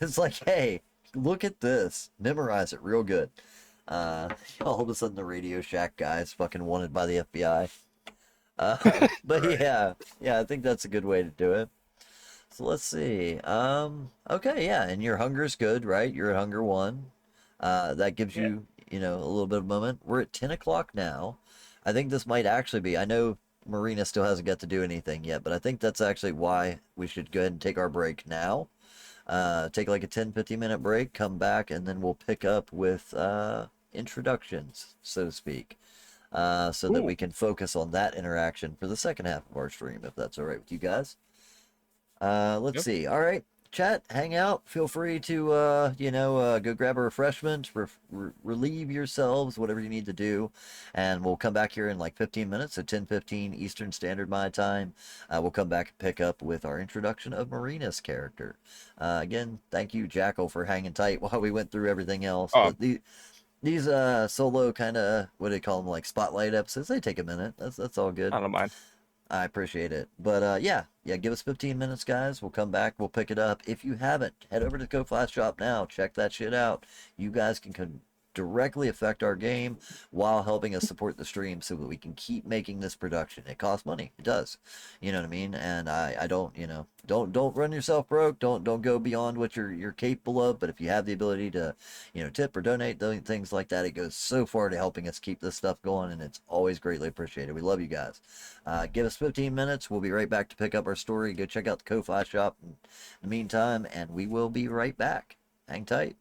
It's like, hey, look at this, memorize it real good. All of a sudden the Radio Shack guy is fucking wanted by the FBI. But Right. yeah, I think that's a good way to do it. So let's see. Okay, yeah, and your hunger's good, right? You're at hunger 1. That gives Yeah. you, a little bit of moment. We're at 10 o'clock now. I think this might actually be, I know Marina still hasn't got to do anything yet, but I think that's actually why we should go ahead and take our break now. Take like a 10-15 minute break, come back, and then we'll pick up with introductions, so to speak. So that we can focus on that interaction for the second half of our stream, if that's all right with you guys. Let's Yep. see. All right, chat, hang out. Feel free to, go grab a refreshment, relieve yourselves, whatever you need to do. And we'll come back here in like 15 minutes, so 10:15 Eastern Standard My Time. We'll come back and pick up with our introduction of Marina's character. Again, thank you, Jackal, for hanging tight while we went through everything else. Oh. But these solo kind of, what do they call them, like spotlight episodes, they take a minute. That's all good. I don't mind. I appreciate it. But yeah, give us 15 minutes, guys. We'll come back. We'll pick it up. If you haven't, head over to Ko-Fi Shop now. Check that shit out. You guys can directly affect our game while helping us support the stream so that we can keep making this production. It costs money. It does. You know what I mean? And I don't, don't run yourself broke. Don't go beyond what you're capable of. But if you have the ability to, tip or donate, things like that, it goes so far to helping us keep this stuff going, and it's always greatly appreciated. We love you guys. Give us 15 minutes. We'll be right back to pick up our story. Go check out the Ko-Fi Shop in the meantime, and we will be right back. Hang tight.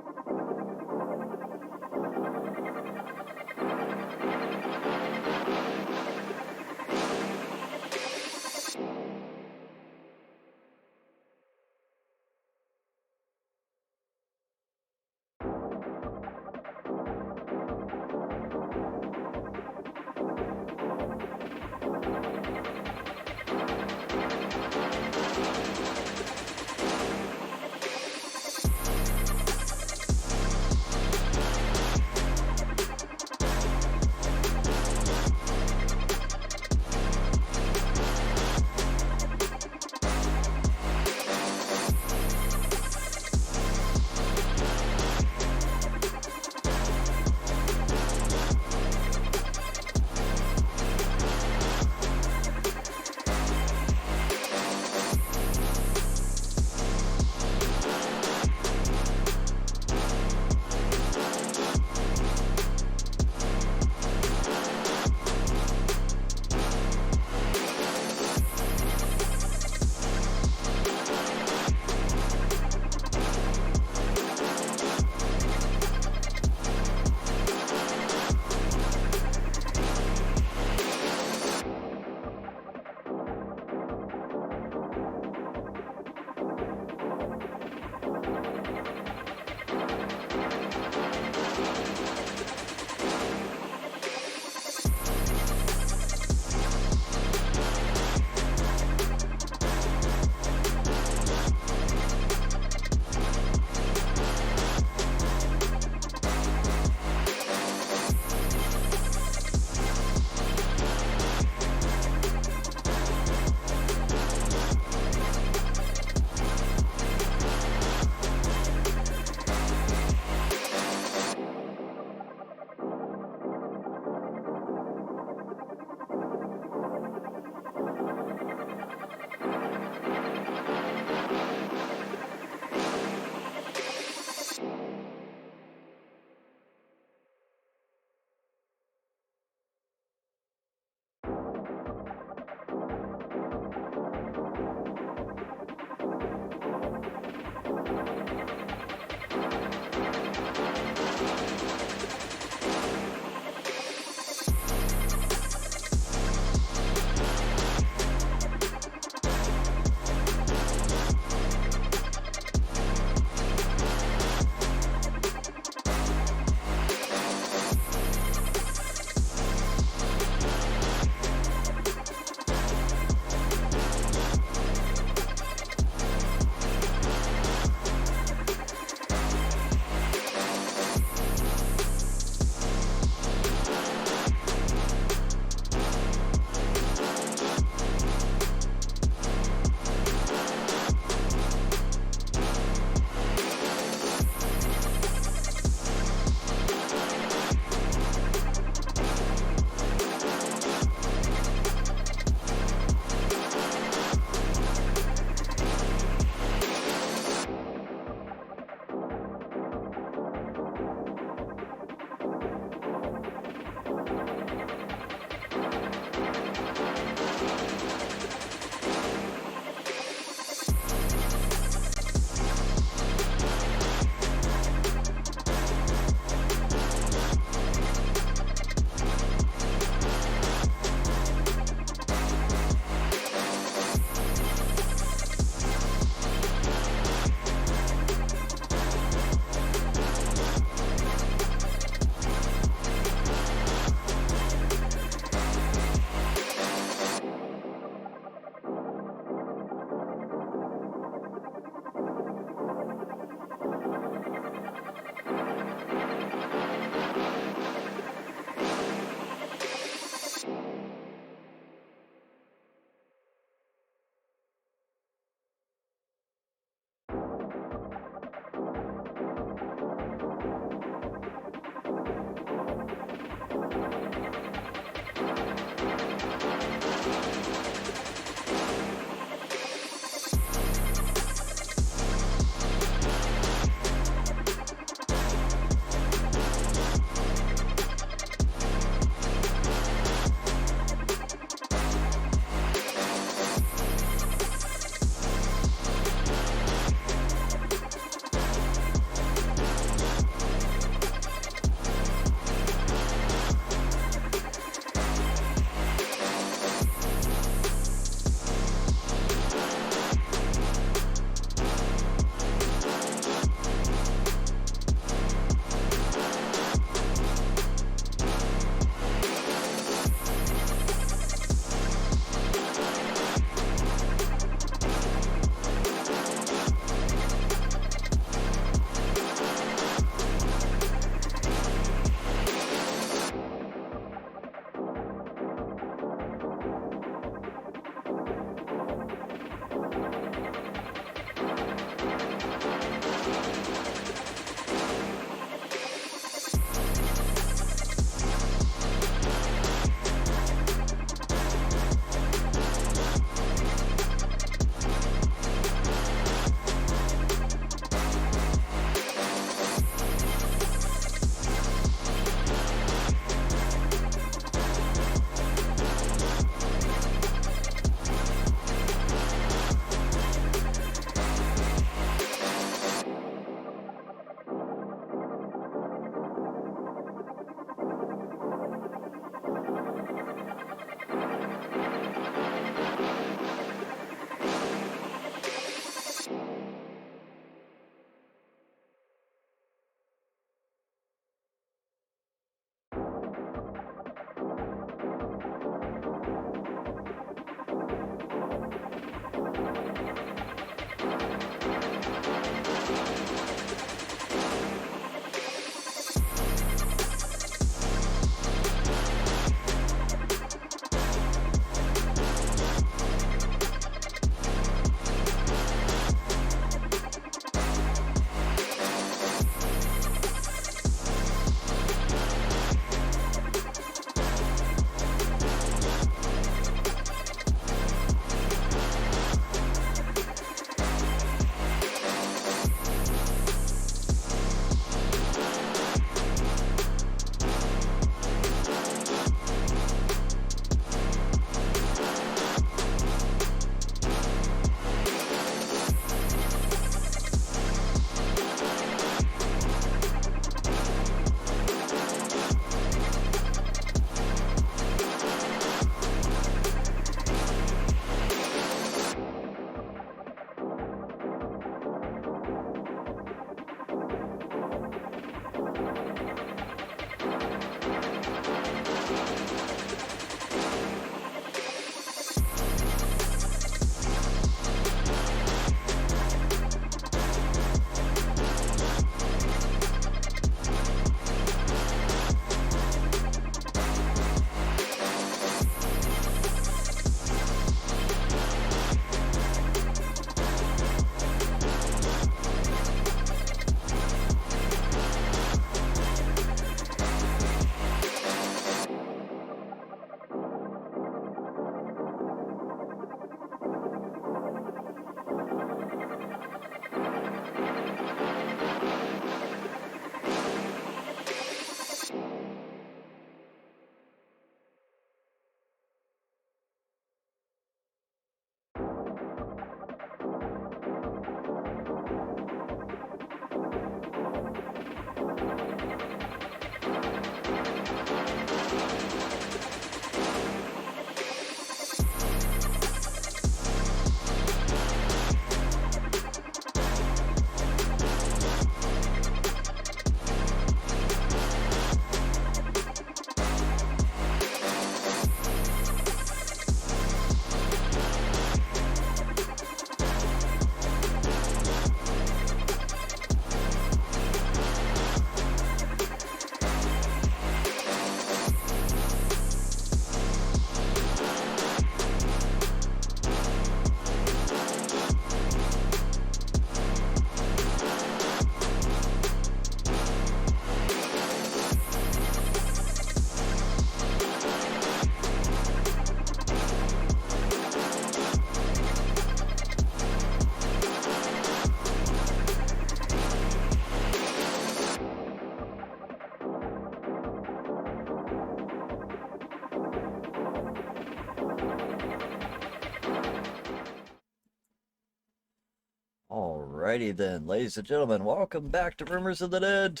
Alrighty then, ladies and gentlemen, welcome back to Rumors of the Dead.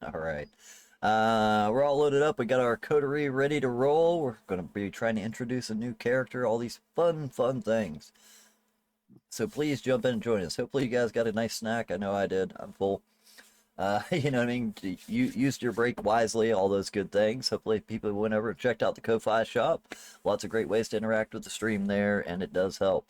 Alright. We're all loaded up. We got our coterie ready to roll. We're going to be trying to introduce a new character, all these fun things. So please jump in and join us. Hopefully you guys got a nice snack. I know I did. I'm full. You know what I mean? You used your break wisely, all those good things. Hopefully people went over and checked out the Ko-Fi shop. Lots of great ways to interact with the stream there, and it does help.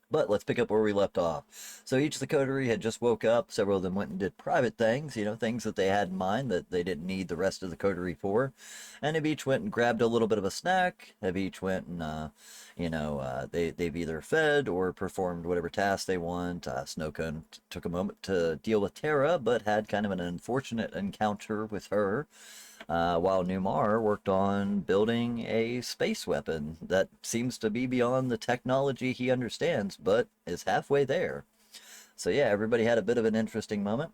But let's pick up where we left off. So each of the coterie had just woke up. Several of them went and did private things, you know, things that they had in mind that they didn't need the rest of the coterie for. And they each went and grabbed a little bit of a snack. They each went and, they've either fed or performed whatever task they want. Snowcone took a moment to deal with Tara, but had kind of an unfortunate encounter with her. While Numar worked on building a space weapon that seems to be beyond the technology he understands, but is halfway there. So yeah, everybody had a bit of an interesting moment.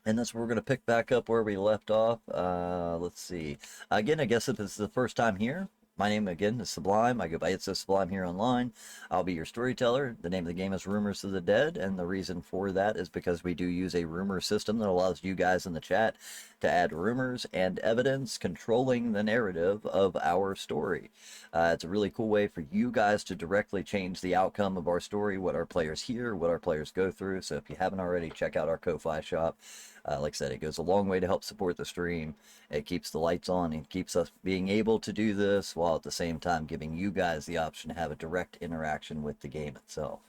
And that's where we're going to pick back up where we left off. Let's see. Again, I guess if this is the first time here, my name again is Sublime. I go by It's So Sublime here online. I'll be your storyteller. The name of the game is Rumors of the Dead, and the reason for that is because we do use a rumor system that allows you guys in the chat to add rumors and evidence controlling the narrative of our story. It's a really cool way for you guys to directly change the outcome of our story, what our players hear, what our players go through. So if you haven't already, check out our Ko-Fi shop. Like I said, it goes a long way to help support the stream. It keeps the lights on and keeps us being able to do this while at the same time giving you guys the option to have a direct interaction with the game itself.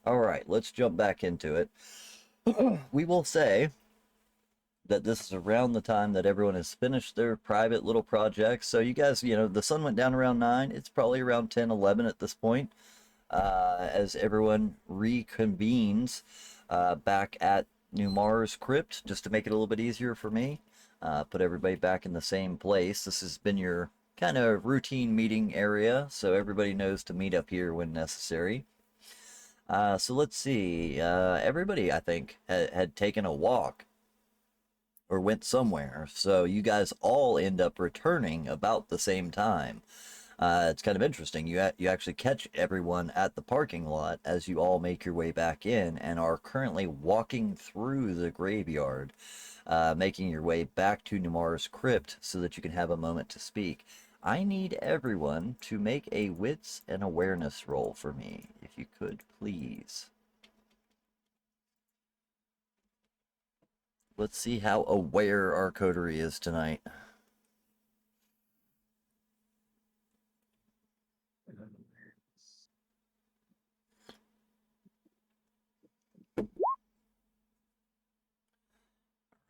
All right, let's jump back into it. We will say that this is around the time that everyone has finished their private little projects. So you guys, you know, the sun went down around 9. It's probably around 10, 11 at this point as everyone reconvenes back at Numar's crypt, just to make it a little bit easier for me. Put everybody back in the same place. This has been your kind of routine meeting area, so everybody knows to meet up here when necessary. So let's see. Everybody, I think, had taken a walk or went somewhere, so you guys all end up returning about the same time. It's kind of interesting. You actually catch everyone at the parking lot as you all make your way back in and are currently walking through the graveyard, making your way back to Numar's crypt so that you can have a moment to speak. I need everyone to make a wits and awareness roll for me, if you could, please. Let's see how aware our coterie is tonight.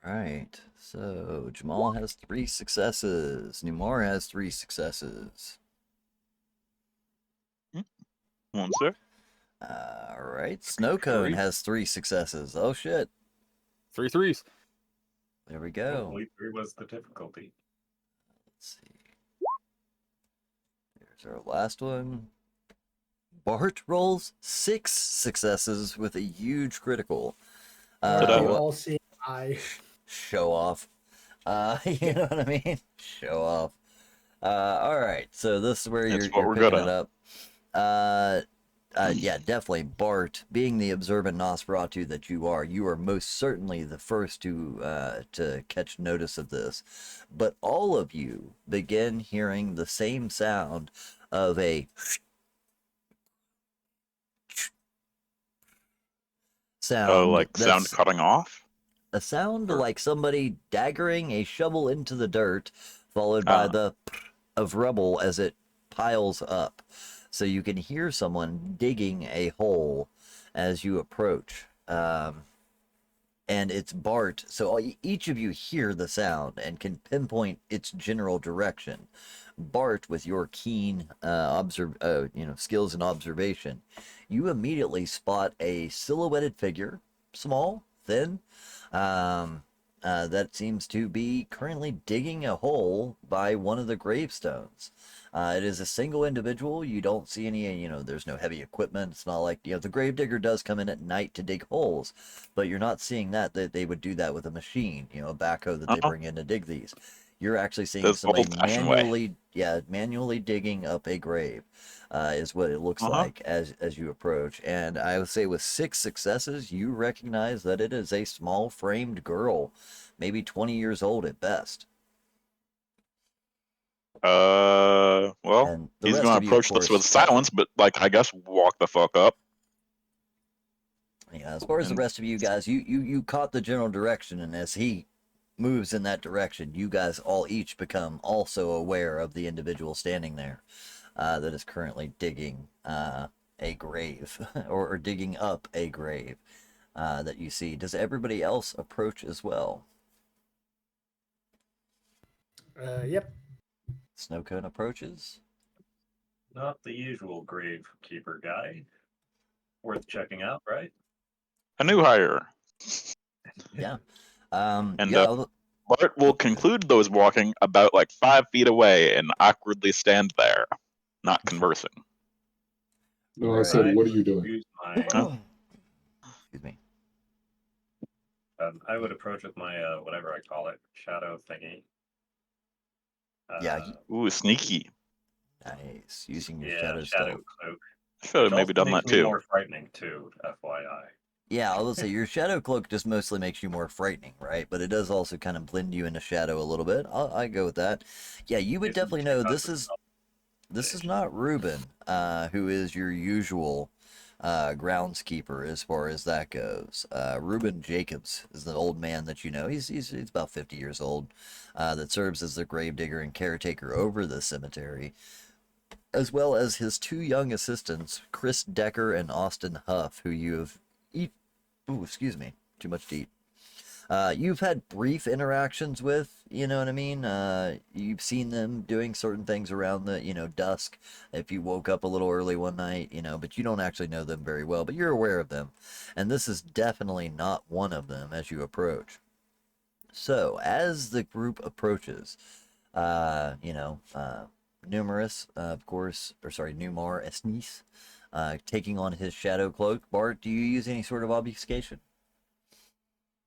Right, so Jamal has 3 successes. Numar has 3 successes. One sir. Alright, Snowcone 3. has 3 successes. Oh shit. 3 threes. There we go. Hopefully 3 was the difficulty. Let's see. There's our last one. Bart rolls 6 successes with a huge critical. Ta-da. All seeing eye. Show off. You know what I mean? Show off. Alright, so this is where It's you're what we're picking good it up. Yeah, definitely. Bart, being the observant Nosferatu that you are most certainly the first to catch notice of this. But all of you begin hearing the same sound of a sound. Oh, like sound that's cutting off? a sound Or- like somebody daggering a shovel into the dirt, followed by the of rubble as it piles up. So you can hear someone digging a hole as you approach. And it's Bart. So each of you hear the sound and can pinpoint its general direction. Bart, with your keen skills and observation, you immediately spot a silhouetted figure, small, thin, that seems to be currently digging a hole by one of the gravestones. It is a single individual. You don't see any, there's no heavy equipment. It's not like, the gravedigger does come in at night to dig holes, but you're not seeing that they would do that with a machine, a backhoe that they bring in to dig these. You're actually seeing That's the somebody old-fashioned way. manually digging up a grave, is what it looks Uh-huh. like as you approach. And I would say with 6 successes, you recognize that it is a small framed girl, maybe 20 years old at best. Well, And the he's rest gonna of you, of approach this with course, silence, but like I guess walk the fuck up. yeah. As far as the And rest of you guys, you caught the general direction, and as he moves in that direction, you guys all each become also aware of the individual standing there, that is currently digging a grave or digging up a grave that you see. Does everybody else approach as well? Yep. Snowcone approaches. Not the usual gravekeeper guy. Worth checking out, right? a new hire. Yeah. And Yeah. I'll- Bart will conclude those walking about like 5 feet away and awkwardly stand there, not conversing. No, I said, I what are would you doing? use my. Excuse me. I would approach with my whatever I call it, shadow thingy. Yeah. Ooh, sneaky. Nice. Using your Yeah, shadow shadow stealth. cloak. Should have Which maybe also done makes that me too. more frightening too, FYI. Yeah, I will say your shadow cloak just mostly makes you more frightening, right? But it does also kind of blend you into shadow a little bit. I go with that. Yeah, you would Gives me definitely two know bucks of this is knowledge. not Ruben, who is your usual groundskeeper as far as that goes. Ruben Jacobs is the old man that you know. He's about 50 years old, that serves as the gravedigger and caretaker over the cemetery, as well as his 2 young assistants, Chris Decker and Austin Huff, who you have ooh, excuse me, too much to eat. You've had brief interactions with, you know what I mean? You've seen them doing certain things around the, dusk if you woke up a little early one night, but you don't actually know them very well, but you're aware of them. And this is definitely not one of them as you approach. So, as the group approaches, Numerous, of course, or sorry, Numar Esnis, taking on his shadow cloak. Bart, do you use any sort of obfuscation?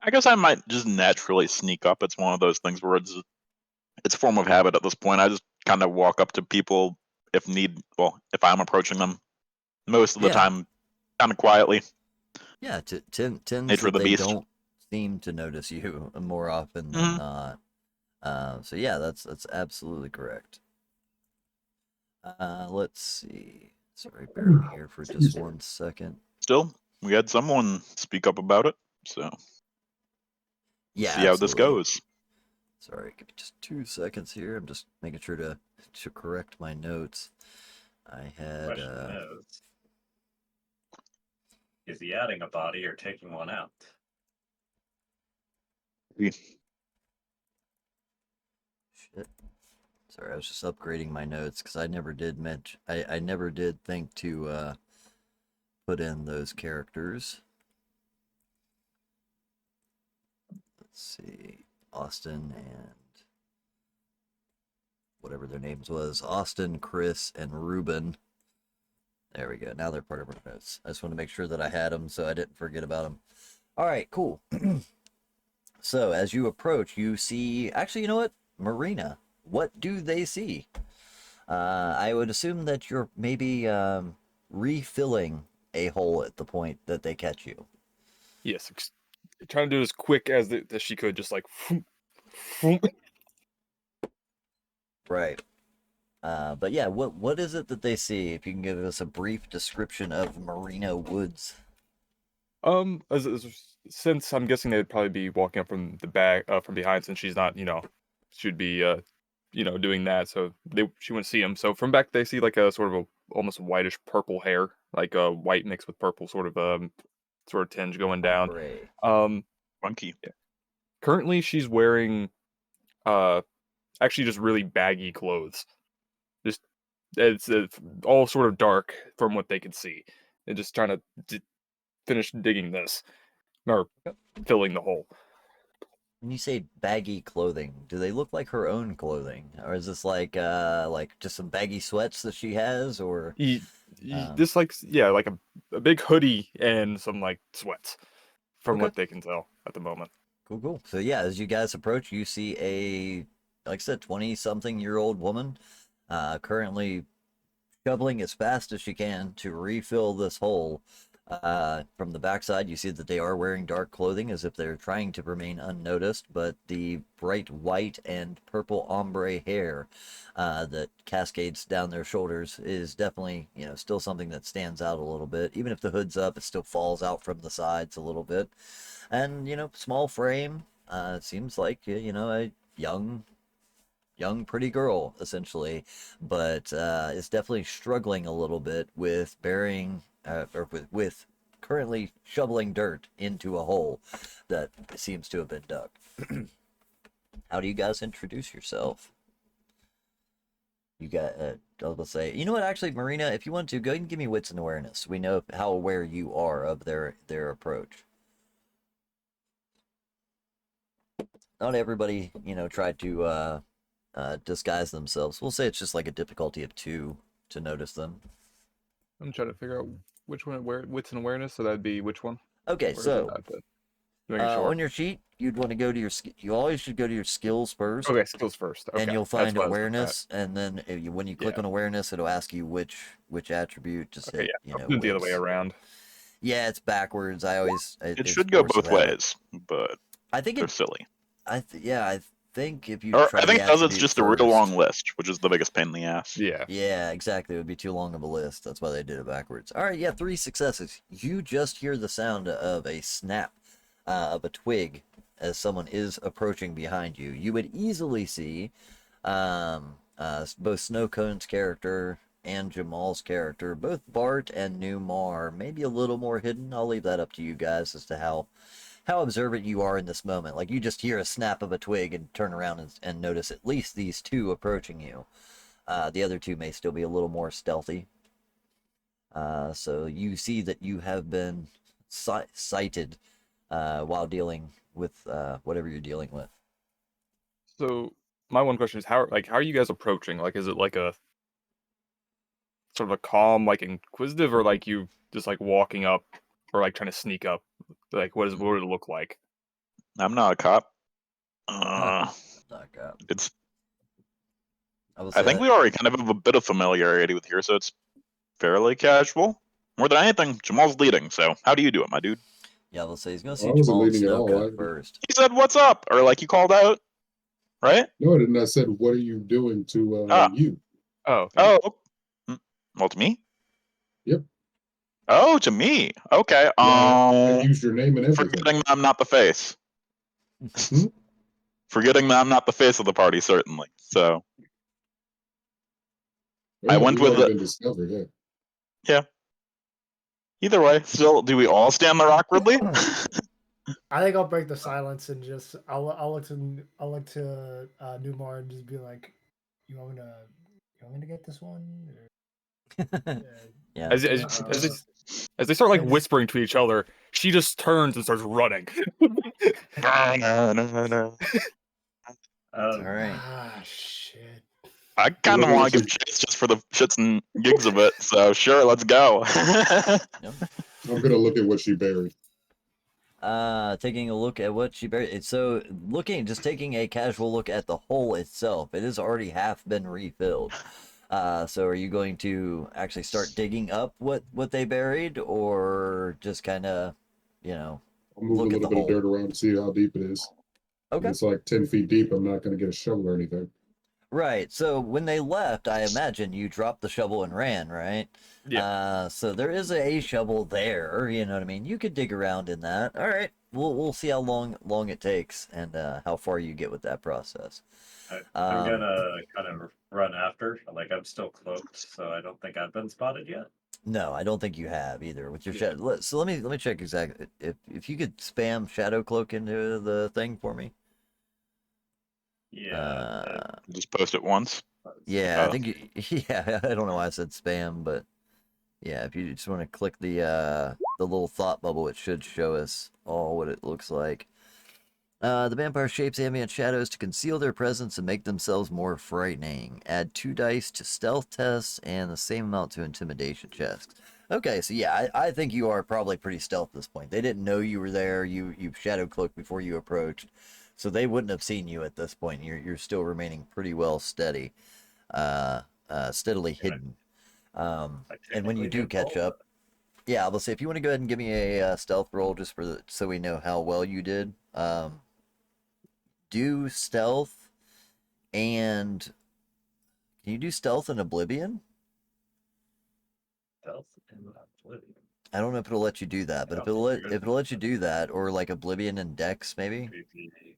I guess I might just naturally sneak up. It's one of those things where it's a form of habit at this point. I just kind of walk up to people if if I'm approaching them. Most of the Yeah. time, kind of quietly. Yeah, tends Nature that of the they beast. don't seem to notice you more often than Mhm. not. So yeah, that's absolutely correct. Let's see. Sorry, bear with me here for just 1 second. Still, we had someone speak up about it, so Yeah, see how this absolutely. goes. Sorry, give me just 2 seconds here. I'm just making sure to correct my notes. I had Question is he adding a body or taking one out? shit. Sorry, I was just upgrading my notes because I never did mention. I never did think to put in those characters. Let's see, Austin and whatever their names was, Austin, Chris, and Ruben. There we go. Now they're part of our notes. I just want to make sure that I had them so I didn't forget about them. All right, cool. So as you approach, you see. Actually, you know what, Marina? What do they see? I would assume that you're maybe refilling a hole at the point that they catch you. Yes, trying to do it as quick as she could, just like. Right. But yeah, what is it that they see? If you can give us a brief description of Marina Woods. Since I'm guessing they'd probably be walking up from the back, from behind, since she's not, should be, doing that. So she wouldn't see him. So from back, they see like a sort of a almost whitish purple hair, like a white mixed with purple, sort of tinge going down. Gray. Funky. Yeah. Currently, she's wearing, actually just really baggy clothes. Just it's all sort of dark from what they could see, and just trying to finish digging this or filling the hole. When you say baggy clothing, do they look like her own clothing, or is this like just some baggy sweats that she has, or This like a big hoodie and some like sweats, from Okay. what they can tell at the moment. Cool. So yeah, as you guys approach, you see a like I said, 20-something-year-old woman, currently shoveling as fast as she can to refill this hole. From the backside, you see that they are wearing dark clothing as if they're trying to remain unnoticed, but the bright white and purple ombre hair that cascades down their shoulders is definitely, still something that stands out a little bit. Even if the hood's up, it still falls out from the sides a little bit. And, small frame, it seems like, a young pretty girl essentially, but is definitely struggling a little bit with burying or with currently shoveling dirt into a hole that seems to have been dug. How do you guys introduce yourself? You got I'll say, you know what, actually, Marina, if you want to, go ahead and give me wits and awareness. We know how aware you are of their approach. Not everybody, tried to disguise themselves. We'll say it's just like a difficulty of 2 to notice them. I'm trying to figure out which one, wits and awareness. So that'd be which one? Okay, Where is so it at then? Making sure. on your sheet, you'd want to go to your. You always should go to your skills first, Okay, skills first. Okay, and you'll that's find what I was looking at. awareness. And then when you click Yeah. on awareness, it'll ask you which attribute. Just Okay, hit, yeah. I'm doing the other way wits. around. Yeah, it's backwards. It should go both ways, but I think they're it. silly. I think if you Or try I think the it does. It's attribute just a real first- long list, which is the biggest pain in the ass. Yeah. Yeah, exactly. It would be too long of a list. That's why they did it backwards. All right, yeah, 3 successes. You just hear the sound of a snap of a twig as someone is approaching behind you. You would easily see both Snowcone's character and Jamal's character, both Bart and Numar, maybe a little more hidden. I'll leave that up to you guys as to how observant you are in this moment. Like, you just hear a snap of a twig and turn around and notice at least these 2 approaching you. The other 2 may still be a little more stealthy. So you see that you have been sighted while dealing with whatever you're dealing with. So my one question is how are you guys approaching? Like, is it like a sort of a calm, like inquisitive, or like you just like walking up or like trying to sneak up? Like, what would it look like? I'm not a cop. Not God. It's. I will I say think that. we already kind of have a bit of familiarity with here, so it's fairly casual. More than anything, Jamal's leading. So how do you do it, my dude? Yeah, I will say he's gonna I see wasn't Jamal and leading at all. Snowcone first. He said, "What's up?" Or like you called out, right? No, I didn't. I said, what are you doing to Ah. you? Oh, Oh, well, to me. Yep. Oh, to me. Okay. I used your name and everything. Forgetting that I'm not the face. Hmm? Forgetting that I'm not the face of the party, certainly. So Well, I went we've with already it. been discovered, yeah. Yeah. Either way, still, do we all stand there awkwardly? I think I'll break the silence and just I'll look to Newmar and just be like, you want me to get this one? Or, Yeah. as they start like I just- whispering to each other, she just turns and starts running. No. All right. Ah, shit. I kind of Let me want to actually- give chase just for the shits and gigs of it. So sure, let's go. Yep. I'm gonna look at what she buried. Taking a look at what she buried. So taking a casual look at the hole itself, it has already half been refilled. So are you going to actually start digging up what they buried, or just kind of, I'll move look a at the little bit of hole? dirt around to see how deep it is. If Okay. it's like 10 feet deep, I'm not gonna get a shovel or anything. Right. So when they left, I imagine you dropped the shovel and ran, right? Yeah. So there is a shovel there. You know what I mean? You could dig around in that. All right. We'll see how long it takes and how far you get with that process. I'm gonna kind of run after. Like, I'm still cloaked, so I don't think I've been spotted yet. No, I don't think you have either with your Yeah. shadow. So let me check exactly if you could spam shadow cloak into the thing for me. Yeah. Just post it once. Yeah, I think yeah, I don't know why I said spam, but yeah, if you just want to click the little thought bubble, it should show us all what it looks like. The vampire shapes ambient shadows to conceal their presence and make themselves more frightening. Add 2 dice to stealth tests and the same amount to intimidation checks. Okay, so yeah, I think you are probably pretty stealth at this point. They didn't know you were there. You shadow cloaked before you approached. So they wouldn't have seen you at this point. You're still remaining pretty well steadily hidden. I And when you technically do did catch roll, up, yeah, I'll say if you want to go ahead and give me a stealth roll just so we know how well you did. Do stealth and can you do stealth and oblivion? Stealth and Oblivion. I don't know if it'll let you do that, but Yeah, if it'll let you do that, or like oblivion and dex maybe. creepy.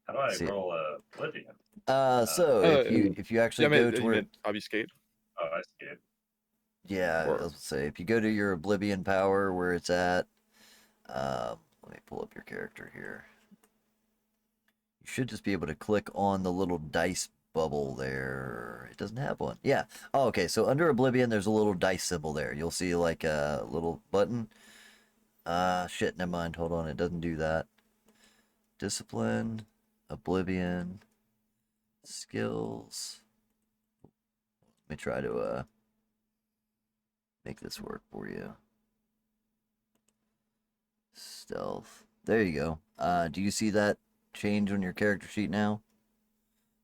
How do I See, roll Oblivion? so Uh, if you actually Yeah, I go mean, to you where, meant obfuscate. Oh, I see it. yeah, Or I'll say if you go to your oblivion power where it's at, let me pull up your character here. You should just be able to click on the little dice bubble there. It doesn't have one. Yeah. Oh, okay. So under Oblivion, there's a little dice symbol there. You'll see like a little button. Shit, never mind. Hold on. It doesn't do that. Discipline, Oblivion, skills. Let me try to make this work for you. Stealth. There you go. Do you see that change on your character sheet now?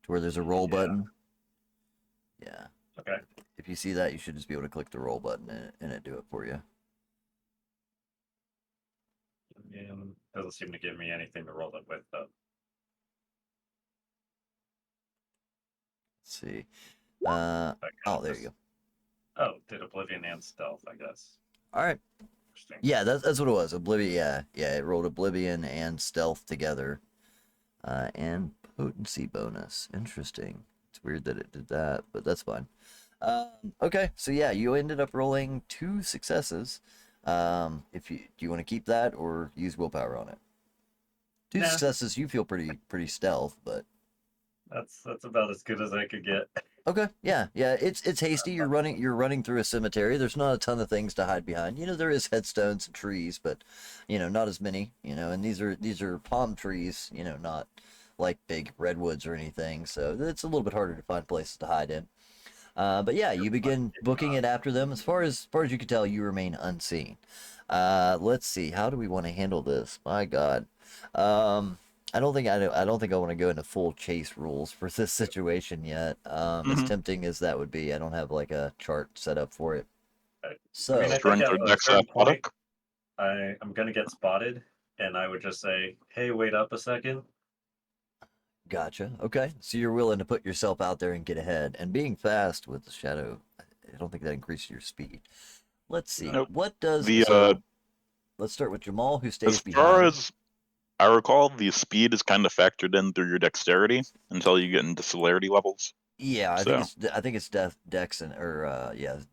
To where there's a roll Yeah. button? Yeah. Okay. If you see that, you should just be able to click the roll button and it do it for you. Doesn't seem to give me anything to roll it with, though. Let's see. I Oh, got there this. you go. Oh, did Oblivion and Stealth, I guess. All right. Interesting. Yeah, that's what it was. Oblivion. Yeah, it rolled Oblivion and Stealth together. And potency bonus. Interesting. It's weird that it did that, but that's fine. Okay, so yeah, you ended up rolling 2 successes. If you do you want to keep that or use willpower on it? 2 Nah. successes, you feel pretty stealth, but That's about as good as I could get. okay, yeah, it's hasty. You're running through a cemetery. There's not a ton of things to hide behind. There is headstones and trees, but not as many. And these are palm trees. Not like big redwoods or anything. So it's a little bit harder to find places to hide in. But yeah, you begin booking it after them. As far as you can tell, you remain unseen. Let's see. How do we want to handle this? My God. I don't think I want to go into full chase rules for this situation yet. As tempting as that would be, I don't have like a chart set up for it. So I mean, I think Strength at or a dex certain point, athletic? I'm going to get spotted, and I would just say, hey, wait up a second. gotcha. Okay, so you're willing to put yourself out there and get ahead, and being fast with the shadow, I don't think that increases your speed. Let's see. Nope. What does The so? Let's start with Jamal, who stays as far behind. as I recall, the speed is kind of factored in through your dexterity until you get into celerity levels. Yeah, So I think it's dex and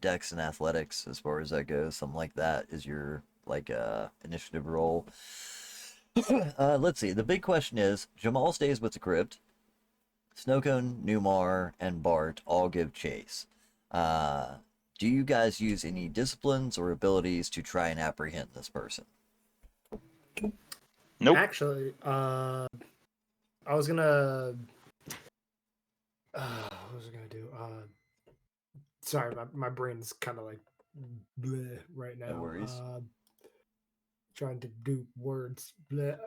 dex and athletics as far as that goes. Something like that is your like initiative roll. Let's see. The big question is Jamal stays with the crypt. Snowcone, Newmar, and Bart all give chase. Do you guys use any disciplines or abilities to try and apprehend this person? nope. Actually, I was gonna. What was I gonna do? Sorry, my brain's kind of like bleh right now. No worries. Trying to do words. Bleh.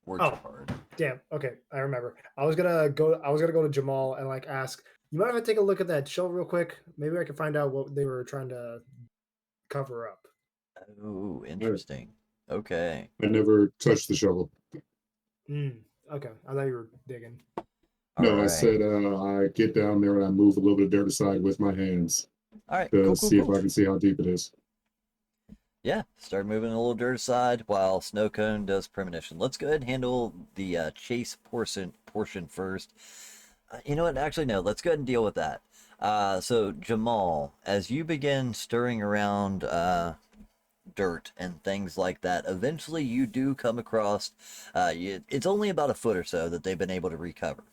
Words Oh. are hard. Damn. Okay, I remember. I was gonna go to Jamal and like ask. You mind if I take a look at that show real quick? Maybe I can find out what they were trying to cover up. Oh, interesting. Okay. I never touched the shovel. Okay, I thought you were digging. All No, I right. said I get down there and I move a little bit of dirt aside with my hands All right. to Cool. see if I can see how deep it is. Yeah, start moving a little dirt aside while Snowcone does premonition. Let's go ahead and handle the chase portion first. You know what? Actually, no. Let's go ahead and deal with that. So Jamal, as you begin stirring around dirt and things like that, eventually you do come across. It's only about a foot or so that they've been able to recover.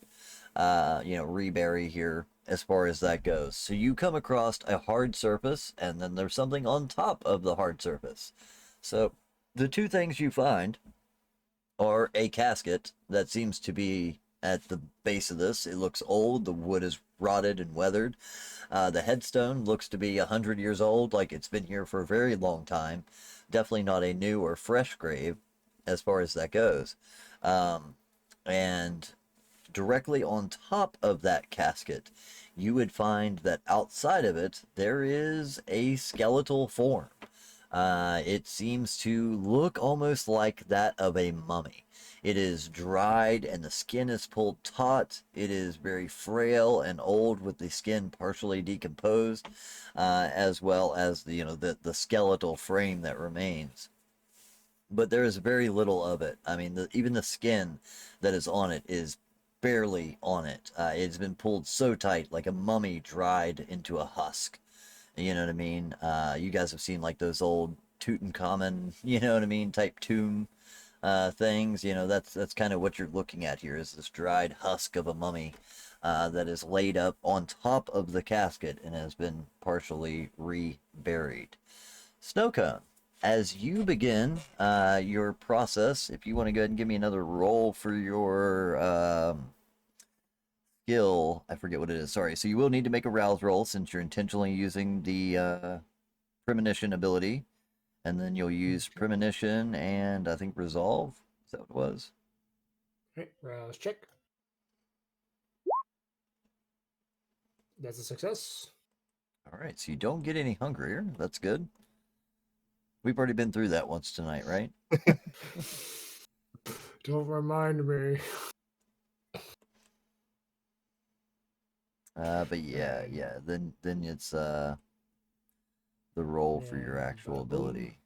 Rebury here as far as that goes. So you come across a hard surface, and then there's something on top of the hard surface. So the 2 things you find are a casket that seems to be at the base of this. It looks old. The wood is rotted and weathered. The headstone looks to be 100 years old, like it's been here for a very long time. Definitely not a new or fresh grave. as far as that goes. And directly on top of that casket, you would find that outside of it, there is a skeletal form. It seems to look almost like that of a mummy. It is dried and the skin is pulled taut. It is very frail and old with the skin partially decomposed, as well as the skeletal frame that remains. But there is very little of it. I mean, even the skin that is on it is barely on it. It's been pulled so tight, like a mummy dried into a husk. You know what I mean? You guys have seen like those old Tutankhamun, you know what I mean, type tomb things. That's kind of what you're looking at here, is this dried husk of a mummy that is laid up on top of the casket and has been partially reburied. Snowcone, as you begin your process, if you want to go ahead and give me another roll for your skill, I forget what it is. Sorry. So you will need to make a rouse roll since you're intentionally using the premonition ability, and then you'll use premonition and I think resolve. Is that what it was? Okay, rouse check. That's a success. All right. So you don't get any hungrier. That's good. We've already been through that once tonight, right? Don't remind me. But yeah. Then it's the roll for your And actual bada boom. ability.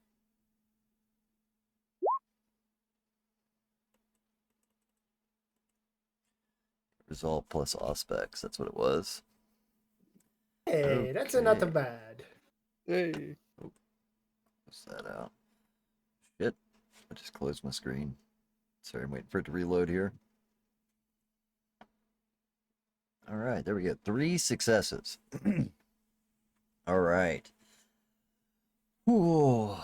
Resolve plus aspects. That's what it was. Hey, that's not Okay. bad. Hey. Close that out. Shit. I just closed my screen. Sorry, I'm waiting for it to reload here. All right, there we go. 3 successes. All right. Ooh.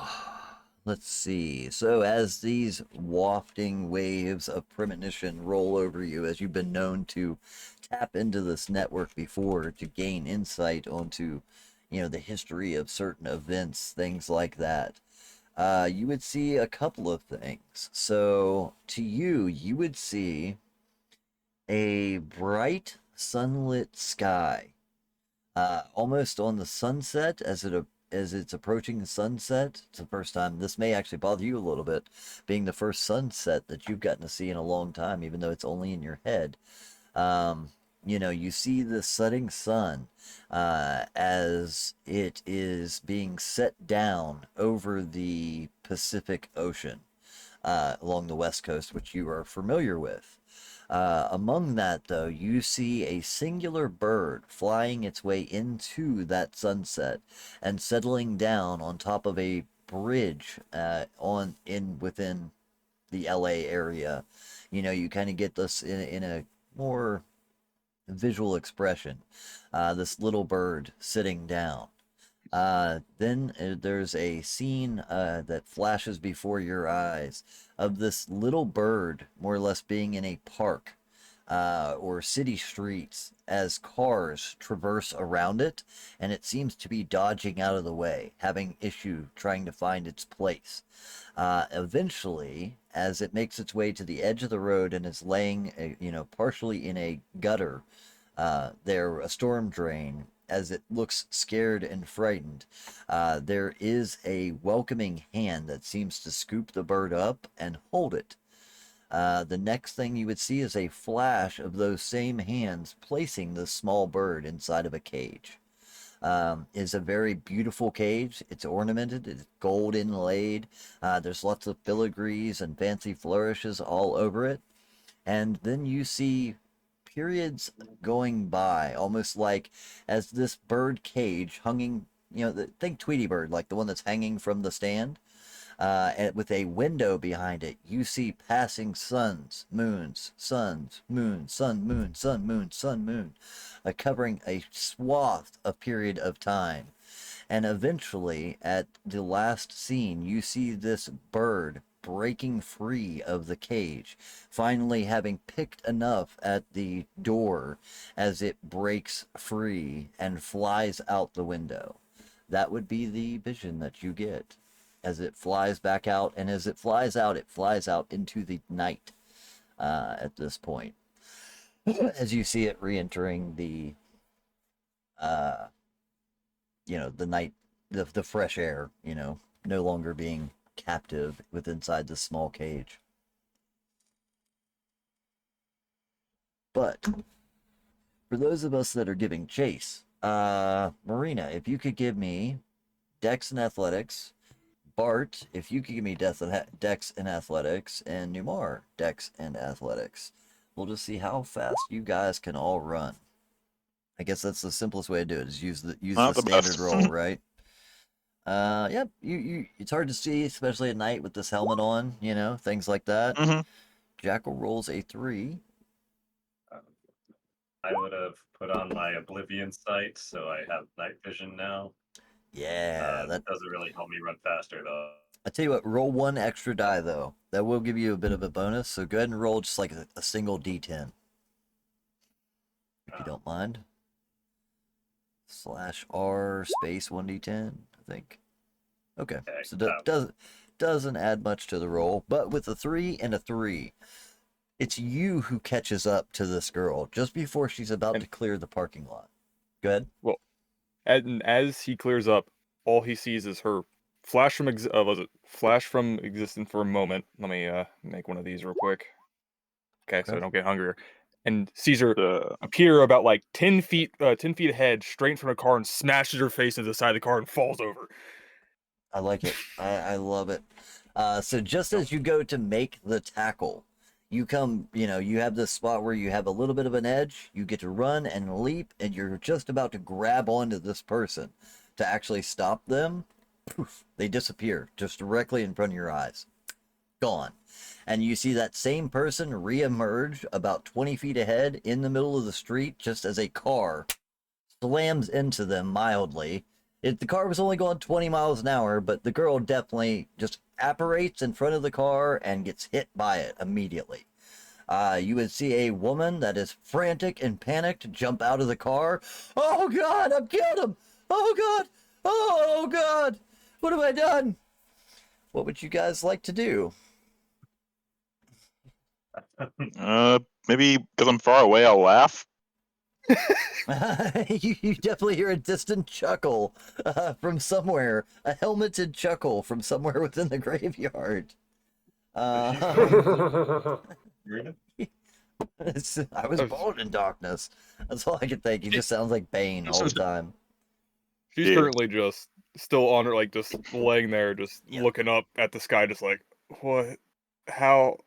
Let's see. So as these wafting waves of premonition roll over you, as you've been known to tap into this network before to gain insight onto, the history of certain events, things like that, you would see a couple of things. So to you, you would see a bright sunlit sky, almost on the sunset as it's approaching the sunset. It's the first time. This may actually bother you a little bit, being the first sunset that you've gotten to see in a long time, even though it's only in your head. You see the setting sun as it is being set down over the Pacific Ocean along the west coast, which you are familiar with. Among that, though, you see a singular bird flying its way into that sunset and settling down on top of a bridge within the LA area. You kind of get this in a more visual expression. This little bird sitting down. Then there's a scene that flashes before your eyes of this little bird more or less being in a park or city streets as cars traverse around it, and it seems to be dodging out of the way, having issue trying to find its place. Eventually, as it makes its way to the edge of the road and is laying, partially in a gutter, a storm drain, as it looks scared and frightened, there is a welcoming hand that seems to scoop the bird up and hold it. The next thing you would see is a flash of those same hands placing the small bird inside of a cage. Is a very beautiful cage. It's ornamented, it's gold inlaid. There's lots of filigrees and fancy flourishes all over it. And then you see periods going by, almost like as this bird cage hanging, think Tweety Bird, like the one that's hanging from the stand, and with a window behind it, you see passing suns, moons, suns, moon, sun, moon, sun, moon, sun, moon, covering a swath of period of time. And eventually, at the last scene, you see this bird breaking free of the cage, finally having picked enough at the door as it breaks free and flies out the window. That would be the vision that you get. as it flies back out, and as it flies out into the night at this point. As you see it re-entering the, the night, the fresh air, no longer being captive inside this small cage. But for those of us that are giving chase, Marina, if you could give me Dex and Athletics, Bart, if you could give me Dex and Athletics, and Numar, Dex and Athletics. We'll just see how fast you guys can all run. I guess that's the simplest way to do it, is use the standard roll, right? Yep. You it's hard to see, especially at night with this helmet on, things like that. Mm-hmm. Jackal rolls a 3. I would have put on my Oblivion sight, so I have night vision now. Yeah, that doesn't really help me run faster, though. I tell you what, roll 1 extra die though. That will give you a bit of a bonus. So go ahead and roll just like a single D10, if you don't mind. /R space 1D10, I think. Okay, so doesn't add much to the roll, but with a 3 and a 3, it's you who catches up to this girl just before she's about to clear the parking lot. Go ahead. Well, and as he clears up, all he sees is her flash from existence for a moment. Let me make one of these real quick. Okay, so I don't get hungrier. And sees her appear about like 10 feet ahead, straight from a car, and smashes her face into the side of the car and falls over. I like it. I love it. So just as you go to make the tackle, you come, you have this spot where you have a little bit of an edge. You get to run and leap, and you're just about to grab onto this person to actually stop them. Poof, they disappear just directly in front of your eyes. Gone. And you see that same person reemerge about 20 feet ahead in the middle of the street just as a car slams into them mildly. The car was only going 20 miles an hour, but the girl definitely just apparates in front of the car and gets hit by it immediately. You would see a woman that is frantic and panicked jump out of the car. Oh God, I've killed him! Oh God! Oh God! What have I done? What would you guys like to do? Maybe because I'm far away, I'll laugh. You definitely hear a distant chuckle from somewhere, a helmeted chuckle from somewhere within the graveyard. I was born in darkness. That's all I can think. He just sounds like Bane all the time. She's currently just still on her, like just laying there, just looking up at the sky, just like, what? How?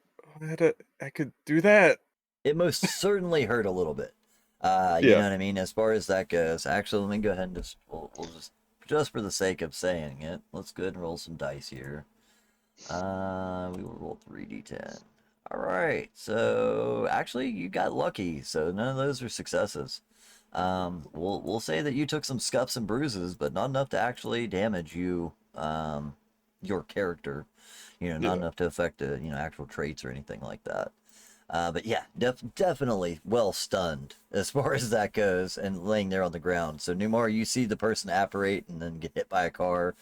I could do that? It most certainly hurt a little bit. You know what I mean? As far as that goes, actually, let me go ahead and we'll just for the sake of saying it, let's go ahead and roll some dice here. We will roll 3d10. All right, so actually, you got lucky, so none of those are successes. We'll say that you took some scuffs and bruises, but not enough to actually damage you, your character. Not enough to affect actual traits or anything like that. But yeah, definitely well stunned as far as that goes, and laying there on the ground. So Numar, you see the person apparate and then get hit by a car.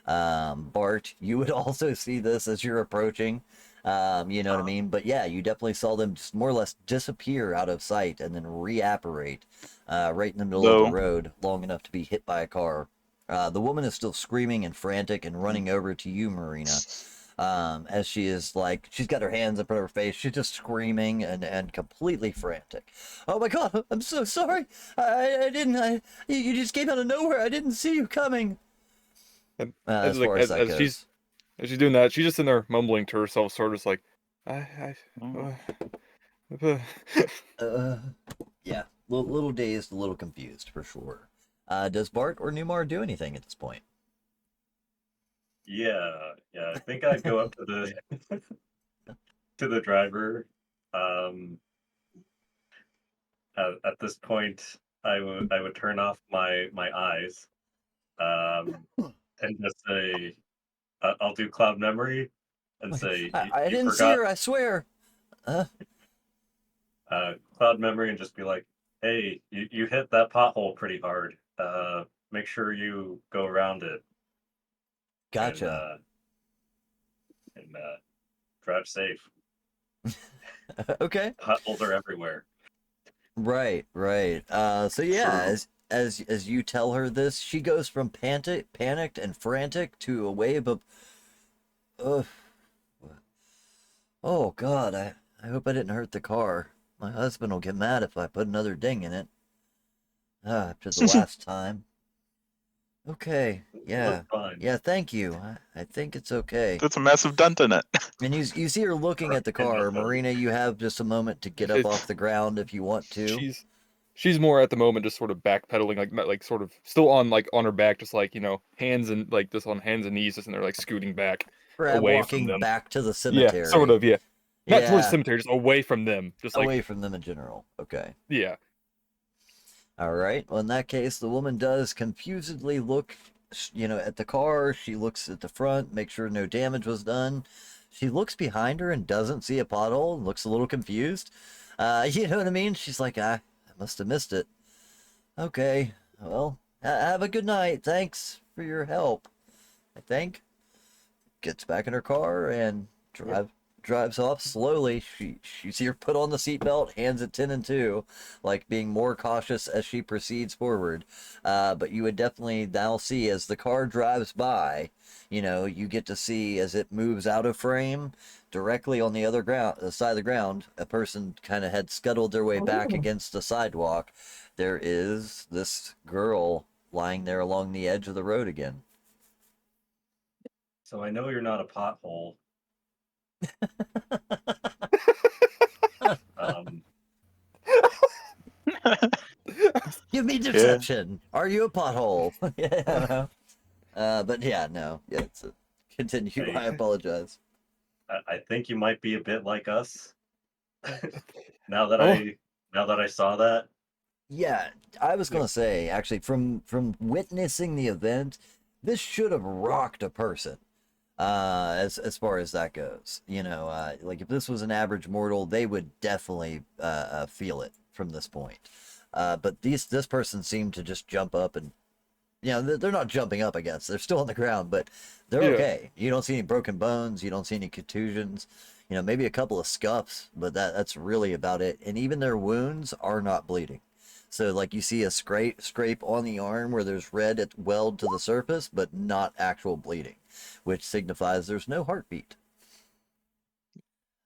Bart, you would also see this as you're approaching. You know what I mean? But yeah, you definitely saw them just more or less disappear out of sight and then reapparate right in the middle of the road, long enough to be hit by a car. The woman is still screaming and frantic and running over to you, Marina. As she is like, she's got her hands in front of her face. She's just screaming and completely frantic. Oh my God, I'm so sorry. You just came out of nowhere. I didn't see you coming. As she's doing that, she's just in there mumbling to herself, sort of like, yeah, little dazed, a little confused for sure. Does Bart or Numar do anything at this point? Yeah. I think I'd go up to the to the driver. At this point, I would turn off my eyes, and just say, I'll do cloud memory, and say, I didn't see her. I swear. Cloud memory, and just be like, hey, you hit that pothole pretty hard. Make sure you go around it. Gotcha. and drive safe. Okay. Potholes are everywhere. Right, right. So yeah, True. as you tell her this, she goes from panicked and frantic to a wave of, ugh, oh God, I hope I didn't hurt the car. My husband will get mad if I put another ding in it. After the last time. Okay, yeah, Look fine. yeah. Thank you. I think it's okay. That's a massive dent in it. And you see her looking at the car. Marina, you have just a moment to get up off the ground if you want to. She's more at the moment just sort of backpedaling, like sort of still on on her back, just like hands and like just on hands and knees, just and they're like scooting back away from Walking them. back to the Yeah, cemetery. sort of. Yeah, not towards the Yeah, cemetery, just away from them, just like away from them in general. Okay. yeah. All right. Well, in that case, the woman does confusedly look, at the car. She looks at the front, make sure no damage was done. She looks behind her and doesn't see a pothole and looks a little confused. You know what I mean? She's like, I must have missed it. Okay. Well, have a good night. Thanks for your help. I think. Gets back in her car and drives off slowly. You see her put on the seatbelt, hands at 10 and 2, like being more cautious as she proceeds forward. But you would definitely now see as the car drives by, you get to see as it moves out of frame directly on the other side of the ground, a person kind of had scuttled their way back against the sidewalk. There is this girl lying there along the edge of the road again. So I know you're not a pothole. Um, Give me deception. Are you a pothole? Yeah. But yeah, no. Yeah, continue. Hey. I apologize. I think you might be a bit like us. now that Oh. I saw that. Yeah, I was gonna say actually, from witnessing the event, this should have rocked a person. As far as that goes, like if this was an average mortal, they would definitely feel it from this point. But this person seemed to just jump up and, they're not jumping up, I guess. They're still on the ground, but they're Yeah. okay. You don't see any broken bones. You don't see any contusions. Maybe a couple of scuffs, but that's really about it. And even their wounds are not bleeding. So like you see a scrape on the arm where there's red at weld to the surface, but not actual bleeding, which signifies there's no heartbeat.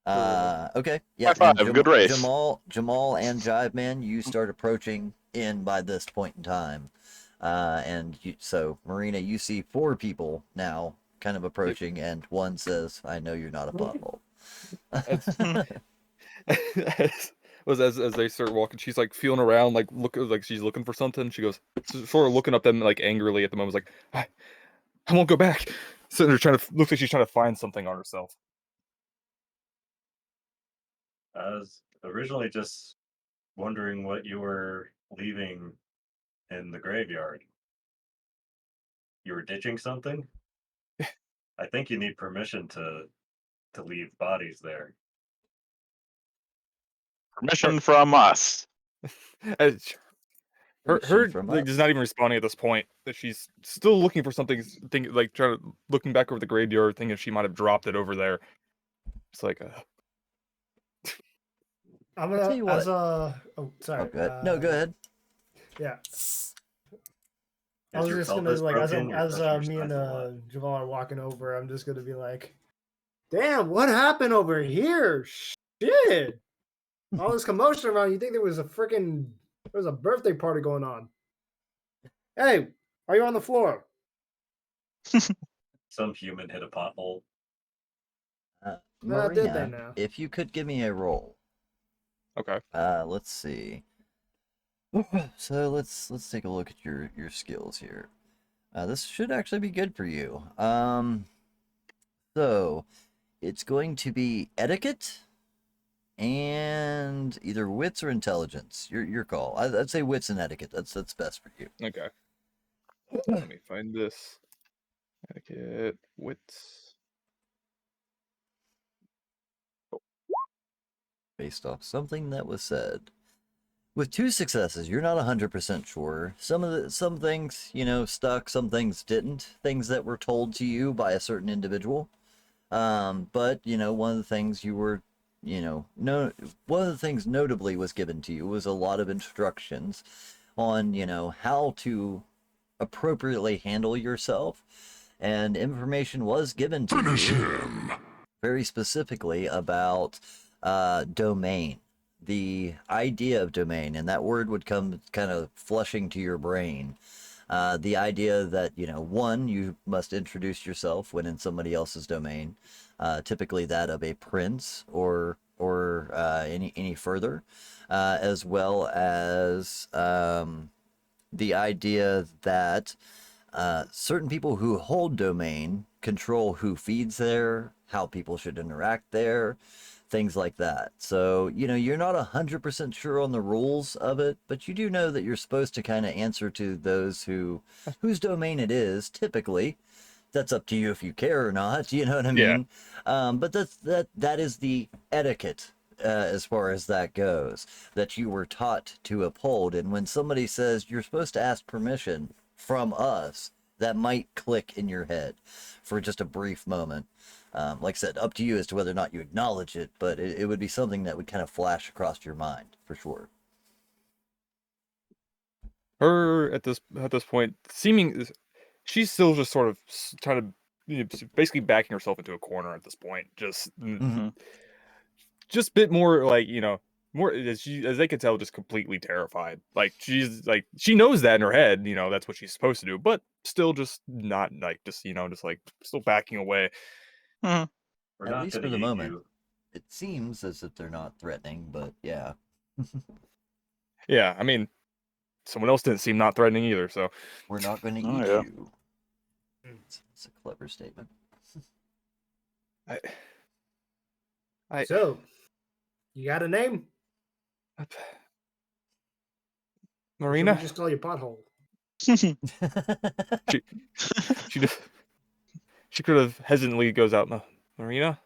Okay. Yeah. High five, and good race. Jamal and Jive Man, you start approaching in by this point in time. So Marina, you see 4 people now kind of approaching, and one says, I know you're not a pothole. As they start walking, she's like feeling around, like she's looking for something. She goes, sort of looking up them like angrily at the moment, like, I won't go back. So they're looks like she's trying to find something on herself. I was originally just wondering what you were leaving in the graveyard. You were ditching something? I think you need permission to leave bodies there. Permission from us. Her Permission from like, is us. not even responding at this point. That she's still looking for something, looking back over the graveyard, thinking she might have dropped it over there. It's like, I'm I'll tell you what. oh sorry. Oh, good. No, go ahead. Yeah. I Is was your just gonna pelvis like broken? You're as crushing your me and sides a lot. Jamal are walking over, I'm just gonna be like, damn, what happened over here? Shit. All this commotion around, you think there was a birthday party going on. Hey, are you on the floor? Some human hit a pothole. Did they Marina, now? if you could give me a roll. okay. Let's see. So let's take a look at your skills here. This should actually be good for you. So it's going to be etiquette and either wits or intelligence. Your call. I'd say wits and etiquette. That's best for you. Okay. Let me find this. Etiquette, wits. Based off something that was said. With 2 successes, you're not 100% sure. Some things, stuck, some things didn't. Things that were told to you by a certain individual. But one of the things you were, no, one of the things notably was given to you was a lot of instructions on, how to appropriately handle yourself, and information was given to you very specifically about domain, the idea of domain, and that word would come kind of flushing to your brain. The idea that, one, you must introduce yourself when in somebody else's domain, typically that of a prince or any further, as well as the idea that certain people who hold domain control who feeds there, how people should interact there, things like that. So, you're not 100% sure on the rules of it, but you do know that you're supposed to kind of answer to those whose domain it is, typically. That's up to you if you care or not, you know what I Yeah. mean? But that is the etiquette as far as that goes, that you were taught to uphold. And when somebody says you're supposed to ask permission from us, that might click in your head for just a brief moment. Like I said, up to you as to whether or not you acknowledge it, but it would be something that would kind of flash across your mind for sure. Her at this point, she's still just sort of trying to, basically backing herself into a corner at this point. Mhm. Just a bit more like, more as they could tell, just completely terrified. Like she's like, she knows that in her head, that's what she's supposed to do, but still just not like, just like still backing away. We're At not least going for to the eat moment. you. It seems as if they're not threatening, but yeah. Yeah, I mean, someone else didn't seem not threatening either, so We're not going to Oh, eat yeah. you. It's a clever statement. I So, you got a name? Or should we Marina, just call you Pothole? she just she could have hesitantly goes out, Marina.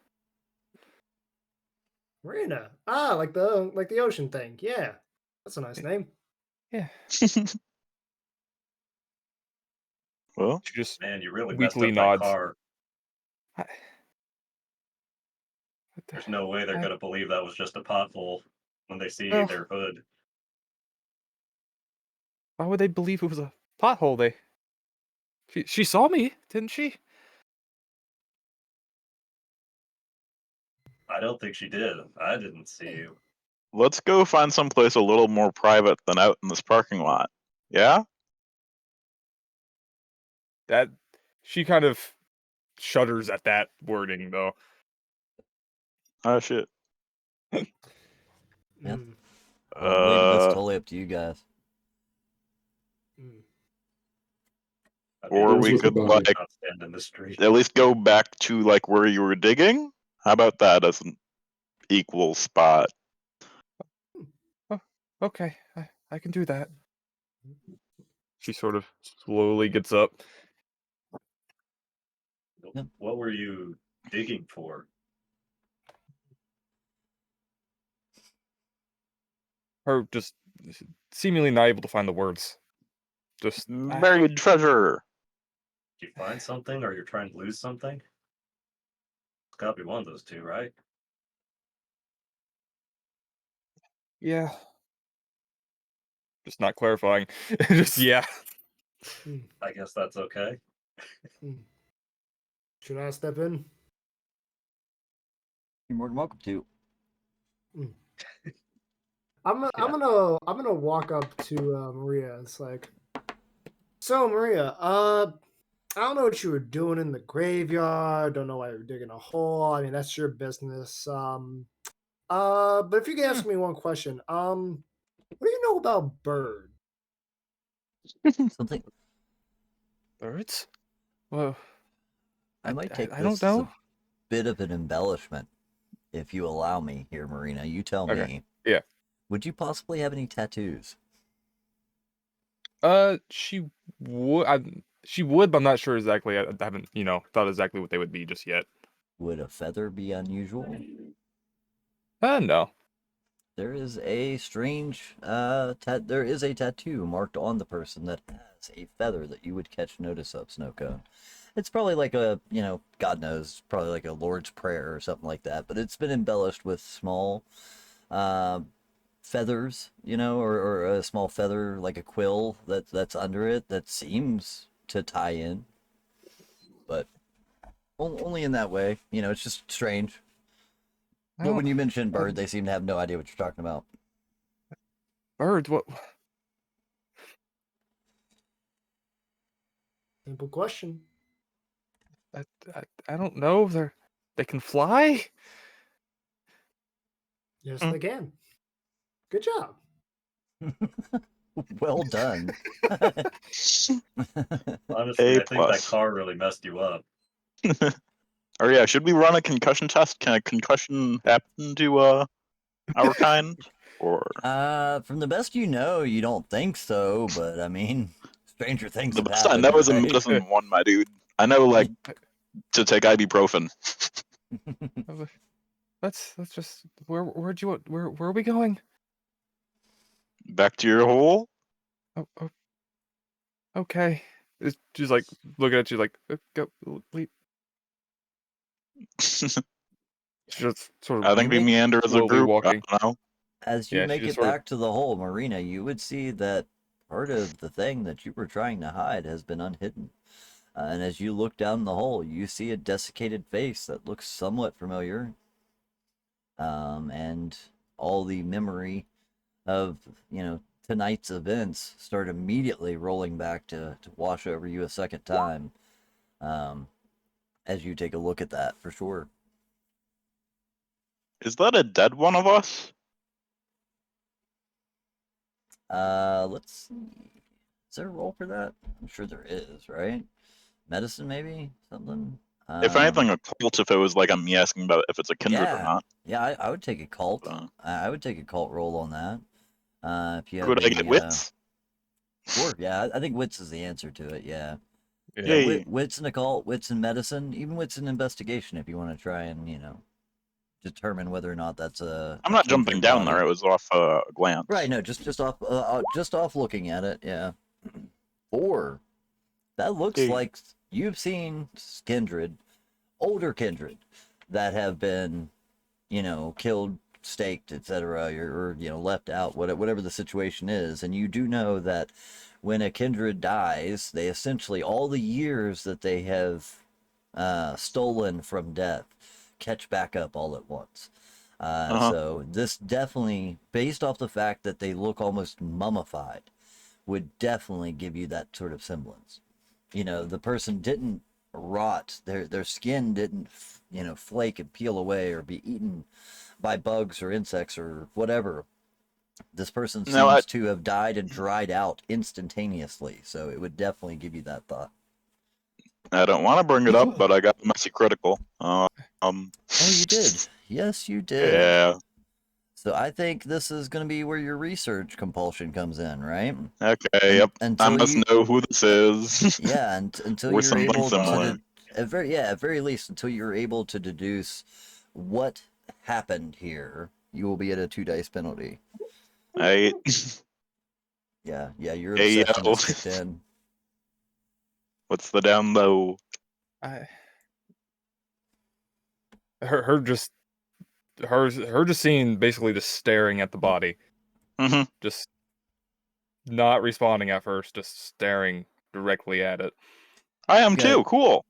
Marina. Ah, like the ocean thing. Yeah, that's a nice name. Yeah, Well, she just Man, you really messed weakly up that nods. car. I- There's no way they're I- going to believe that was just a pothole when they see Well, their hood. why would they believe it was a pothole? She saw me, didn't she? I don't think she did. I didn't see you. let's go find someplace a little more private than out in this parking lot. Yeah? That she kind of shudders at that wording, though. Oh, shit. Yep. Mm, I believe that's Uh, totally up to you guys. mm. I mean, or Goes we with the could, body. like, not stand in the street. at least go back to, like, where you were digging? How about that as an equal spot? Oh, okay, I can do that. She sort of slowly gets up. Yep. What were you digging for? Her just seemingly not able to find the words. Just Buried treasure! Did you find something or you're trying to lose something? It's got to be one of those two, right? yeah. Just not clarifying. Just yeah. I guess that's okay. Should I step in? You're more than welcome to. I'm gonna walk up to Maria. It's like, so Maria, I don't know what you were doing in the graveyard. Don't know why you were digging a hole. I mean, that's your business. But if you could ask me one question, what do you know about birds? Something Birds? Well, I might take I this don't as know. a bit of an embellishment, if you allow me here, Marina. You tell Okay. me. Yeah. Would you possibly have any tattoos? She would. She would, but I'm not sure exactly. I haven't, thought exactly what they would be just yet. Would a feather be unusual? No. There is a strange there is a tattoo marked on the person that has a feather that you would catch notice of, Snowcone. It's probably like a, God knows, probably like a Lord's Prayer or something like that. But it's been embellished with small uh, feathers, or a small feather like a quill that's under it that seems to tie in, but only in that way. It's just strange. I But when don't. you mention bird, they seem to have no idea what you're talking about. Birds. What? Simple question. I, I don't know. They can fly. Yes, Mm. they can. Good job. Well done. Honestly, A I think that plus. car really messed you up. Or yeah, should we run a concussion test? Can a concussion happen to our kind? Or From the best you know, you don't think so, but I mean, stranger things the have best I know happened, is a right? medicine one, my dude. I know like to take ibuprofen. Let's just. Where are we going? Back to your hole. Oh, okay. She's like looking at you like go leap. She's just sort I of think we make meander as a slowly group. I walking. don't know. As you Yeah, she make just it sort of. back to the whole marina, you would see that part of the thing that you were trying to hide has been unhidden. And as you look down the hole, you see a desiccated face that looks somewhat familiar. And all the memory of, tonight's events start immediately rolling back to wash over you a second time. Um, as you take a look at that, for sure. Is that a dead one of us? Let's see. Is there a roll for that? I'm sure there is, right? Medicine, maybe? Something? If anything, a cult. If it was like me asking about if it's a kindred or Yeah. not. Yeah, I would take a cult. Uh, I would take a cult roll on that. If you have could I get any, wits? sure, yeah, I think wits is the answer to it, yeah. Yeah, Yeah. Yay. wits in occult, wits in medicine, even wits in investigation if you want to try and, determine whether or not that's I'm a not jumping kindred down body. there. It was off a glance. Right, no, just off looking at it, yeah. Or that looks Hey. like you've seen kindred, older kindred, that have been, killed, staked, etc., or left out, whatever the situation is. And you do know that when a kindred dies, they essentially all the years that they have stolen from death catch back up all at once. Uh-huh. So this definitely, based off the fact that they look almost mummified, would definitely give you that sort of semblance. The person didn't rot, their skin didn't flake and peel away or be eaten by bugs or insects or whatever. This person No, I seems to have died and dried out instantaneously, so it would definitely give you that thought. don't want to bring it up, but I got a messy critical. Oh, you did. Yes, you did. Yeah. So I think this is going to be where your research compulsion comes in, right? Okay. Yep. I Until must you, know who this is. yeah, until Or you're something able similar. to, at very least, until you're able to deduce what happened here, you will be at a 2 dice penalty. Hey. Yeah, your Hey, obsession yo. has kicked in. What's the down low? I. Her just. Her just seeing basically just staring at the body, Mm-hmm. just not responding at first, just staring directly at it. I am Okay. too. Cool.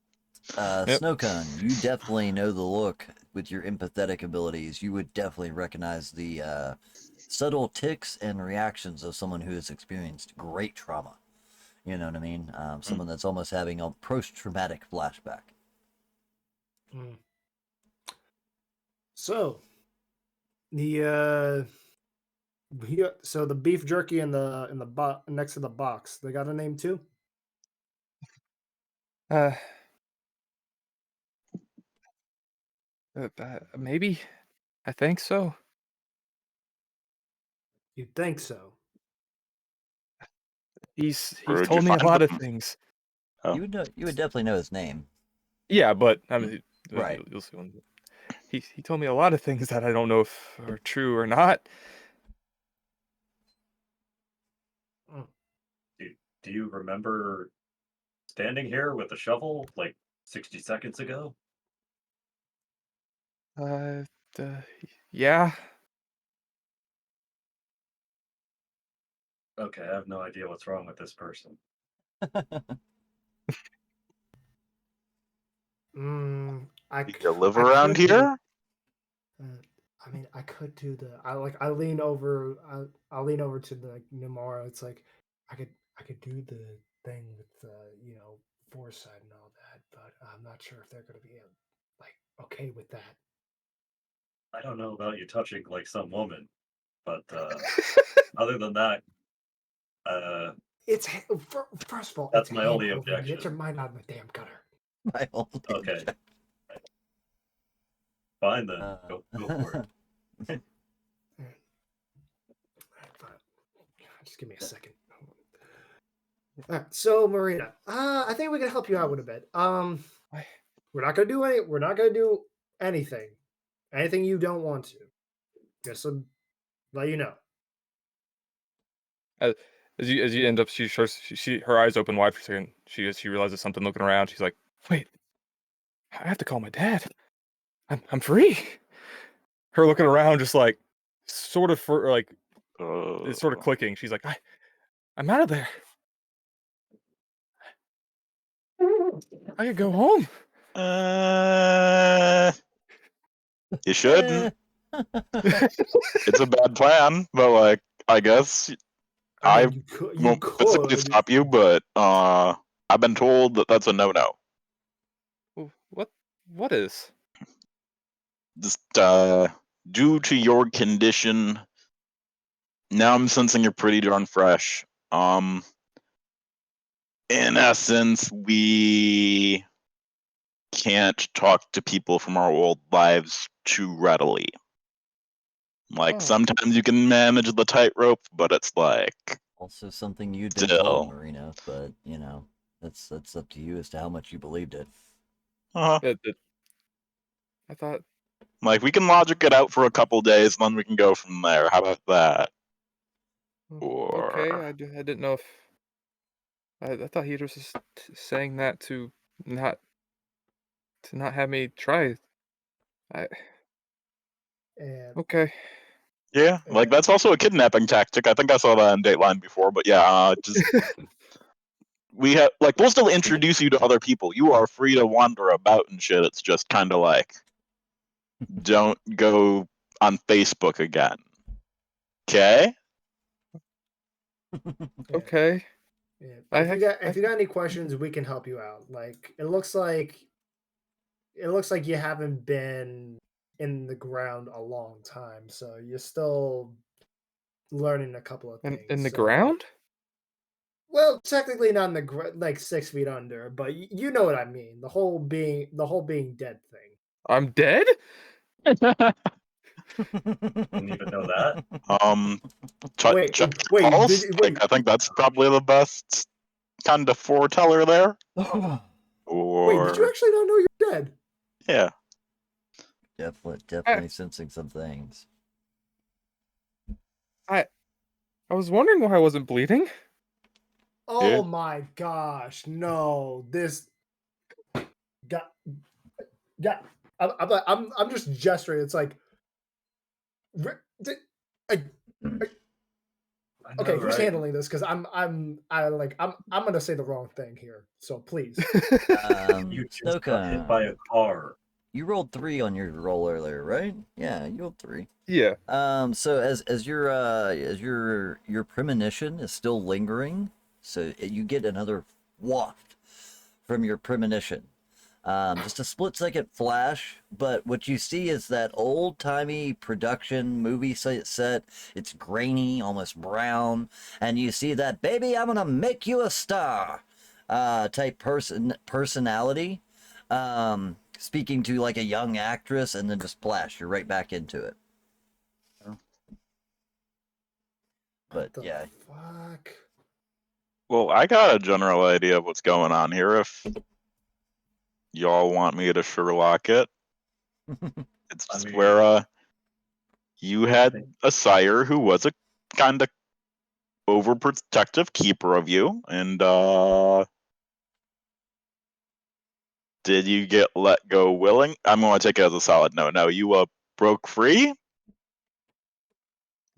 Yep. Snowcone, you definitely know the look with your empathetic abilities. You would definitely recognize the subtle tics and reactions of someone who has experienced great trauma. You know what I mean? Someone that's almost having a post-traumatic flashback. Mm. So the so the beef jerky in the next to the box, they got a name too? Maybe. I think so. You think so? He's Where'd you told me a find lot of them? things. Oh. You would definitely know his name. Yeah, but I mean, Right. you'll see one. He told me a lot of things that I don't know if are true or not. Do you remember standing here with a shovel like 60 seconds ago? Yeah. Okay, I have no idea what's wrong with this person. I Do you live I around could do- here? I mean, I could do I lean over. I lean over to the Nimara. It's like I could do the thing with foresight and all that, but I'm not sure if they're gonna be like okay with that. I don't know about you touching like some woman, but other than that, It's first of all, that's it's my only hand over. Get objection. your mind out of the damn gutter. My only Okay. objection. Fine then. Go for it. Fine. Just give me a second. All right, so Marina, I think we can help you out with a bit. We're not gonna do anything you don't want to. Just to let you know. As you end up, her eyes open wide for a second. She realizes something. Looking around, she's like, "Wait, I have to call my dad. I'm free." Her looking around, just like sort of it's sort of clicking. She's like, I'm out of there. I could go home. You shouldn't. It's a bad plan, but like I guess I mean, you won't physically could. stop you, but I've been told that that's a no-no. What is? Just due to your condition, now I'm sensing you're pretty darn fresh. In essence, we can't talk to people from our old lives too readily. Like sometimes you can manage the tightrope, but it's like Also something you'd been still. told, Marina, but that's up to you as to how much you believed it. Uh-huh. I thought. Like we can logic it out for a couple days, and then we can go from there. How about that? Okay, Or I didn't know if. I thought he was just saying that to not have me try. And Okay. yeah, like that's also a kidnapping tactic. I think I saw that on Dateline before, but yeah, just we'll still introduce you to other people. You are free to wander about and shit. It's just kind of like don't go on Facebook again. Okay? Okay. yeah, I if you got any questions, we can help you out. Like it looks like you haven't been in the ground a long time, so you're still learning a couple of things. in the so- ground. Well, technically not in the like 6 feet under, but you know what I mean. The whole being dead thing. I'm dead. Didn't even know that. Wait, check wait, your pulse. did you- wait. Like, I think that's probably the best kind of foreteller there. Or Wait, did you actually not know you're dead? yeah. Definitely sensing some things. I was wondering why I wasn't bleeding. Oh Yeah. my gosh, no! This got. I'm just gesturing. It's like. I know, Okay, who's right? handling this? Because I'm gonna say the wrong thing here. So please. You just got hit by a car. You rolled 3 on your roll earlier, right? Yeah, you rolled 3. Yeah. So as your premonition is still lingering, so you get another waft from your premonition. Just a split-second flash, but what you see is that old-timey production movie set. It's grainy, almost brown, and you see that "baby, I'm gonna make you a star" type personality, speaking to like a young actress, and then just splash, you're right back into it. But What the yeah, fuck? Well, I got a general idea of what's going on here. If y'all want me to Sherlock it, it's just where you had a sire who was a kind of overprotective keeper of you, and Did you get let go willing? I'm going to take it as a solid no. No, you broke free?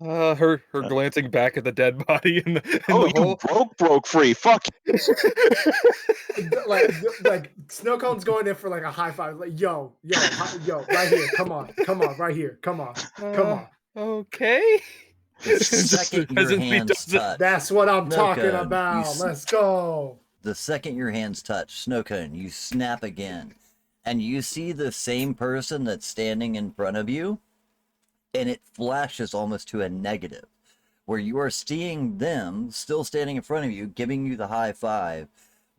Her glancing back at the dead body in the Oh, hole. you broke free. Fuck. like Snow Cone's going in for like a high five. Like, yo, right here. Come on, right here. Come on. Okay. The Just second your hesitantly hands does it. touch, That's what I'm talking Snowcone, about. Let's go. the second your hands touch, Snowcone, you snap again, and you see the same person that's standing in front of you, and it flashes almost to a negative, where you are seeing them still standing in front of you, giving you the high five,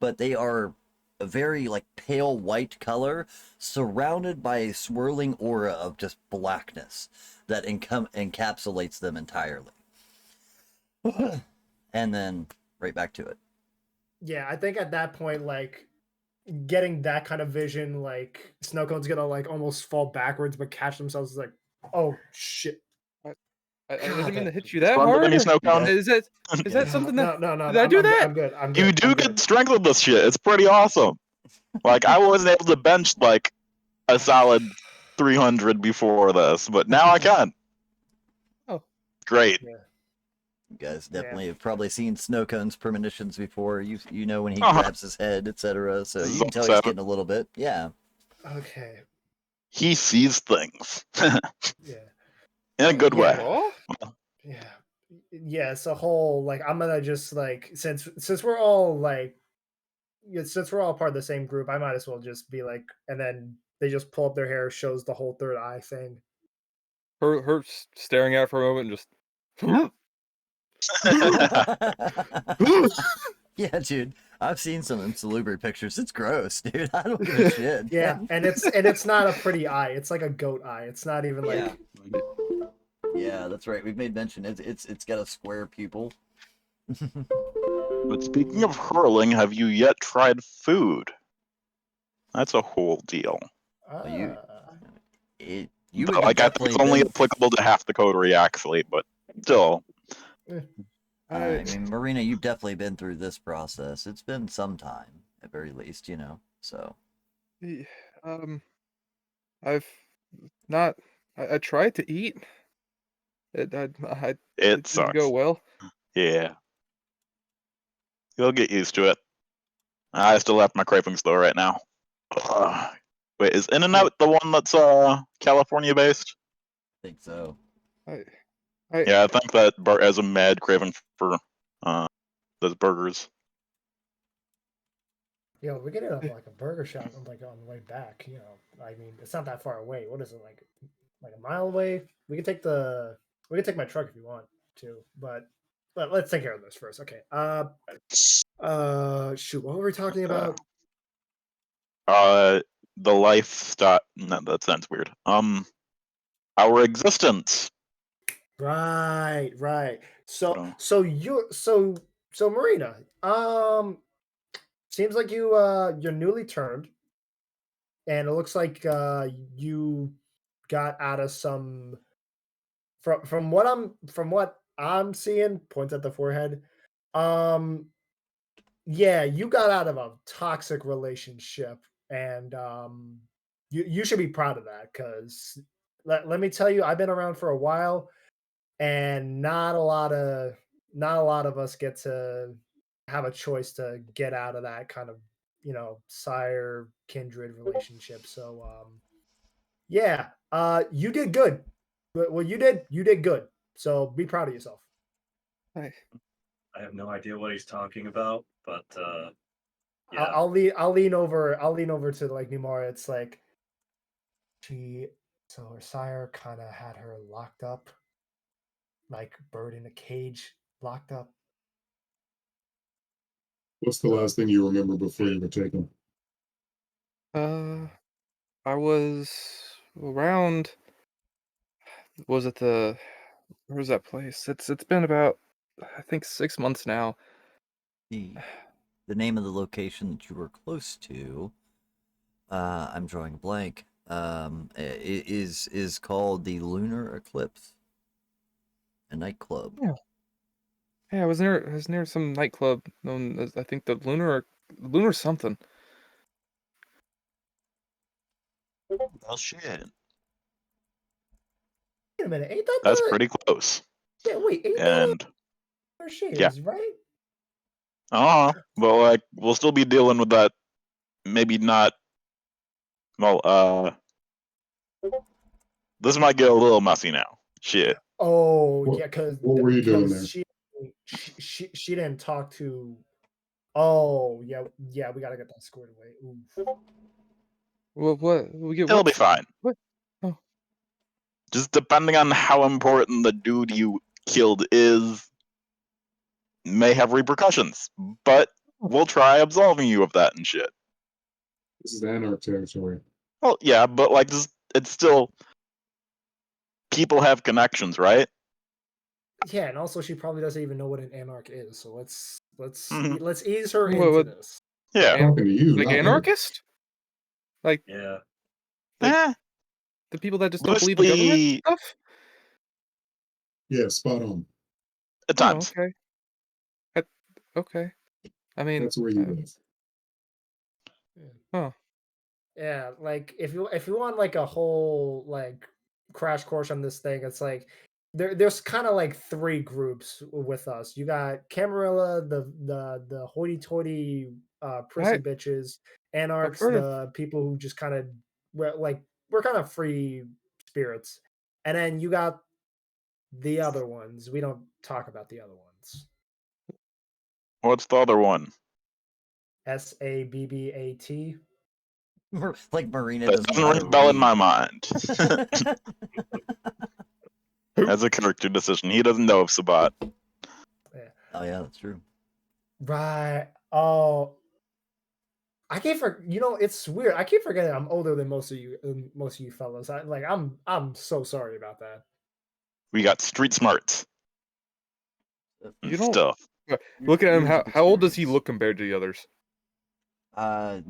but they are a very like pale white color, surrounded by a swirling aura of just blackness that encapsulates them entirely. And then right back to it. Yeah, I think at that point, like getting that kind of vision, like Snowcone's gonna like almost fall backwards, but catch themselves like, oh shit. I God, didn't mean to that- hit you that Stronger than hard. you, Snow Cone. Is that Yeah. something No, that no. did I do that? I'm good. I'm You good. do I'm get good. strength with this shit. It's pretty awesome. Like, I wasn't able to bench like a solid 300 before this, but now I can. Oh. Great. Yeah. You guys definitely have probably seen Snowcone's premonitions before. You know when he Uh-huh. grabs his head, etc. So This is you can tell also- he's getting a little bit. Yeah. Okay. He sees things Yeah. in a good way. Oh? Yeah. It's a whole like I'm gonna just like since we're all like since we're all part of the same group, I might as well just be like, and then they just pull up their hair, shows the whole third eye thing. Her staring at it for a moment and just Yeah, dude. I've seen some insalubrious pictures. It's gross, dude. I don't give a shit. Yeah, man. and it's not a pretty eye. It's like a goat eye. It's not even like Yeah. Yeah, that's right. We've made mention. It's got a square pupil. But speaking of hurling, have you yet tried food? That's a whole deal. You ah. you But, would like, I think definitely it's only been. applicable to half the coterie, actually, but still. I mean, Marina, you've definitely been through this process. It's been some time, at very least, you know. So I've not. I tried to eat. It It didn't sucks. go well. Yeah. You'll get used to it. I still have my cravings though right now. Wait, is In-N-Out the one that's California based? I think so. Yeah, I think that Bart has a mad craving for those burgers. Yo, we get it up like a burger shop like on the way back. You know, I mean, it's not that far away. What is it like a mile away? We can take my truck if you want to, but let's take care of this first. Okay. Shoot, what were we talking about? The lifestyle. No, that sounds weird. Our existence. Right. Oh. So Marina, seems like you're newly turned, and it looks like you got out of some from what I'm seeing, points at the forehead. Yeah, you got out of a toxic relationship, and you should be proud of that because let me tell you, I've been around for a while, and not a lot of us get to have a choice to get out of that kind of sire kindred relationship. So yeah, you did good. Well, you did good. So be proud of yourself. I I have no idea what he's talking about, but yeah. I'll lean over to like Nimara. It's like so her sire kind of had her locked up, like bird in a cage, locked up. What's the last thing you remember before you were taken? I was around. Was it where was that place? It's been about I think 6 months now. The name of the location that you were close to, I'm drawing a blank. Is called the Lunar Eclipse, a nightclub. Yeah, I was near some nightclub known as I think the Lunar something. Well, shit. Wait a minute, ain't that That's the? pretty close. Yeah, wait, ain't And that our shares, right? but like we'll still be dealing with that. Maybe not. Well, this might get a little messy now. Shit. Oh What- yeah, because what were you doing there? she didn't talk to. Oh yeah, we gotta get that squared away. Oof. What we get? It'll be What's fine. what? Oh, Just depending on how important the dude you killed is, may have repercussions. But we'll try absolving you of that and shit. This is Anarch territory. Well, yeah, but like it's still people have connections, right? Yeah, and also she probably doesn't even know what an anarch is. So let's Mhm. let's ease her What- into what- this. Yeah. An- Talking to you, like not her. anarchist? Like Yeah. Eh, the people that just don't believe in government mostly stuff? Yeah, spot on. at Oh, times. okay. Okay. I mean, That's where you live. huh. Yeah, like if you want like a whole like crash course on this thing, it's like there's kind of like three groups with us. You got Camarilla, the hoity-toity prissy Right. bitches, anarchs, heard of- the people who just kind of we're kind of free spirits, and then you got the other ones. We don't talk about the other ones. What's the other one? SABBAT. Like Marina That doesn't doesn't know how ring to a bell in read. my mind. As a character decision, he doesn't know of Sabat. Oh yeah, that's true. Right. Oh, I keep it's weird. I keep forgetting I'm older than most of you fellas. I'm so sorry about that. We got street smarts and You don't- stuff. Look at him. Years of How old does he experience. look compared to the others?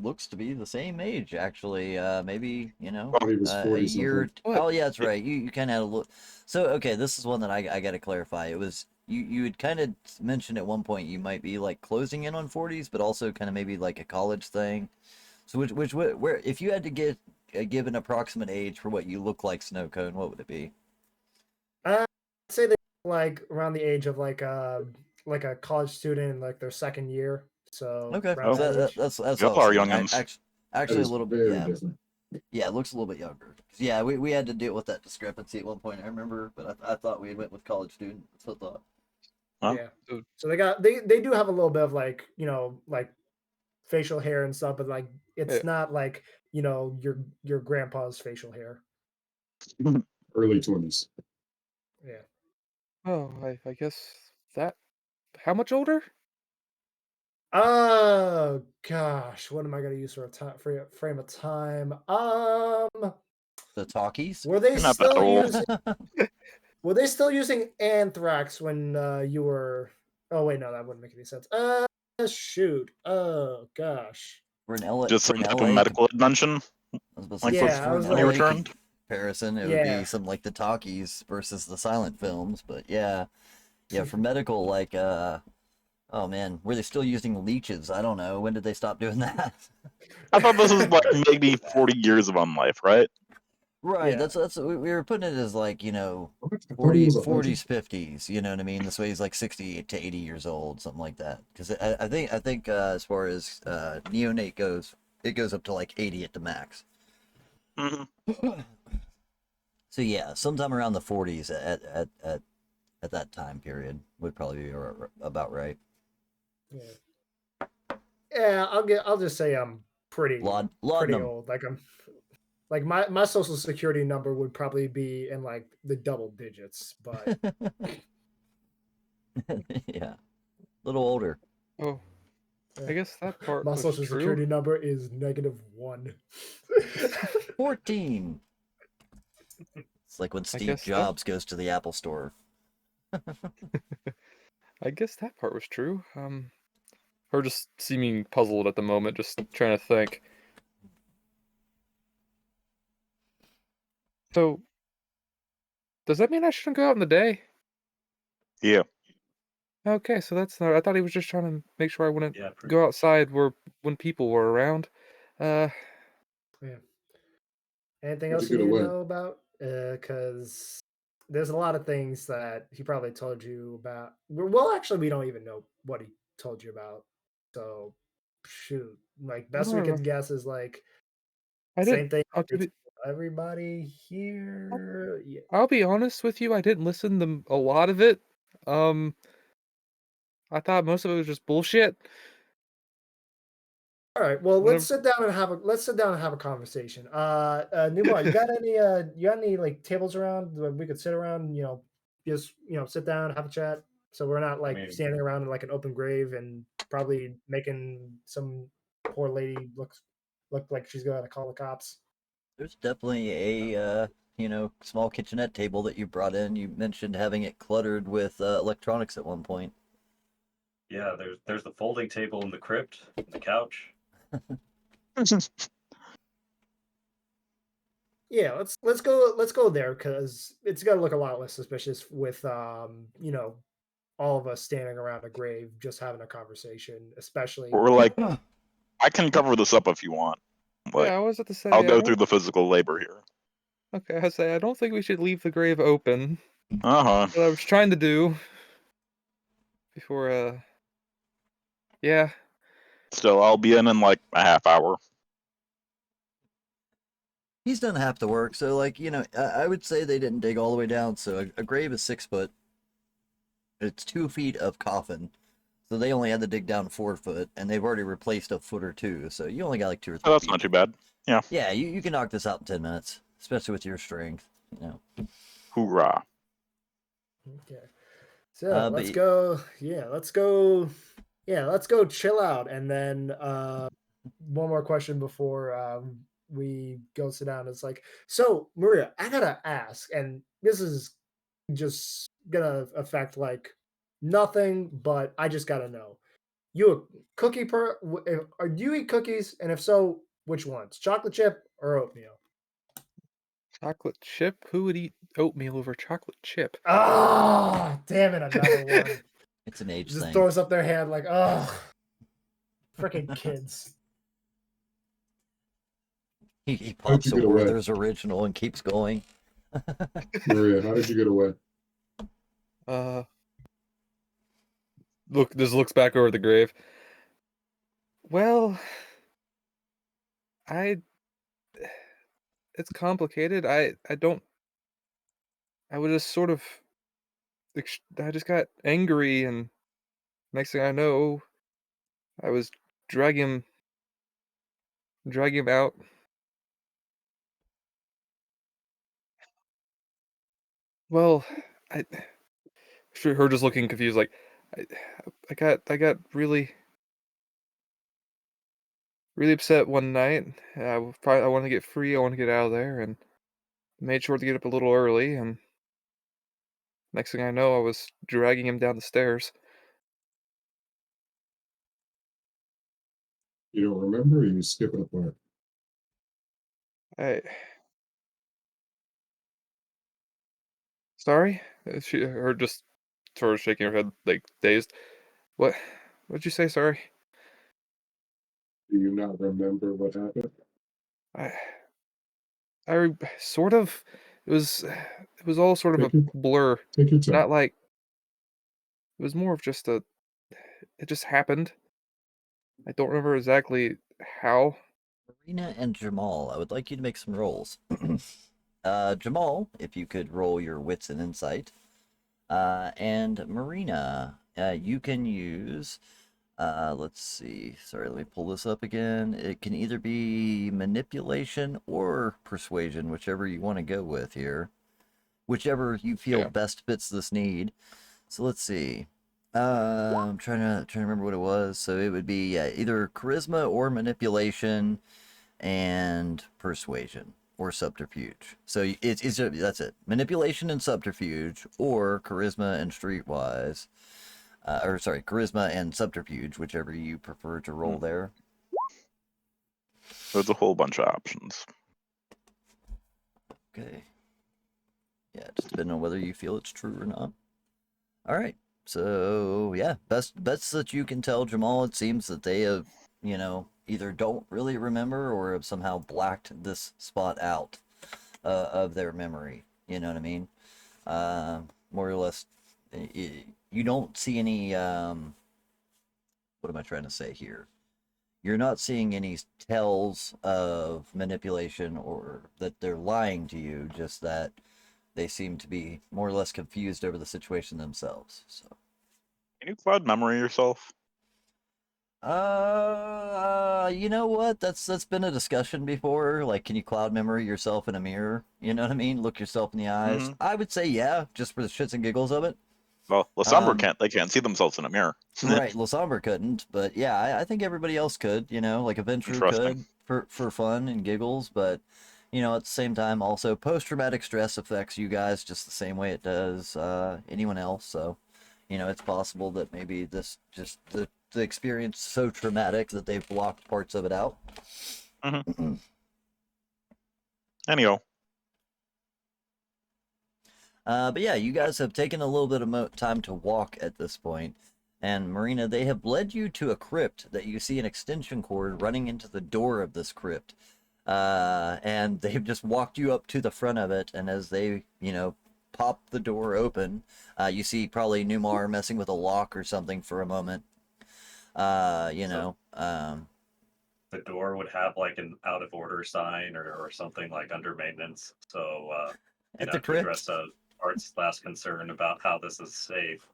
Looks to be the same age actually. Maybe Thought he was a 40 year. something. What? Oh yeah, that's right. You kind of had a look. So okay, this is one that I got to clarify. It was you had kind of mentioned at one point you might be like closing in on 40s, but also kind of maybe like a college thing. So where if you had to give an approximate age for what you look like, Snow Cone, what would it be? I'd say they like around the age of like a college student in like their second year. So Okay, around so that age. that's Y'all all I was are saying. youngins. That Actually a is little very yeah. different. Yeah, it looks a little bit younger. 'Cause, yeah, we had to deal with that discrepancy at one point. I remember, but I thought we had went with college student. That's what I thought. Huh? Yeah. So they do have a little bit of like like facial hair and stuff, but like it's Yeah. not like your grandpa's facial hair. Early 20s. Yeah. Oh, I guess that. How much older? Oh gosh, what am I gonna use for a frame of time? The talkies. Were they You're not that still old. using? Were they still using anthrax when you were? Oh wait, no, that wouldn't make any sense. Shoot. Oh gosh. For an LA, Just for some an type of LA, medical invention. I was about to Like say, Yeah, I for was an when you LA like, returned. comparison, it would Yeah. be something like the talkies versus the silent films. But yeah, for medical, like oh man, were they still using leeches? I don't know. When did they stop doing that? I thought this was like maybe 40 years of on life, right? Right. Yeah. That's we were putting it as like What? I thought he was 100. 40s, 50s. You know what I mean? This way he's like 60 to 80 years old, something like that. Because I think as far as neonate goes, it goes up to like 80 at the max. hmm So yeah, sometime around the 40s at that time period would probably be about right. Yeah, I'll just say I'm pretty Laudanum. old. Like I'm like my social security number would probably be in like the double digits, but Yeah, a little older. Oh, I guess that part my was social true. security number is -1. 14. It's like when Steve guess that- Jobs goes to the Apple store. I guess that part was true. Her just seeming puzzled at the moment, just trying to think. So, does that mean I shouldn't go out in the day? Yeah. Okay, so that's not. I thought he was just trying to make sure I wouldn't Yeah. go outside when people were around. Yeah. Anything How'd else you you get need to away? know about? Because there's a lot of things that he probably told you about. Well, actually, we don't even know what he told you about. So, shoot, like I best don't we remember. can guess is like I didn't. same thing I'll, he to be, told everybody here. Yeah. I'll be honest with you. I didn't listen to a lot of it. Um, I thought most of it was just bullshit. All right. Well, let's Whenever, sit down and have a conversation. Newbar, you got any like tables around that we could sit around? Just sit down, have a chat. So we're not I like mean, standing around in like an open grave and probably making some poor lady look like she's going to call the cops. There's definitely a small kitchenette table that you brought in. You mentioned having it cluttered with electronics at one point. yeah, there's the folding table in the crypt, and the couch. Yeah, let's go there because it's gonna look a lot less suspicious with all of us standing around a grave just having a conversation, especially Or like, I can cover this up if you want. Like, yeah, I was at to say. I'll I go don't. through the physical labor here. Okay, I say I don't think we should leave the grave open. Uh-huh. What I was trying to do before. Yeah. Still, I'll be in like a half hour. He's done half the work, so like I would say they didn't dig all the way down. So a grave is 6 foot. It's 2 feet of coffin, so they only had to dig down 4 foot, and they've already replaced a foot or two. So you only got like 2 or Oh, 3 that's feet. not too bad. Yeah. Yeah, you can knock this out in 10 minutes, especially with your strength. Hoorah. okay. So But let's go. Yeah, let's go. Yeah, let's go chill out. And then one more question before we go sit down. It's like, so Maria, I gotta ask, and this is just gonna affect like nothing, but I just gotta know. You a cookie or do you eat cookies? And if so, which ones? Chocolate chip or oatmeal? Chocolate chip? Who would eat oatmeal over chocolate chip? Ah, damn it, another one. it's an age Just thing. throws up their hand like, oh, freaking kids. He How'd pops you a get away? Werther's original and keeps going. Maria, how did you get away? Just looks back over the grave. Well, it's complicated. I was just sort of, I just got angry, and next thing I know, I was dragging him out. Well, I, her just looking confused, like, I, I got really, really upset one night. I want to get free. I want to get out of there, and made sure to get up a little early. And next thing I know, I was dragging him down the stairs. You don't remember, or you skipping a part? I sorry. Her just sort of shaking her head, like dazed. What? What'd you say? Sorry. Do you not remember what happened? I sort of. It was all sort of a Take your blur. take your time. Not like it was more of just a. It just happened. I don't remember exactly how. Marina and Jamal, I would like you to make some rolls. Jamal, if you could roll your wits and insight. And Marina, you can use, let's see, sorry, let me pull this up again. It can either be manipulation or persuasion, whichever you want to go with here. Whichever you feel Yeah. best fits this need. So let's see. I'm trying to remember what it was. So it would be either charisma or manipulation and persuasion or subterfuge. So that's it. Manipulation and subterfuge, or charisma and streetwise. Or sorry, charisma and subterfuge, whichever you prefer to roll there. There's a whole bunch of options. Okay. Yeah, just depending on whether you feel it's true or not. All right. So yeah, best that you can tell, Jamal. It seems that they have, either don't really remember or have somehow blacked this spot out. of their memory. You know what I mean? More or less, you don't see any. What am I trying to say here? You're not seeing any tells of manipulation or that they're lying to you. Just that they seem to be more or less confused over the situation themselves. So. Can you cloud memory yourself? You know what? That's been a discussion before. Like, can you cloud memory yourself in a mirror? You know what I mean? Look yourself in the eyes. Mm-hmm. I would say yeah, just for the shits and giggles of it. Well, Lasumber Um, can't. They can't see themselves in a mirror. right, Lasomber couldn't, but yeah, I think everybody else could. You know, like a Ventrue Interesting. could for fun and giggles, but you know, at the same time, also post-traumatic stress affects you guys just the same way it does anyone else. So, you know, it's possible that maybe this just the experience so traumatic that they've blocked parts of it out. Anyhow, But yeah, you guys have taken a little bit of time to walk at this point. And Marina, they have led you to a crypt that you see an extension cord running into the door of this crypt. And they've just walked you up to the front of it. And as they, you know, pop the door open, you see probably Numar messing with a lock or something for a moment. You know, The door would have like an out of order sign or something like under maintenance. So at the to crypt. address Art's last concern about how this is safe.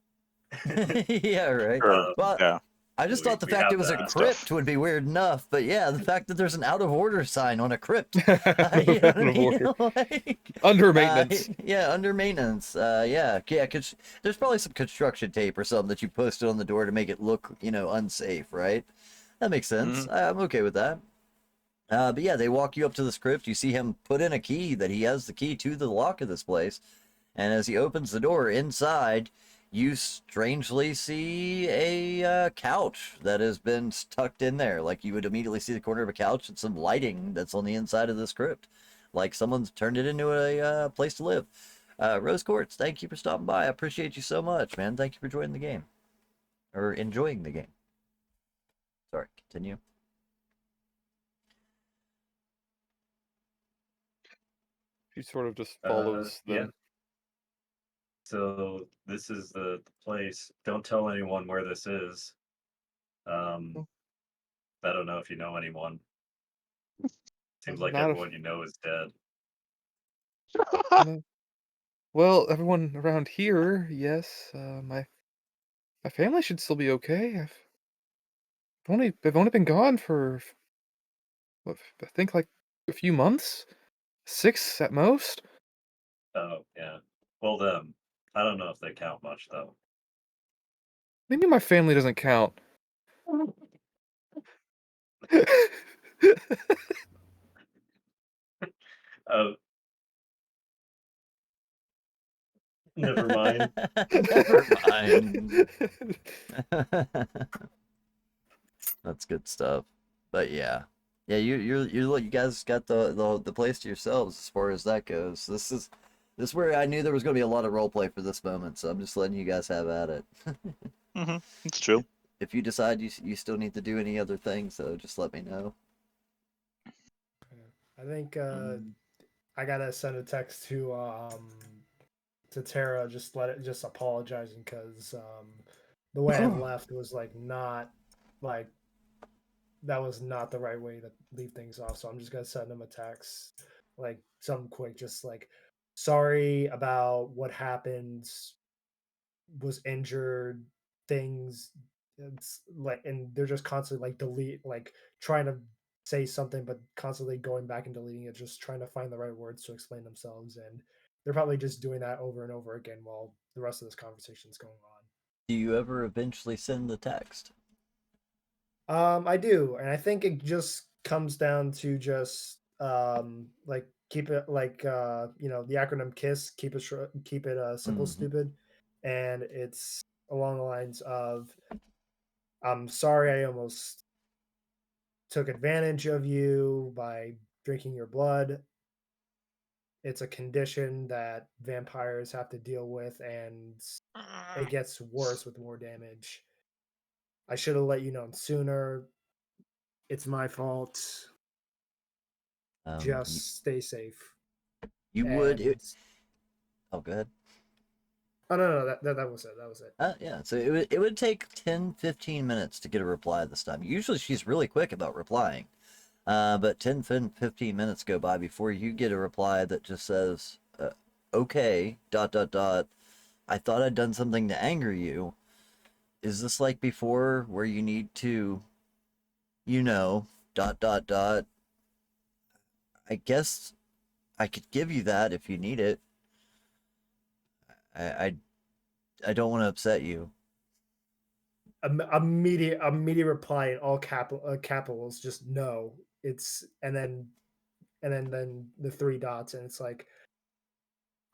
Yeah, right. sure. Well, Yeah. I just We- thought the we fact have it was a that crypt stuff. would be weird enough, but yeah, the fact that there's an out of order sign on a crypt. You know what Out I of mean? order. Like, Under maintenance. yeah, under maintenance. Yeah, 'cause there's probably some construction tape or something that you posted on the door to make it look, you know, unsafe, right? That makes sense. Mhm. I'm okay with that. But yeah, they walk you up to the crypt. You see him put in a key that he has the key to the lock of this place. And as he opens the door inside, you strangely see a couch that has been tucked in there. Like you would immediately see the corner of a couch and some lighting that's on the inside of this crypt. Like someone's turned it into a place to live. Rose Quartz, thank you for stopping by. I appreciate you so much, man. Thank you for joining the game. Or enjoying the game. Sorry, continue. She sort of just follows Yeah. them. So this is the place. Don't tell anyone where this is. Oh. I don't know if you know anyone. Seems like Not everyone you know is dead. no. Well, everyone around here, yes. My family should still be okay. I've only been gone for what, I think like a few months, 6 at most. Oh, yeah. Well, them. I don't know if they count much, though. Maybe my family doesn't count. Oh, never mind. Never mind. That's good stuff. But yeah. Yeah, you guys got the place to yourselves as far as that goes. This is where I knew there was gonna be a lot of role play for this moment, so I'm just letting you guys have at it. It's true. If you decide you still need to do any other things, though, just let me know. I think I gotta send a text to Tara, just apologizing because the way I left was like not like that was not the right way to leave things off. So I'm just gonna send him a text, like something quick, just like sorry about what happened, was injured, things. It's like, and they're just constantly like like trying to say something, but constantly going back and deleting it, just trying to find the right words to explain themselves. And they're probably just doing that over and over again while the rest of this conversation is going on. Do you ever eventually send the text? I do, and I think it just comes down to just like keep it like the acronym KISS, keep it simple, Mhm. stupid, and it's along the lines of I'm sorry I almost took advantage of you by drinking your blood. It's a condition that vampires have to deal with, and it gets worse with more damage. I should have let you know sooner. It's my fault. You, Just stay safe. You would. And Oh, go ahead. oh no, that was it. That was it. Yeah, so it would take 10, 15 minutes to get a reply this time. Usually she's really quick about replying. But 10, 15 minutes go by before you get a reply that just says, okay, dot, dot, dot. I thought I'd done something to anger you. Is this like before where you need to, dot, dot, dot? I guess I could give you that if you need it. I, I don't want to upset you. Immediate reply in all capitals, just no. It's and then the three dots, and it's like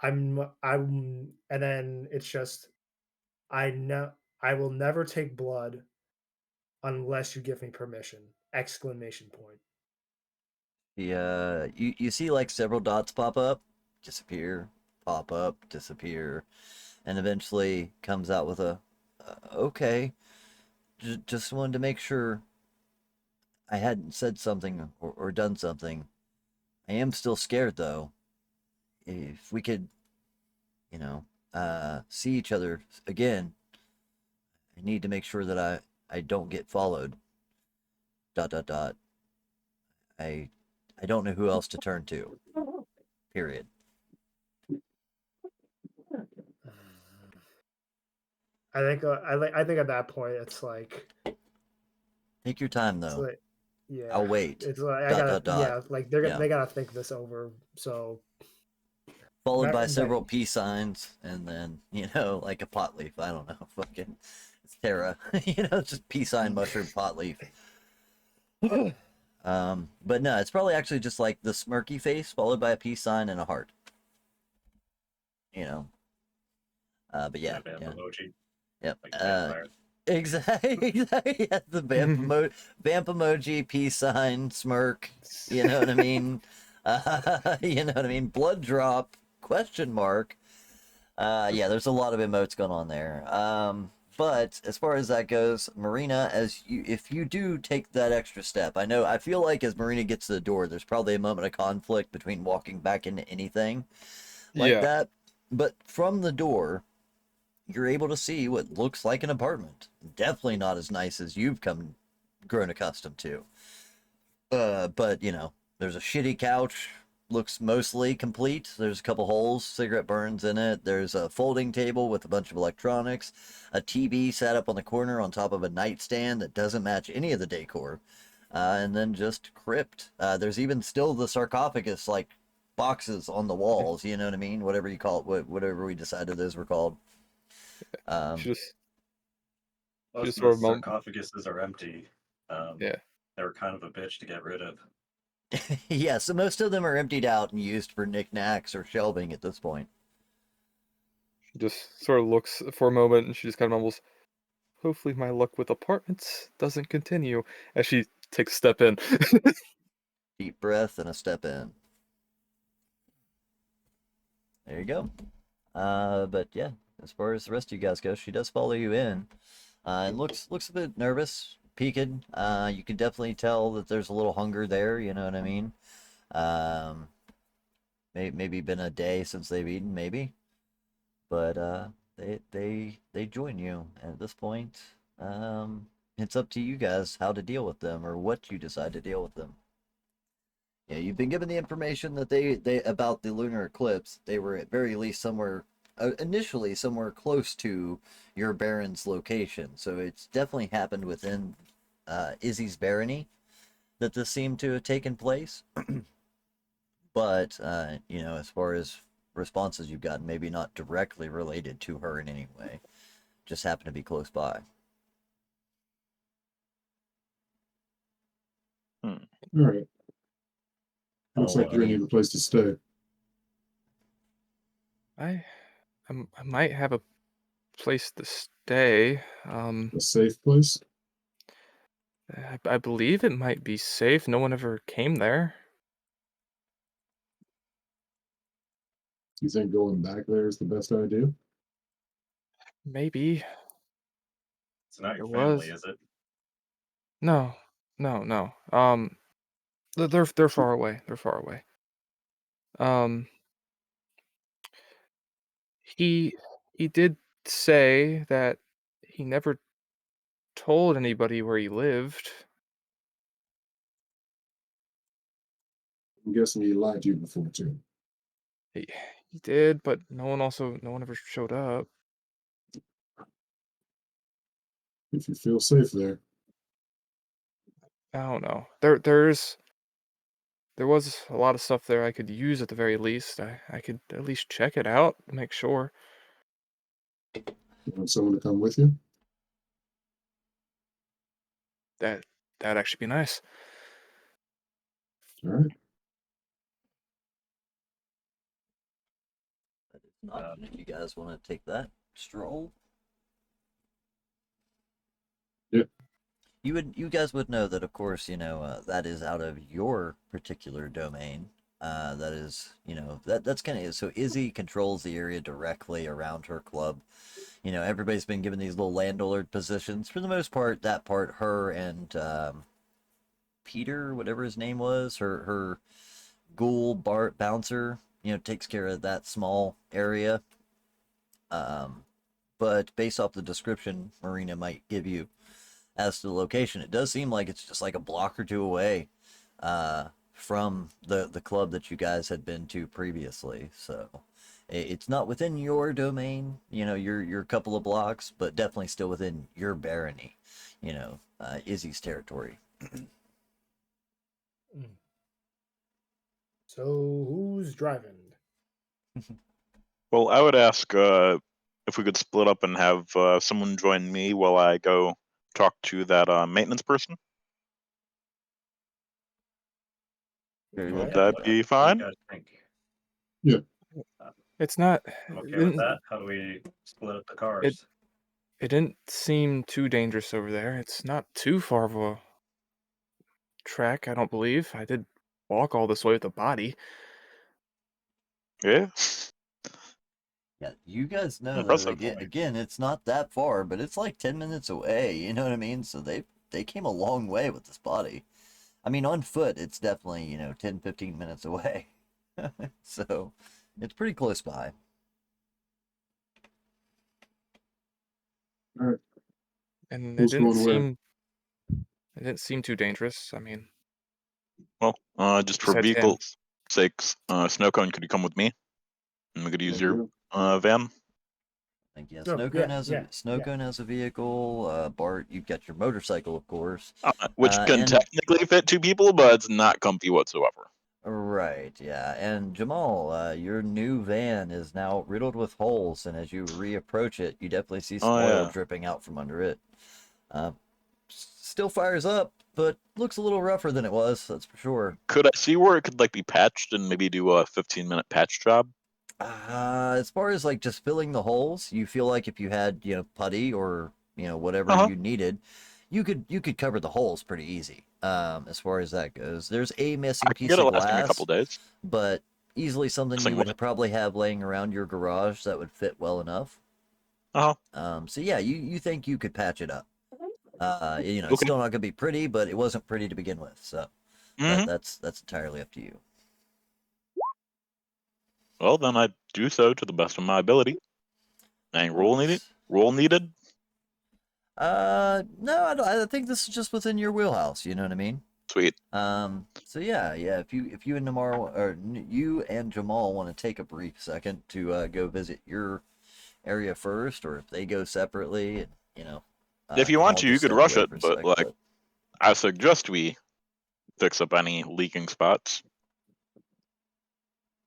I'm, and then it's just I know I will never take blood unless you give me permission! Exclamation point. You see like several dots pop up, disappear, pop up, disappear, and eventually comes out with a, okay. Just wanted to make sure I hadn't said something or done something. I am still scared though. If we could, see each other again, I need to make sure that I don't get followed. Dot dot dot. I I don't know who else to turn to. Period. I think at that point it's like Take your time it's though. like yeah, I'll wait. it's like I Dot gotta dot dot. like Yeah. they gotta think this over. So Followed by like, several peace signs, and then like a pot leaf. I don't know, fucking, it's Terra. Just peace sign, mushroom, pot leaf. But no, it's probably actually just like the smirky face followed by a peace sign and a heart. You know. But yeah, Vamp yeah, emoji, yep. like a vampire. Exactly. Yeah, the vamp emoji, peace sign, smirk. You know what I mean? You know what I mean? Blood drop, question mark. Yeah, there's a lot of emotes going on there. But as far as that goes, Marina, if you do take that extra step, I feel like as Marina gets to the door, there's probably a moment of conflict between walking back into anything like Yeah. that. But from the door, you're able to see what looks like an apartment. Definitely not as nice as you've grown accustomed to. But there's a shitty couch, looks mostly complete. There's a couple holes, cigarette burns in it. There's a folding table with a bunch of electronics, a TV sat up on the corner on top of a nightstand that doesn't match any of the decor, and then just crypt. There's even still the sarcophagus like boxes on the walls. You know what I mean? Whatever you call it, whatever we decided those were called. She just Most of sort the of sarcophaguses are empty. yeah. They were kind of a bitch to get rid of. Yeah, so most of them are emptied out and used for knickknacks or shelving at this point. She just sort of looks for a moment and she just kind of mumbles, "Hopefully my luck with apartments doesn't continue," as she takes a step in. Deep breath and a step in. There you go. But yeah, as far as the rest of you guys go, she does follow you in, and looks a bit nervous, peaked. You can definitely tell that there's a little hunger there. You know what I mean? Um, maybe been a day since they've eaten, maybe. But they join you, and at this point, it's up to you guys how to deal with them or what you decide to deal with them. Yeah, you've been given the information that they about the lunar eclipse. They were at very least somewhere initially somewhere close to your baron's location. So it's definitely happened within Izzy's barony that this seemed to have taken place. But as far as responses you've gotten, maybe not directly related to her in any way, just happen to be close by. All right. Looks like you're gonna need a place to stay. I might have a place to stay. A safe place. I believe it might be safe. No one ever came there. You think going back there is the best idea? Maybe It's not your it family, was. is it? No, no. They're far away. They're far away. Um, He did say that he never told anybody where he lived. I'm guessing he lied to you before too. He did, but no one ever showed up. If you feel safe there. I don't know. There was a lot of stuff there I could use at the very least. I could at least check it out, make sure. You want someone to come with you? That'd actually be nice. All right. But it's an option if you guys want to take that stroll. Yeah. You guys would know that, of course, that is out of your particular domain. That is, that's kind of so Izzy controls the area directly around her club. Everybody's been given these little landlord positions. For the most part, that part, her and Peter, whatever his name was, her ghoul bouncer, takes care of that small area. But based off the description Marina might give you as to the location, it does seem like it's just like a block or two away from the club that you guys had been to previously. So it's not within your domain, your couple of blocks, but definitely still within your barony, Izzy's territory. So who's driving? Well, I would ask if we could split up and have someone join me while I go talk to that maintenance person. Very Would good. that be What fine? do you guys think? It's not. I'm It okay with didn't, that. How do we split up the cars? it didn't seem too dangerous over there. It's not too far of a trek, I don't believe. I did walk all this way with a body. Yeah. Yeah, you guys know that Impressive. again, it's not that far, but it's like 10 minutes away, you know what I mean? So they came a long way with this body. I mean, on foot, it's definitely, 10, 15 minutes away. So, it's pretty close by. All right. And Who's going where? it didn't seem too dangerous. I mean, Well, just for besides him. vehicles' sakes, Snowcone, could you come with me? And we could use your van. I think, yeah, Oh, Snowcone has a vehicle. Bart, you've got your motorcycle, of course. Which can and technically fit 2 people, but it's not comfy whatsoever. Right, yeah. And Jamal, your new van is now riddled with holes, and as you reapproach it, you definitely see some Oh, oil yeah. dripping out from under it. Still fires up, but looks a little rougher than it was, that's for sure. Could I see where it could be patched and maybe do a 15-minute patch job? As far as just filling the holes, you feel like if you had, putty or, whatever you needed, you could cover the holes pretty easy. As far as that goes, there's a missing I can piece get it of lasting a couple glass, days. but easily something you would probably have laying around your garage that would fit well enough. So yeah, you think you could patch it up. It's still not gonna be pretty, but it wasn't pretty to begin with, so that's entirely up to you. Well, then I do so to the best of my ability. Any roll needed? No, I think this is just within your wheelhouse. You know what I mean? Sweet. So yeah. If you and you and Jamal want to take a brief second to go visit your area first, or if they go separately, and if you want to, you could rush it, but but I suggest we fix up any leaking spots.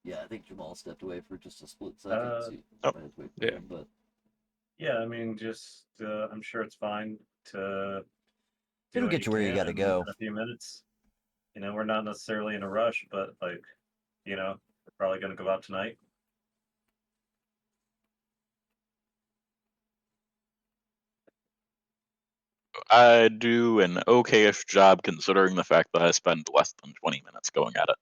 yeah, I think Jamal stepped away for just a split second. So yeah. But yeah, I mean, just I'm sure it's fine to. It'll get you where you got to go in a few minutes. We're not necessarily in a rush, but we're probably gonna go out tonight. I do an okayish job considering the fact that I spend less than 20 minutes going at it.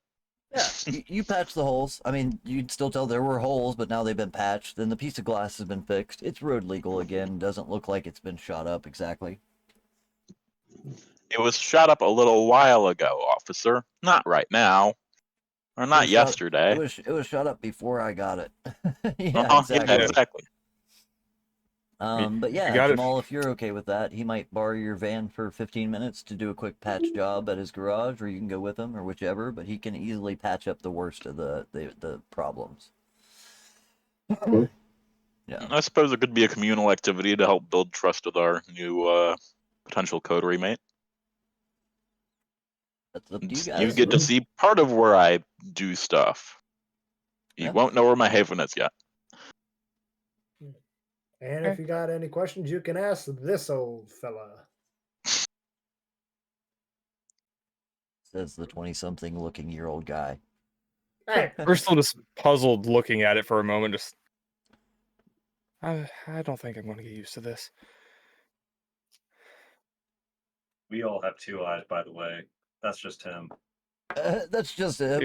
Yeah, you patch the holes. I mean, you'd still tell there were holes, but now they've been patched. Then the piece of glass has been fixed. It's road legal again. Doesn't look like it's been shot up exactly. It was shot up a little while ago, officer. Not right now. Or not was shot- yesterday. It was shot up before I got it. Yeah, Uh-huh, exactly. Yeah, exactly. But yeah, got it. Jamal, if you're okay with that, he might borrow your van for 15 minutes to do a quick patch job at his garage, or you can go with him, or whichever. But he can easily patch up the worst of the problems. Well, Yeah, I suppose it could be a communal activity to help build trust with our new potential coterie mate. that's up to you You guys. get to see part of where I do stuff. You Yeah. won't know where my haven is yet. And if you got any questions, you can ask this old fella. Says the 20-something looking year old guy. Hey, We're still just puzzled looking at it for a moment. Just, I don't think I'm going to get used to this. We all have 2 eyes, by the way. That's just him. That's just it.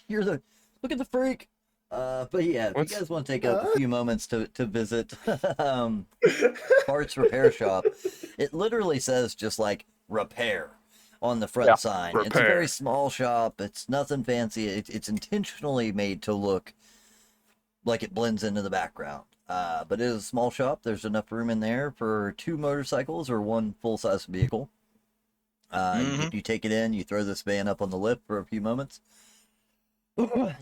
You're the look at the freak. But yeah, if What's- you guys want to take a few moments to visit parts repair shop, it literally says just like repair on the front Yeah, sign. It's a repair. very small shop. It's nothing fancy. It's intentionally made to look like it blends into the background. But it is a small shop. There's enough room in there for 2 motorcycles or 1 full-size vehicle. You take it in, you throw this van up on the lift for a few moments.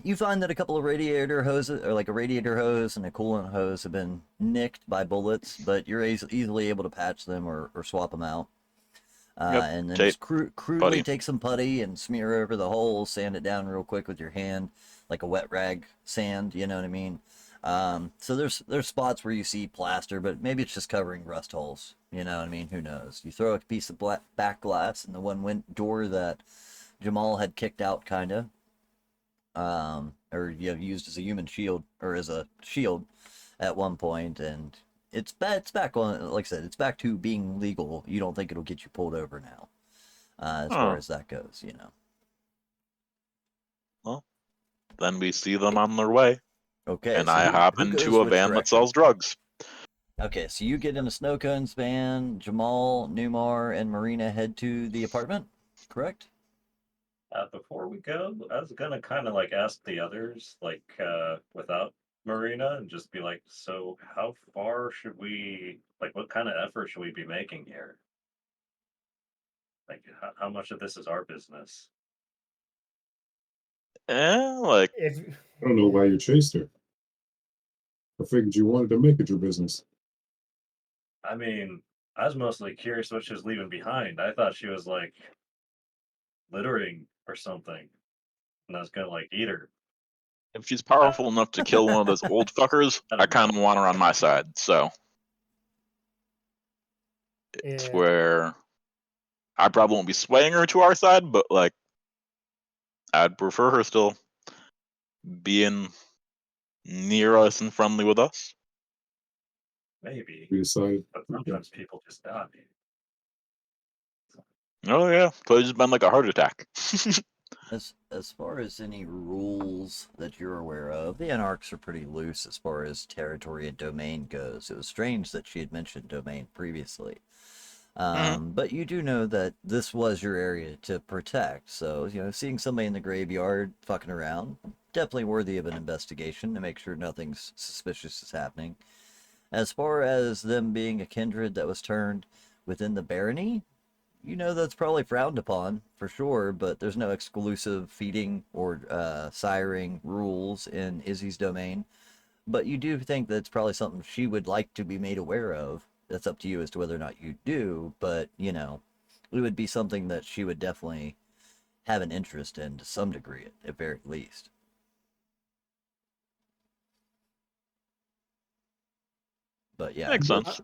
You find that a couple of radiator hoses, or like a radiator hose and a coolant hose, have been nicked by bullets, but you're easily able to patch them or swap them out. Yep, And then tape, just crudely putty. take some putty and smear over the holes, sand it down real quick with your hand, like a wet rag sand, you know what I mean? So there's spots where you see plaster, but maybe it's just covering rust holes, you know what I mean? Who knows? You throw a piece of back glass in the one door that Jamal had kicked out, kind of. Or used as a human shield, or as a shield at one point, and it's back on, like I said, it's back to being legal. You don't think it'll get you pulled over now, as far as that goes, you know. Well, then we see them on their way, Okay, and so I hop who goes into a which van that direction? sells drugs. Okay, so you get in a Snow Cone's van, Jamal, Newmar, and Marina head to the apartment, correct? Before we go, I was gonna kind of like ask the others, like without Marina, and just be like, so how far should we, like, what kind of effort should we be making here? Like, how much of this is our business? Like, if I don't know why you chased her. I figured you wanted to make it your business. I mean, I was mostly curious what she was leaving behind. I thought she was like littering or something, and I was gonna like eat her. if she's powerful enough to kill one of those old fuckers, I don't I kind of want her on my side. So it's Yeah. where I probably won't be swaying her to our side, but like, I'd prefer her still being near us and friendly with us. Maybe, We decided. but sometimes people just die. Oh yeah, could have just been like a heart attack. As far as any rules that you're aware of, the Anarchs are pretty loose as far as territory and domain goes. It was strange that she had mentioned domain previously. But you do know that this was your area to protect, so, seeing somebody in the graveyard fucking around, definitely worthy of an investigation to make sure nothing suspicious is happening. As far as them being a kindred that was turned within the barony, that's probably frowned upon for sure, but there's no exclusive feeding or siring rules in Izzy's domain. But you do think that's probably something she would like to be made aware of. That's up to you as to whether or not you do, but it would be something that she would definitely have an interest in to some degree, at very least. But yeah, Makes sense.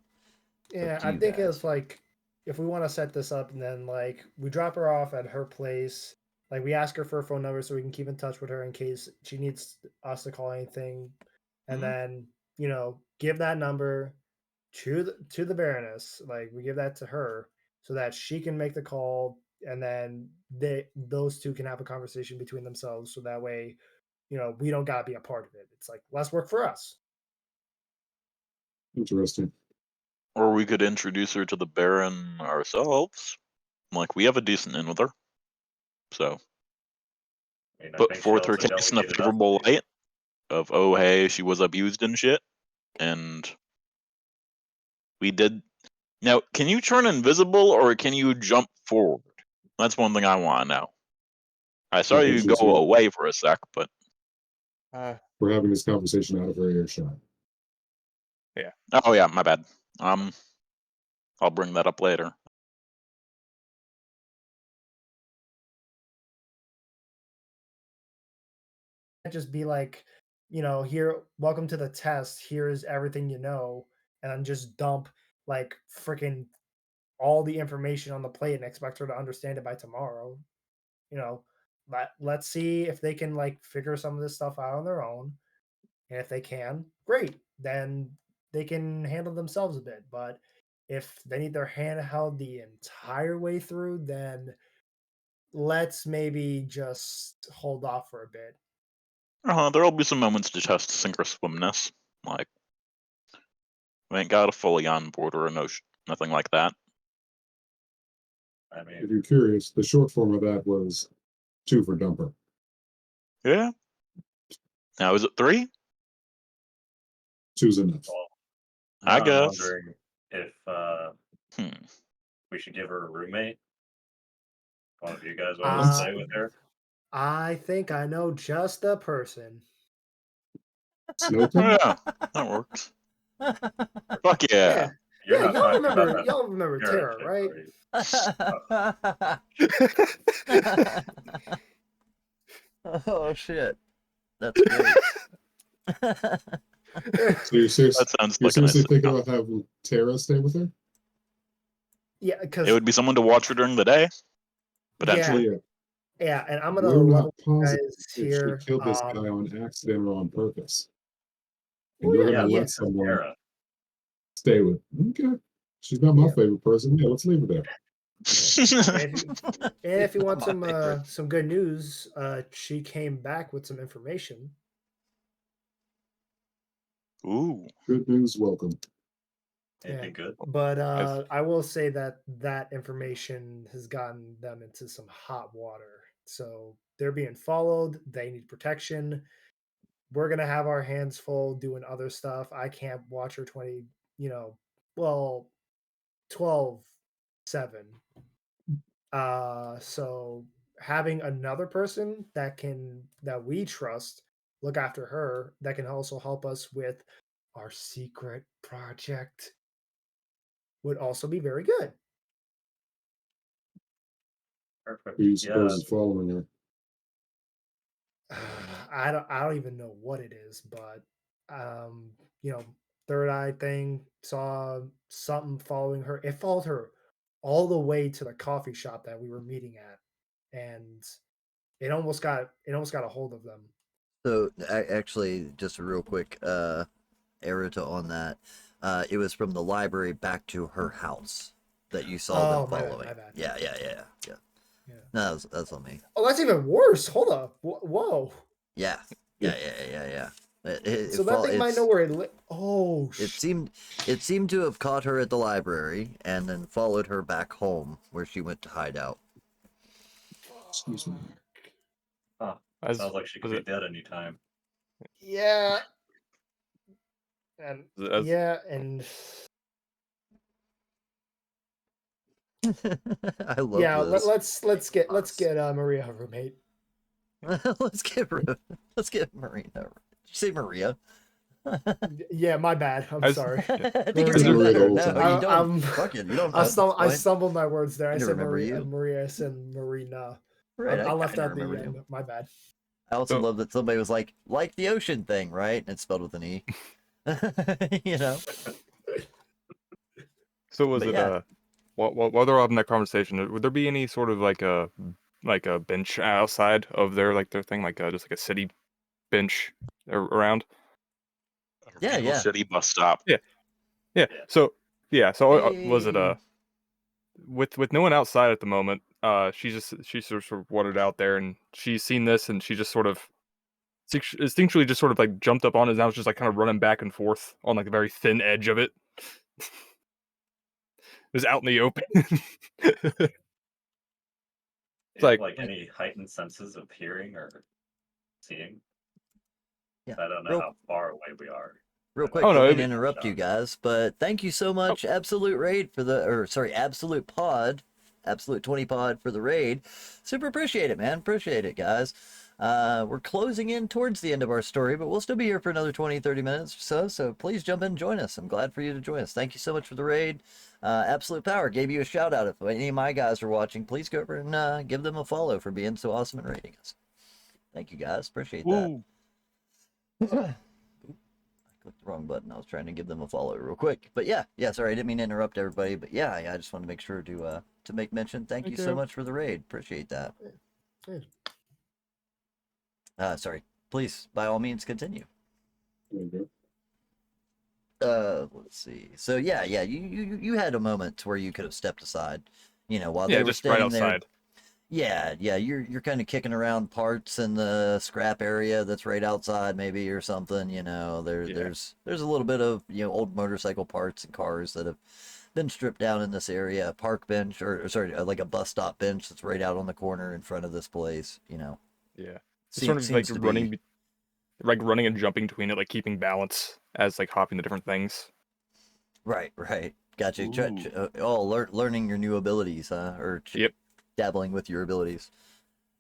Yeah, to I you think guys. it's like if we want to set this up and then like we drop her off at her place, like we ask her for a phone number so we can keep in touch with her in case she needs us to call anything, and then give that number to the Baroness. Like we give that to her so that she can make the call, and then those two can have a conversation between themselves. So that way, we don't gotta be a part of it. It's like less work for us. Interesting. Or we could introduce her to the Baron ourselves. Like, we have a decent in with her. So I mean, I put think forth she her also case in a delegated us favorable to you. light of, oh, hey, she was abused and shit. And we did. Now, can you turn invisible or can you jump forward? That's one thing I want to know. I saw you she's go here. away for a sec, but We're having this conversation out of her earshot. oh yeah, my bad. I'll bring that up later. Just be like, here, welcome to the test. Here's everything you know, and then just dump like freaking all the information on the plate and expect her to understand it by tomorrow. Let's see if they can like figure some of this stuff out on their own. And if they can, great. Then they can handle themselves a bit. But if they need their hand held the entire way through, then let's maybe just hold off for a bit. There'll be some moments to test sink or swimness. Like, we ain't got a fully on board or a notion, nothing like that. I mean, If you're curious, the short form of that was 2 for dumper. Yeah. Now, is it 3? 2's enough. well, I I'm guess. wondering if we should give her a roommate. One of you guys want to stay with her? I think I know just the person. Snowcone? Yeah, that works. Fuck yeah. You're Yeah, not y'all talking about remember that y'all remember Tara Tara, chick, right? Oh shit, that's great. So you're, That sounds you're like a nice seriously thinking sitcom. about having Tara stay with her? Yeah, It because would be someone to watch her during the day, potentially. yeah, and I'm gonna We're not level positive guys if she here. killed this guy on accident or on purpose. And Well, you're yeah, going to yeah, let someone Tara. stay with. Okay. She's not my Yeah. favorite person. Yeah, let's leave her there. And if you want My favorite. some good news, she came back with some information. Ooh. Good news, welcome. Anything good? But I will say that information has gotten them into some hot water. So they're being followed. They need protection. We're gonna have our hands full doing other stuff. I can't watch her 20, 12/7. So having another person that we trust look after her, that can also help us with our secret project, would also be very good. Perfect. Who you Yeah, suppose is following her? I don't even know what it is, but third eye thing, saw something following her. It followed her all the way to the coffee shop that we were meeting at, and it almost got a hold of them. So actually, just a real quick errata on that. It was from the library back to her house that you saw them My following. bad. Yeah. No, that's on me. Oh, that's even worse. Hold up. Whoa. Yeah. So that thing might know where it oh, it seemed to have caught her at the library and then followed her back home where she went to hide out. Excuse me. sounds like she could be dead anytime. Yeah. And As- and I love this. let's get Maria a roommate. let's get Marina. Did you say Maria? Yeah, my bad. I'm sorry. I think Maria it's even the better. whole No, time. you don't. Fuck it. You don't. I Fine. stumbled my words there. I didn't said remember Maria. you. Maria. I said Marina. Right. I left kinda out the remember end. you. My bad. I also So- love that somebody was like the ocean thing, right? And it's spelled with an E. You know. So was But it yeah. while they're having that conversation, would there be any sort of like a bench outside of their thing, just like a city bench around? Yeah, Real yeah. shitty bus stop. Yeah. So was it Hey. with no one outside at the moment? She sort of wandered out there and she's seen this and she just sort of instinctually just sort of like jumped up on it and now it's just like kind of running back and forth on like the very thin edge of it. Just out in the open. It's like, like any heightened senses of hearing or seeing? Yeah. I don't know Real, how far away we are. real I quick, know Oh, no, didn't it'd mean be- to interrupt you guys, but thank you so much, Absolute Raid for the, or sorry, Absolute Pod, Absolute 20 Pod for the raid. Super appreciate it, man. Appreciate it, guys. We're closing in towards the end of our story, but we'll still be here for another 20, 30 minutes or so. So please jump in and join us. I'm glad for you to join us. Thank you so much for the raid. Absolute Power gave you a shout out. If any of my guys are watching, please go over and give them a follow for being so awesome and rating us. Thank you, guys. Appreciate that. woo. Clicked the wrong button. I was trying to give them a follow real quick. But yeah, sorry, I didn't mean to interrupt everybody. But yeah, I just want to make sure to make mention. Thank you so much for the raid. Appreciate that. Sorry. Please, by all means, continue. There you Let's see. So yeah, you had a moment where you could have stepped aside, while Yeah, they were just right staying there. outside. Yeah, you're kind of kicking around parts in the scrap area that's right outside, maybe, or something. Yeah. There's a little bit of old motorcycle parts and cars that have been stripped down in this area. A park bench, or sorry, like a bus stop bench that's right out on the corner in front of this place. Yeah. It's Se- sort of like seems to running, be like running and jumping between it, like keeping balance as like hopping the different things. right. Gotcha. Ooh. Learning your new abilities, huh? Or Yep. dabbling with your abilities.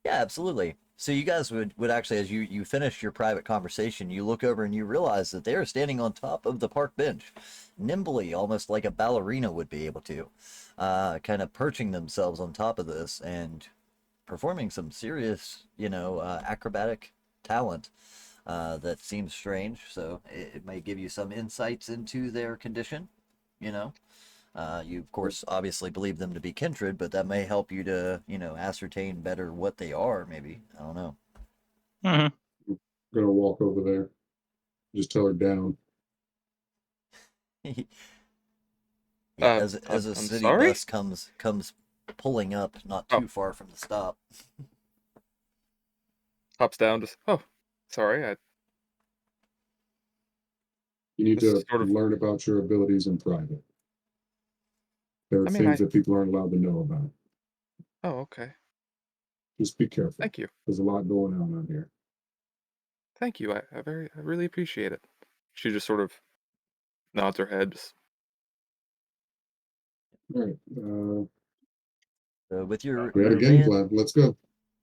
Yeah, absolutely. So you guys would actually, as you finish your private conversation, you look over and you realize that they are standing on top of the park bench, nimbly, almost like a ballerina would be able to, kind of perching themselves on top of this and performing some serious, acrobatic talent that seems strange. So it may give you some insights into their condition, you know. You, of course, obviously believe them to be kindred, but that may help you to, ascertain better what they are, maybe. I don't know. Mhm. Gonna walk over there. Just tell her down. Yeah, as a I'm city sorry. bus comes pulling up not Oh. too far from the stop. Hops down. Just sorry. You need This to sort of. learn about your abilities in private. There are I mean, things that people aren't allowed to know about. Oh, okay. Just be careful. Thank you. There's a lot going on out here. Thank you. I really appreciate it. She just sort of nods her head. Just, All right. With your We had a your game van, plan. Let's go.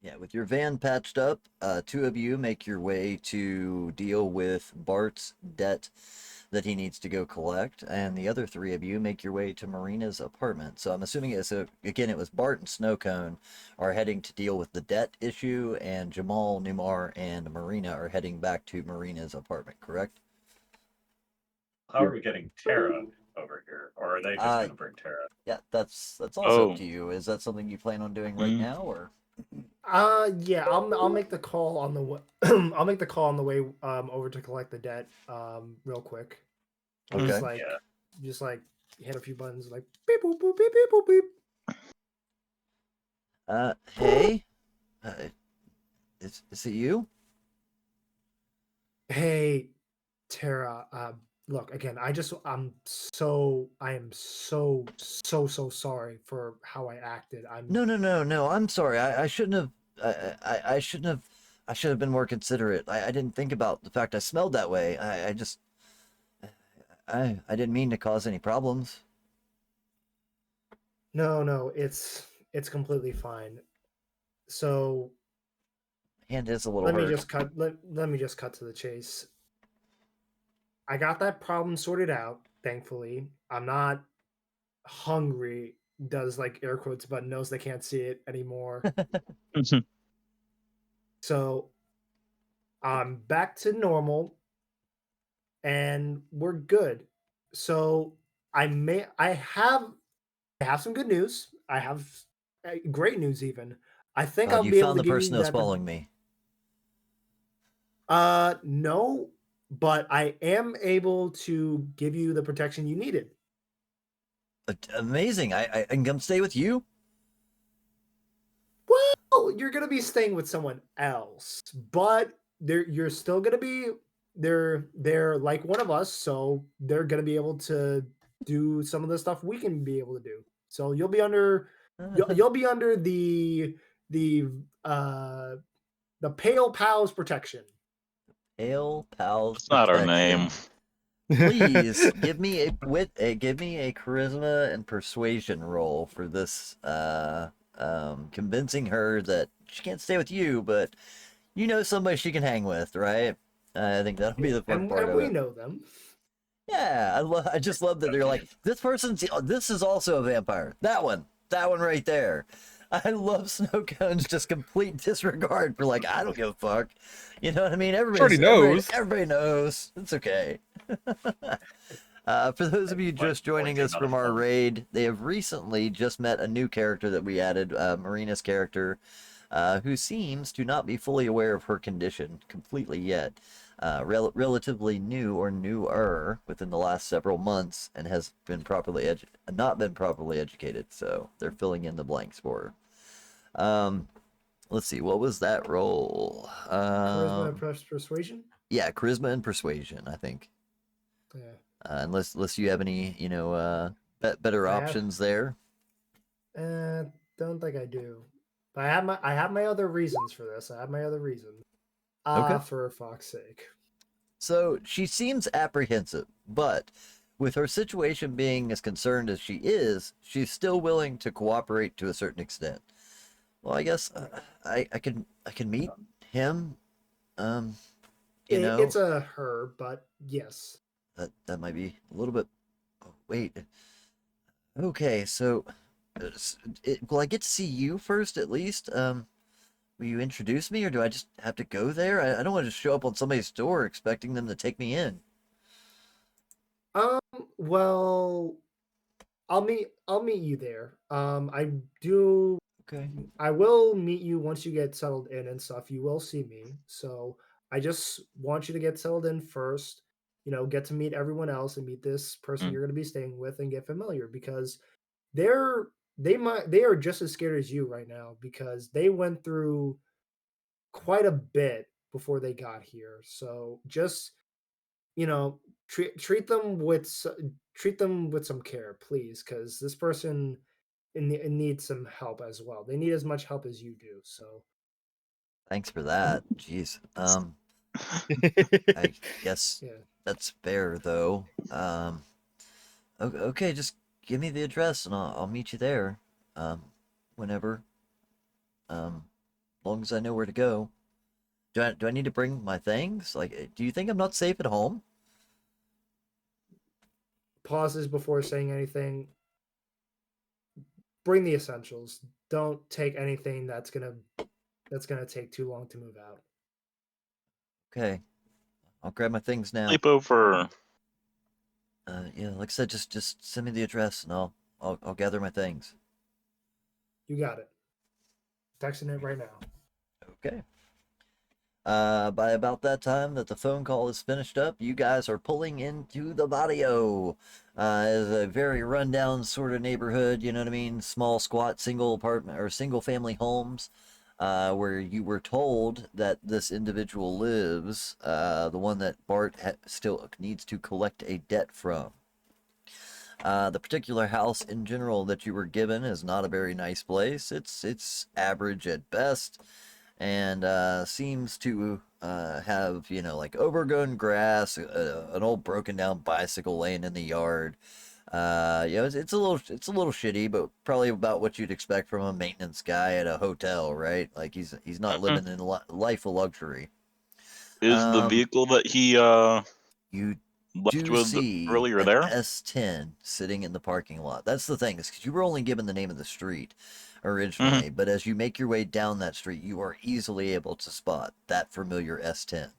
yeah, with your van patched up, two of you make your way to deal with Bart's debt that he needs to go collect, and the other three of you make your way to Marina's apartment. So I'm assuming it was Bart and Snowcone are heading to deal with the debt issue, and Jamal, Numar, and Marina are heading back to Marina's apartment. Correct? How are we getting Tara over here? Or are they just Uh, going to bring Tara? yeah, that's also Oh. up to you. Is that something you plan on doing right Mm. now, or? Yeah, I'll make the call on the way. I'll make the call on the way over to collect the debt real quick. Okay. Just like hit a few buttons like beep boop boop beep beep boop beep. Hey, is it you? Hey, Tara. Look again. I am so sorry for how I acted. No. I'm sorry. I shouldn't have. I shouldn't have. I should have been more considerate. I didn't think about the fact I smelled that way. I just. I didn't mean to cause any problems. No. It's completely fine. So Hand is a little let me hurt. just cut. Let me just cut to the chase. I got that problem sorted out. Thankfully, I'm not hungry. Does like air quotes, but knows they can't see it anymore. So I'm back to normal, and we're good. So I have some good news. I have great news even. I think I'll You be able found to the give person you that's that. following me. No, but I am able to give you the protection you needed. Amazing. I can come stay with you. Well, you're gonna be staying with someone else, but you're still gonna be they're like one of us, so they're gonna be able to do some of the stuff we can be able to do. So you'll be under you'll be under the the uh the Pale Pals protection. Pale Pals It's not our Protection. name. Please give me give me a charisma and persuasion roll for this. Convincing her that she can't stay with you, but you know somebody she can hang with, right? I think that'll be the fun part And of we it. know them. Yeah, I just love that they're like, this is also a vampire. That one right there. I love Snowcone's just complete disregard for like, I don't give a fuck. You know what I mean? already knows. Everybody knows. It's okay. For those of you just joining us from our raid, they have recently just met a new character that we added, Marina's character, who seems to not be fully aware of her condition completely yet. Relatively new or newer within the last several months, and has been not been properly educated. So they're filling in the blanks for her. Let's see, what was that roll? Charisma and persuasion. Yeah, charisma and persuasion, I think. Yeah. Unless you have any, better I have- options there. Don't think I do. But I have my other reasons for this. I have my other reasons. Okay. For fuck's sake. So she seems apprehensive, but with her situation being as concerned as she is, she's still willing to cooperate to a certain extent. Well, I guess I can meet him. It's a her, but yes. That might be a little bit. Oh, wait. Okay, so will I get to see you first at least? Will you introduce me, or do I just have to go there? I don't want to just show up on somebody's door expecting them to take me in. Well, I'll meet you there. Okay. I will meet you once you get settled in and stuff. You will see me. So I just want you to get settled in first, get to meet everyone else and meet this person you're going to be staying with and get familiar, because they are just as scared as you right now, because they went through quite a bit before they got here. So just, treat them with some care, please, because this person needs some help as well. They need as much help as you do. So Thanks for that. Jeez. I guess yeah, that's fair though. Okay, just give me the address and I'll meet you there. Whenever. Long as I know where to go. Do I need to bring my things? Like, do you think I'm not safe at home? pauses before saying anything. Bring the essentials. Don't take anything that's gonna take too long to move out. Okay, I'll grab my things now. Sleepover. Yeah, like I said, just send me the address and I'll gather my things. You got it. Texting it right now. Okay. By about that time that the phone call is finished up, you guys are pulling into the barrio. It's a very rundown sort of neighborhood, you know what I mean? Small, squat, single apartment or single family homes, where you were told that this individual lives, the one that Bart still needs to collect a debt from. The particular house in general that you were given is not a very nice place. It's average at best, and seems to have, like overgrown grass, an old broken down bicycle laying in the yard. It's a little shitty, but probably about what you'd expect from a maintenance guy at a hotel, right? Like he's not living in life of luxury. Is the vehicle that he You left do with see earlier an there? S10 sitting in the parking lot. That's the thing, is because you were only given the name of the street originally, but as you make your way down that street, you are easily able to spot that familiar S10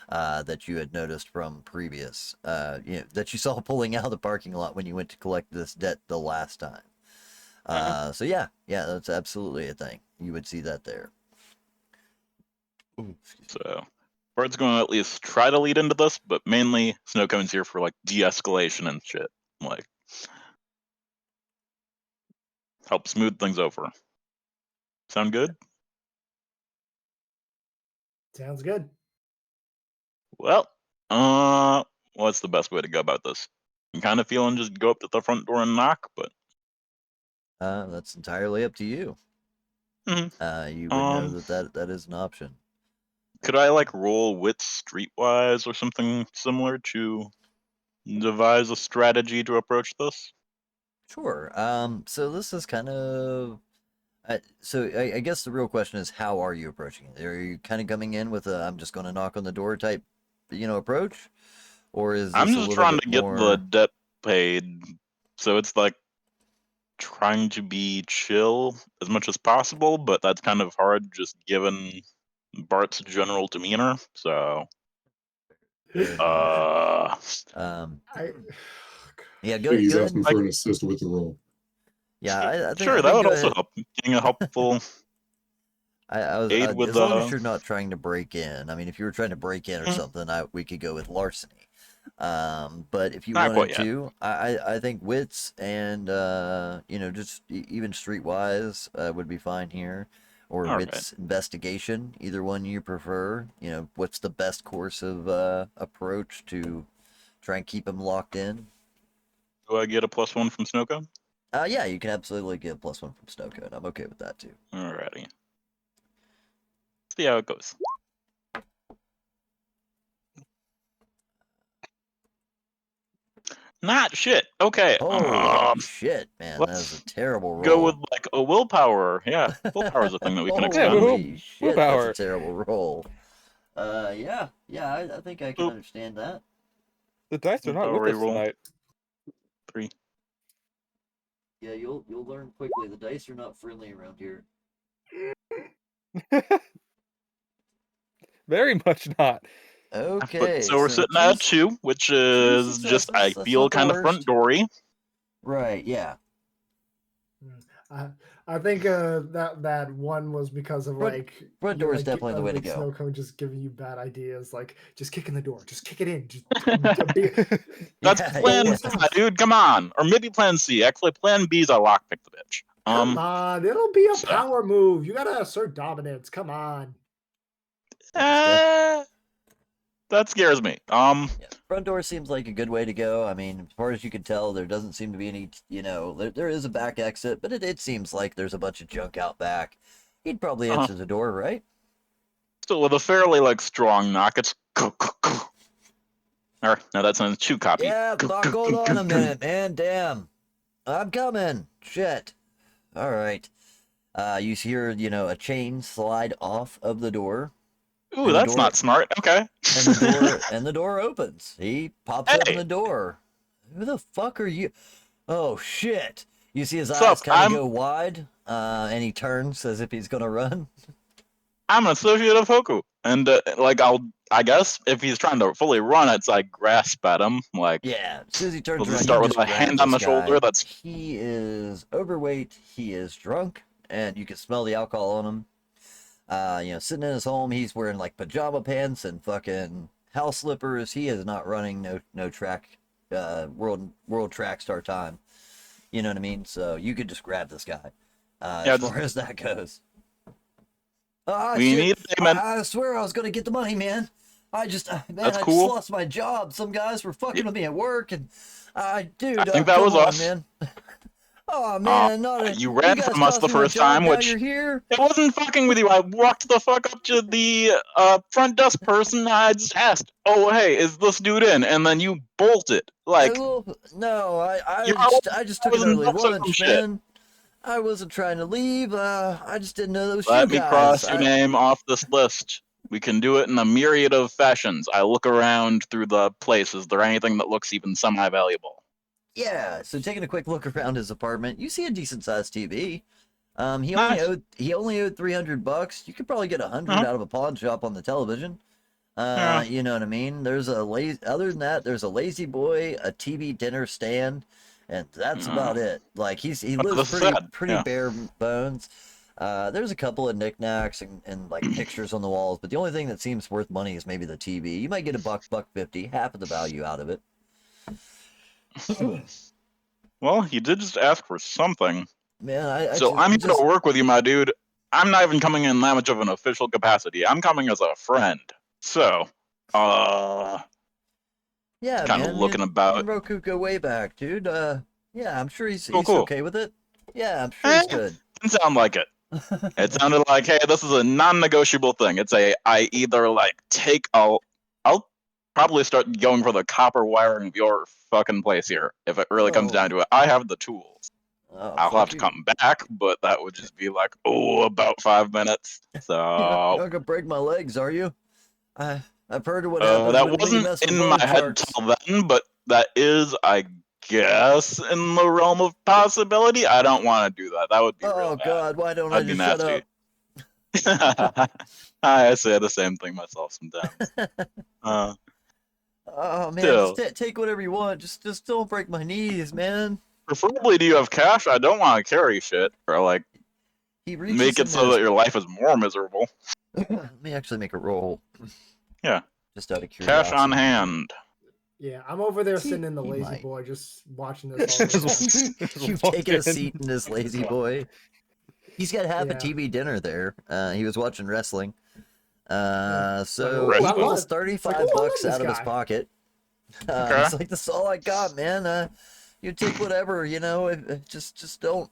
that you had noticed from previous, that you saw pulling out of the parking lot when you went to collect this debt the last time. So yeah, that's absolutely a thing. You would see that there. Ooh, So Bart's going to at least try to lead into this, but mainly Snowcone's here for like de-escalation and shit. Like help smooth things over. Sound good? Sounds good. Well, what's the best way to go about this? I'm kind of feeling just go up to the front door and knock, but That's entirely up to you. You would know that is an option. Could I like roll wits streetwise or something similar to devise a strategy to approach this? Sure. So this is kind of. I guess the real question is, how are you approaching it? Are you kind of coming in with a "I'm just going to knock on the door" type, approach, or is I'm this a just little trying bit to get the more? debt paid, so it's like trying to be chill as much as possible, but that's kind of hard just given Bart's general demeanor. So, Fair enough. Um, I yeah, I think he's go ahead. asking for an assist with the roll. Yeah, I think sure, that would go also ahead. help. Getting a helpful I was aid with as long as you're not trying to break in. I mean, if you were trying to break in or Mhm. something, we could go with larceny. But if you Not wanted quite yet. to, I think wits and just even streetwise would be fine here, or All right. wits investigation, either one you prefer. What's the best course of approach to try and keep them locked in? Do I get a +1 from Snowcone? Yeah, you can absolutely get a +1 from Snow Cone. I'm okay with that too. Alrighty. See how it goes. Not shit. Okay. Holy shit, man, that Let's is a terrible roll. go with like a willpower. Yeah, willpower is a thing that we can expend. Holy shit, that's a willpower. terrible roll. Yeah, I think I can Oop. understand that. The dice are not with us Reroll. tonight. 3. Yeah, you'll learn quickly. The dice are not friendly around here. Very much not. Okay, So we're sitting at 2, which is just I successes, that's feel not the kind of worst. front doory. Right, yeah. I think that one was because of front door is definitely the way to go. Snow Cone just giving you bad ideas, like just kick in the door, just kick it in. That's Yeah, plan yeah. B, dude. Come on, or maybe plan C. Actually, plan B is I lockpick the bitch. Come on, it'll be a so- power move. You gotta assert dominance. Come on. That scares me. Yeah, front door seems like a good way to go. I mean, as far as you can tell, there doesn't seem to be any, there is a back exit, but it seems like there's a bunch of junk out back. He'd probably answer the door, right? So with a fairly strong knock, it's or no, that sounds too copy. Yeah, Doc, hold on a minute, man. Damn. I'm coming. Shit. All right. You hear, a chain slide off of the door. Ooh, that's not smart. Okay. And the door opens. He pops open the door. Who the fuck are you? Oh shit! You see his eyes kind of go wide, and he turns as if he's gonna run. I'm an associate of Hoku, and I guess if he's trying to fully run, it's like grasp at him, like yeah. As soon as he turns we'll around, start you with just a hand on the shoulder. He is overweight. He is drunk, and you can smell the alcohol on him. Sitting in his home, he's wearing like pajama pants and fucking house slippers. He is not running no track, world track star time. You know what I mean? So you could just grab this guy. As far as that goes. We need payment. I swear I was gonna get the money, man. I just cool. just lost my job. Some guys were fucking with me at work, and dude, I think that was us, man. Oh man, you ran from us the first time, which you're here. It wasn't fucking with you. I walked the fuck up to the front desk person. I just asked, "Oh hey, is this dude in?" And then you bolted. Like, no, I just took an wasn't early up some lunch, shit. man. I wasn't trying to leave. I just didn't know those Let you me guys. cross your name off this list. We can do it in a myriad of fashions. I look around through the place. Is there anything that looks even semi-valuable? Yeah, so taking a quick look around his apartment, you see a decent sized TV. He Nice. only owed $300. You could probably get 100 out of a pawn shop on the television. Yeah. You know what I mean? There's other than that, there's a lazy boy, a TV dinner stand, and that's about it. Like he lives pretty bare bones. There's a couple of knickknacks and like pictures on the walls, but the only thing that seems worth money is maybe the TV. You might get $1.50, half of the value out of it. Well, he did just ask for something. Man, I'm here to work with you, my dude. I'm not even coming in that much of an official capacity. I'm coming as a friend. So, yeah, kind of looking about. Me and Roku go way back, dude. Yeah, I'm sure he's cool. okay with it. Yeah, I'm sure he's good. Didn't sound like it. It sounded like, hey, this is a non-negotiable thing. It's I either like I'll probably start going for the copper wiring of your fucking place here if it really comes Oh. down to it. I have the tools. Oh, I'll fuck have to you. come back, but that would just be like, about 5 minutes. You're not So gonna break my legs, are you? I've heard of what happens that when you wasn't mess with in my loan head sharks. till then, but that is, I guess, in the realm of possibility. I don't want to do that. That would be real Oh bad. God, why don't I That'd be just shut nasty. up? I say the same thing myself sometimes. Oh man, just Still, take whatever you want. Just don't break my knees, man. preferably, do you have cash? I don't want to carry shit or like He reaches make it into so his. that your life is more miserable. Let me actually make a roll, Yeah, just out of cash on curiosity. hand. Yeah, I'm over there He- sitting in the he lazy might. boy, just watching this all go down. You've taken a seat in this lazy boy. He's got half a Yeah. TV dinner there. He was watching wrestling. So Like, he ooh, I pulls love- 35 I love bucks this out of his guy. pocket. Okay. He's like, "This is all I got, man. You take whatever, just don't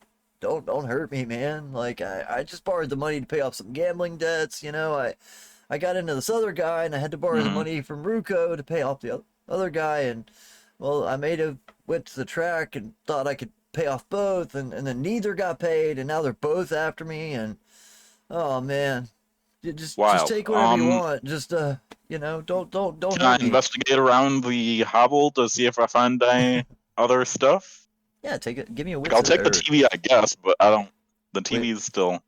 hurt me, man. Like I just borrowed the money to pay off some gambling debts. I got into this other guy and I had to borrow the Mhm. money from Ruko to pay off the other guy, and well, I may have went to the track and thought I could pay off both, and then neither got paid, and now they're both after me, and oh man, just Wild. take whatever you want. Just don't Can I hurt me. investigate around the hovel to see if I find any other stuff? Yeah, take it. Give me a Like, wits I'll take the or TV, I guess, but I don't. The wait, TV's still.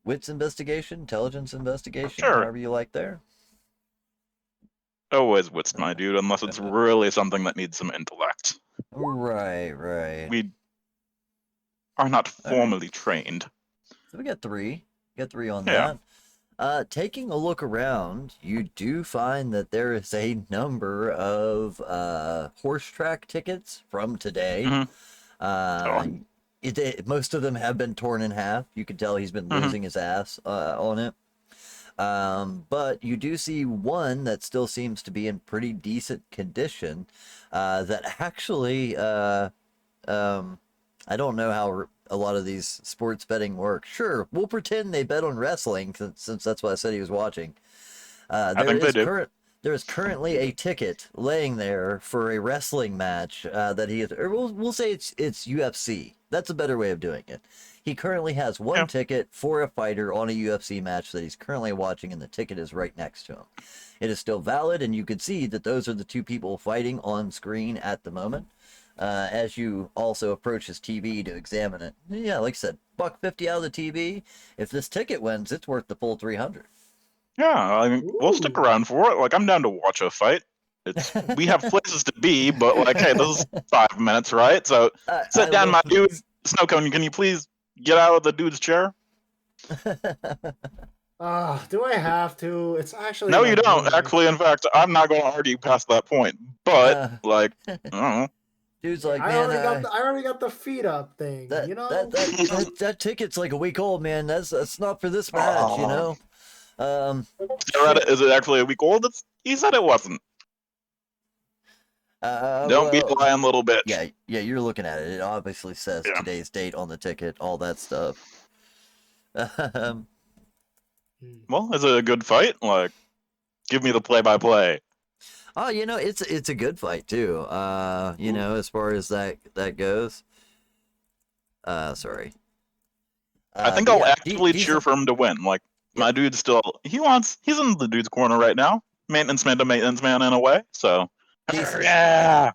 wits investigation, intelligence investigation, Sure. however you like there. Always wits, my dude, unless it's really something that needs some intellect. Right. We are not All right. formally trained. So we got three. Got three on Yeah. that. Taking a look around, you do find that there is a number of horse track tickets from today. Mhm. Uh, most of them have been torn in half. You can tell he's been Mhm. losing his ass on it. But you do see one that still seems to be in pretty decent condition. That actually, I don't know how a lot of these sports betting work. Sure, we'll pretend they bet on wrestling since that's what I said he was watching. I think they do. There is currently a ticket laying there for a wrestling match that he is, or we'll say it's UFC. That's a better way of doing it. He currently has one Yeah. ticket for a fighter on a UFC match that he's currently watching, and the ticket is right next to him. It is still valid, and you can see that those are the two people fighting on screen at the moment. As you also approach his TV to examine it. Yeah, like I said, $1.50 out of the TV. If this ticket wins, it's worth the full 300. Yeah, I mean, we'll stick Ooh. around for it. Like, I'm down to watch a fight. We have places to be, but like, hey, this is 5 minutes, right? So I sit down, love my dude. Snowcone, can you please get out of the dude's chair? Do I have to? It's actually No, my you don't. roommate. Actually, in fact, I'm not going to argue past that point. But like, I don't know. Dude's like, I man, already got the feet up thing. that, You know. that ticket's like a week old, man. That's not for this match, you know. Shit. Is it actually a week old? He said it wasn't. Don't be a Well, lying little bitch. yeah, you're looking at it. It obviously says Yeah. today's date on the ticket, all that stuff. Well, is it a good fight? Like, give me the play-by-play. Oh, it's a good fight too. As far as that goes. Sorry. I think But I'll yeah, actively cheer for him to win. Like, my dude's still he's in the dude's corner right now. Maintenance man to maintenance man in a way. So yeah.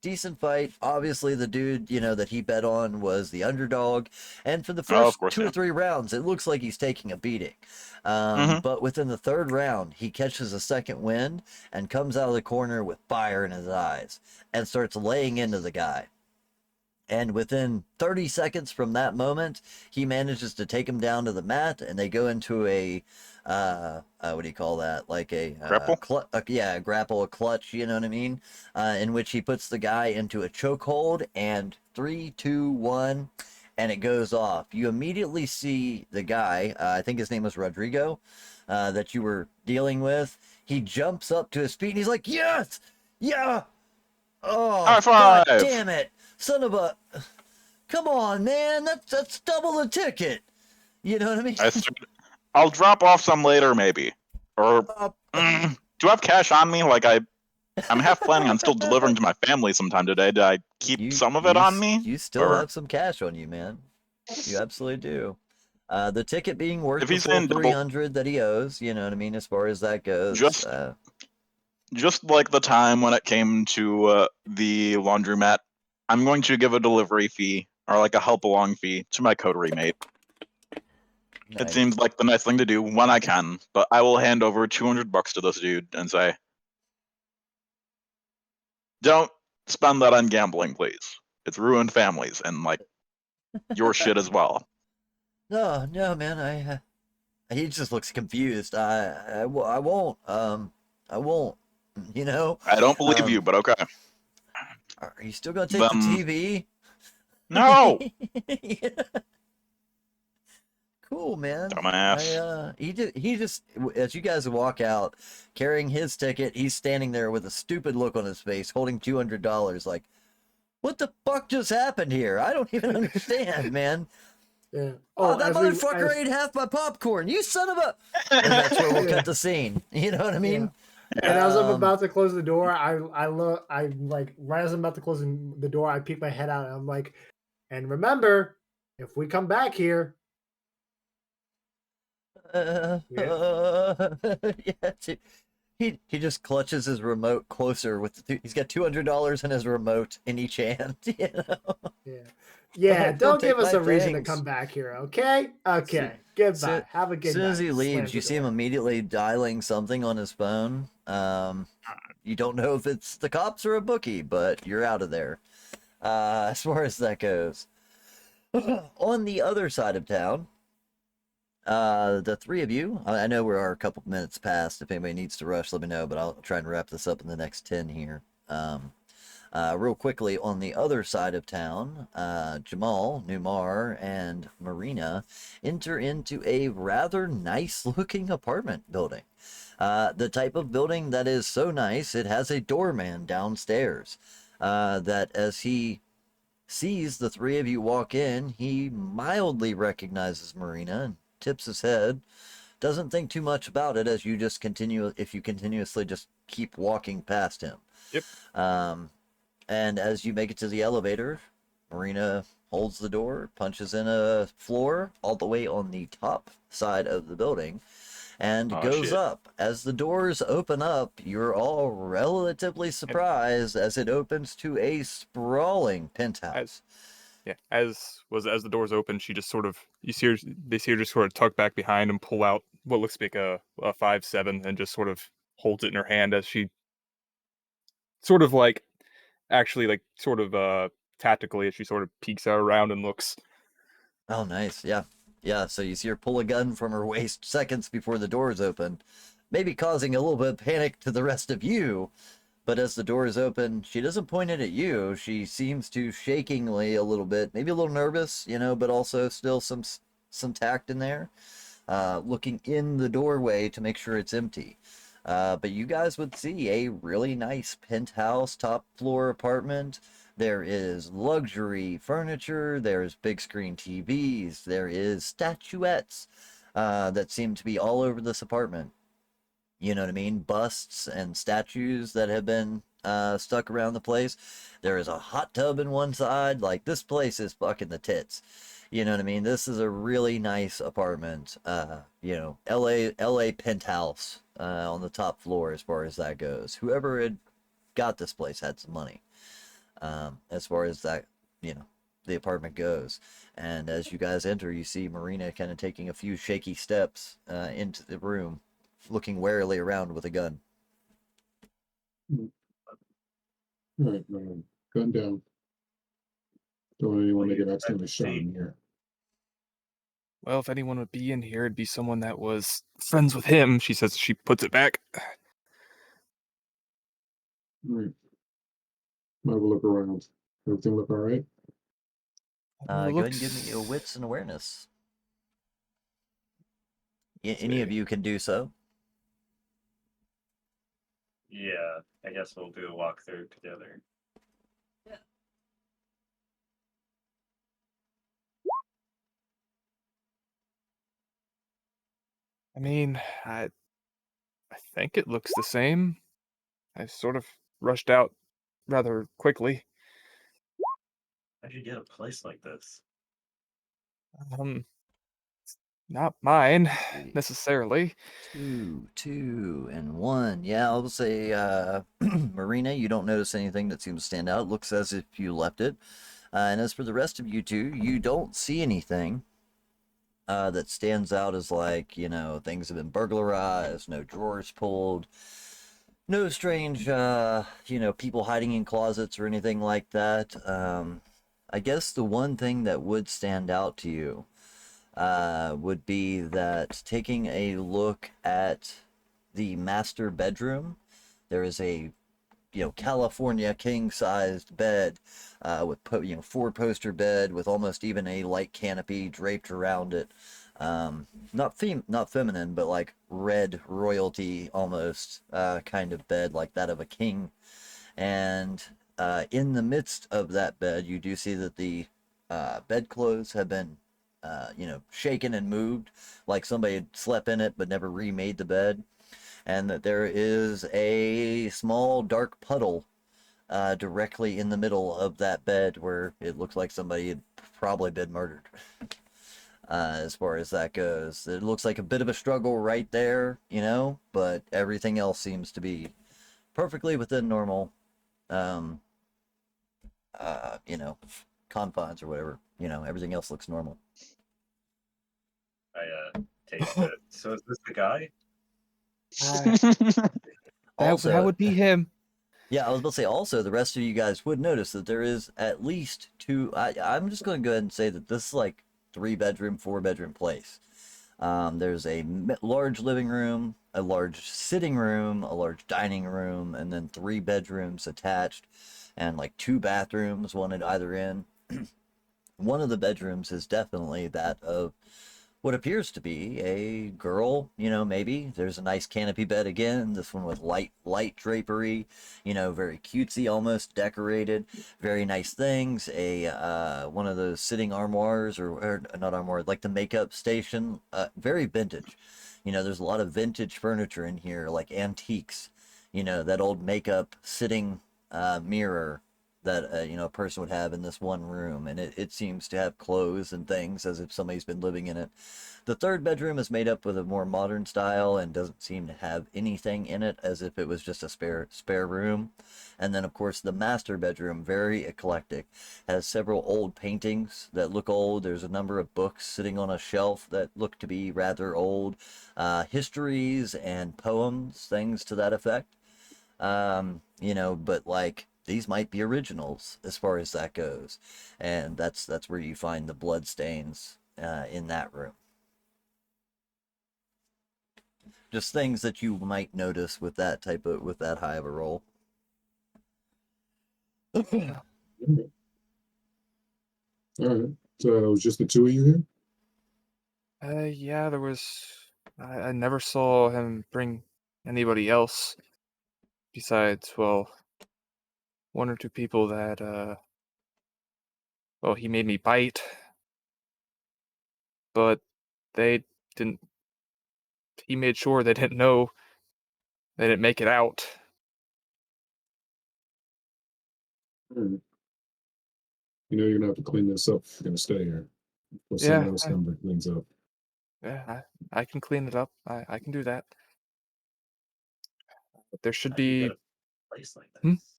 Decent fight. Obviously, the dude, that he bet on was the underdog. And for the Oh, of first course, 2 yeah. or 3 rounds, it looks like he's taking a beating. Mhm. But within the 3rd round, he catches a second wind and comes out of the corner with fire in his eyes and starts laying into the guy. And within 30 seconds from that moment, he manages to take him down to the mat, and they go into a, what do you call that? Like a Grapple? a grapple, a clutch. You know what I mean? In which he puts the guy into a chokehold, and 3, 2, 1, and it goes off. You immediately see the guy. I think his name was Rodrigo, that you were dealing with. He jumps up to his feet, and he's like, "Yes, yeah." Oh, High God five! damn it. Son of a... Come on, man. That's double the ticket. You know what I mean? I'll drop off some later, maybe. Or do I have cash on me? Like I'm half planning on still delivering to my family sometime today. Did I keep some of it on me? You still have some cash on you, man. You absolutely do. The ticket being worth If the he's full in double- 300 that he owes, you know what I mean, as far as that goes. Just like the time when it came to the laundromat, I'm going to give a delivery fee or like a help along fee to my coterie mate. Nice. It seems like the nice thing to do when I can, but I will hand over $200 to this dude and say, "Don't spend that on gambling, please. It's ruined families and like your shit as well." No, man. He just looks confused. I won't. I won't. You know. I don't believe you, but okay. Are you still gonna take the TV? No. Yeah. Cool, man. Dumbass. He just as you guys walk out, carrying his ticket, he's standing there with a stupid look on his face, holding $200. Like, what the fuck just happened here? I don't even understand, man. Yeah. Oh, that motherfucker ate half my popcorn. You son of a. And that's where we'll cut the scene. You know what I mean? Yeah. And as I'm about to close the door, I look. I like right as I'm about to close the door, I peek my head out and I'm like, and remember, if we come back here. He just clutches his remote closer with he's got $200 in his remote in each hand. You know? Yeah. Don't take give us my a reason to things. come back here, okay? Okay. Goodbye. Have a good night. As soon as he Slam leaves, the you see him door. immediately dialing something on his phone. You don't know if it's the cops or a bookie, but you're out of there. As far as that goes. On the other side of town, the three of you, I know we're a couple minutes past. If anybody needs to rush, let me know, but I'll try and wrap this up in the next 10 here. Real quickly, on the other side of town, Jamal, Numar, and Marina enter into a rather nice-looking apartment building. The type of building that is so nice, it has a doorman downstairs. That as he sees the three of you walk in, he mildly recognizes Marina and tips his head. Doesn't think too much about it as you just continuously just keep walking past him. Yep. And as you make it to the elevator, Marina holds the door, punches in a floor all the way on the top side of the building, and goes up. As the doors open up, you're all relatively surprised as it opens to a sprawling penthouse. As the doors open, she just sort of they see her just sort of tuck back behind and pull out what looks like a 5.7 and just sort of holds it in her hand as she sort of like actually like sort of tactically as she sort of peeks out around and looks. Oh, nice. Yeah, so you see her pull a gun from her waist seconds before the doors open, maybe causing a little bit of panic to the rest of you. But as the doors open, she doesn't point it at you. She seems to shakingly a little bit, maybe a little nervous, but also still some tact in there, looking in the doorway to make sure it's empty. But you guys would see a really nice penthouse, top floor apartment. There is luxury furniture. There's big screen TVs. There is statuettes that seem to be all over this apartment. You know what I mean? Busts and statues that have been stuck around the place. There is a hot tub in one side. Like, this place is fucking the tits. You know what I mean? This is a really nice apartment. LA penthouse on the top floor as far as that goes. Whoever had got this place had some money. As far as that, the apartment goes. And as you guys enter, you see Marina kind of taking a few shaky steps into the room, looking warily around with a gun. All right, gun down. Don't want anyone to get accidentally shot in here. Well, if anyone would be in here, it'd be someone that was friends with him. She says she puts it back. All right. Might have a look around. Everything look all right? Go ahead and give me a wits and awareness. Any of you can do so. Yeah, I guess we'll do a walkthrough together. Yeah. I mean, I think it looks the same. I sort of rushed out rather quickly. How'd you get a place like this? Um, Not mine Three, necessarily. two, and one. Yeah, I'll say, Marina, you don't notice anything that seems to stand out. It looks as if you left it. And as for the rest of you two, you don't see anything that stands out as like, things have been burglarized, no drawers pulled, no strange, people hiding in closets or anything like that. I guess the one thing that would stand out to you would be that taking a look at the master bedroom, there is a California king-sized bed with four-poster bed with almost even a light canopy draped around it. Not feminine, but like red royalty almost kind of bed, like that of a king. And in the midst of that bed, you do see that the bedclothes have been, shaken and moved, like somebody had slept in it but never remade the bed, and that there is a small dark puddle directly in the middle of that bed where it looks like somebody had probably been murdered. As far as that goes, it looks like a bit of a struggle right there, but everything else seems to be perfectly within normal, um, uh, you know, confines or whatever. Everything else looks normal. I taste it. So is this the guy? That Also, would be him. yeah, I was about to say, also, the rest of you guys would notice that there is at least two. I'm just going to go ahead and say that this is like 3-bedroom, 4-bedroom place. There's a large living room, a large sitting room, a large dining room, and then 3 bedrooms attached, and like 2 bathrooms, one at either end. One of the bedrooms is definitely that of what appears to be a girl, maybe. There's a nice canopy bed again, this one with light drapery, very cutesy, almost decorated, very nice things. A one of those sitting armoires, or not armoire, like the makeup station, very vintage. There's a lot of vintage furniture in here, like antiques. That old makeup sitting mirror that a person would have in this one room, and it seems to have clothes and things as if somebody's been living in it. The 3rd bedroom is made up with a more modern style and doesn't seem to have anything in it, as if it was just a spare room. And then of course the master bedroom, very eclectic, has several old paintings that look old. There's a number of books sitting on a shelf that look to be rather old, histories and poems, things to that effect. But like these might be originals as far as that goes, and that's where you find the blood stains in that room. Just things that you might notice with that high of a roll. All right. So it was just the two of you here? Yeah, there was. I never saw him bring anybody else besides, well, 1 or 2 people that, well, he made me bite, but they didn't. He made sure they didn't know. They didn't make it out. All right. You're gonna have to clean this up if you're gonna stay here. Or someone Yeah, else come and cleans up. yeah, I can clean it up. I can do that. But there should How'd you get be. a place like Hmm? this?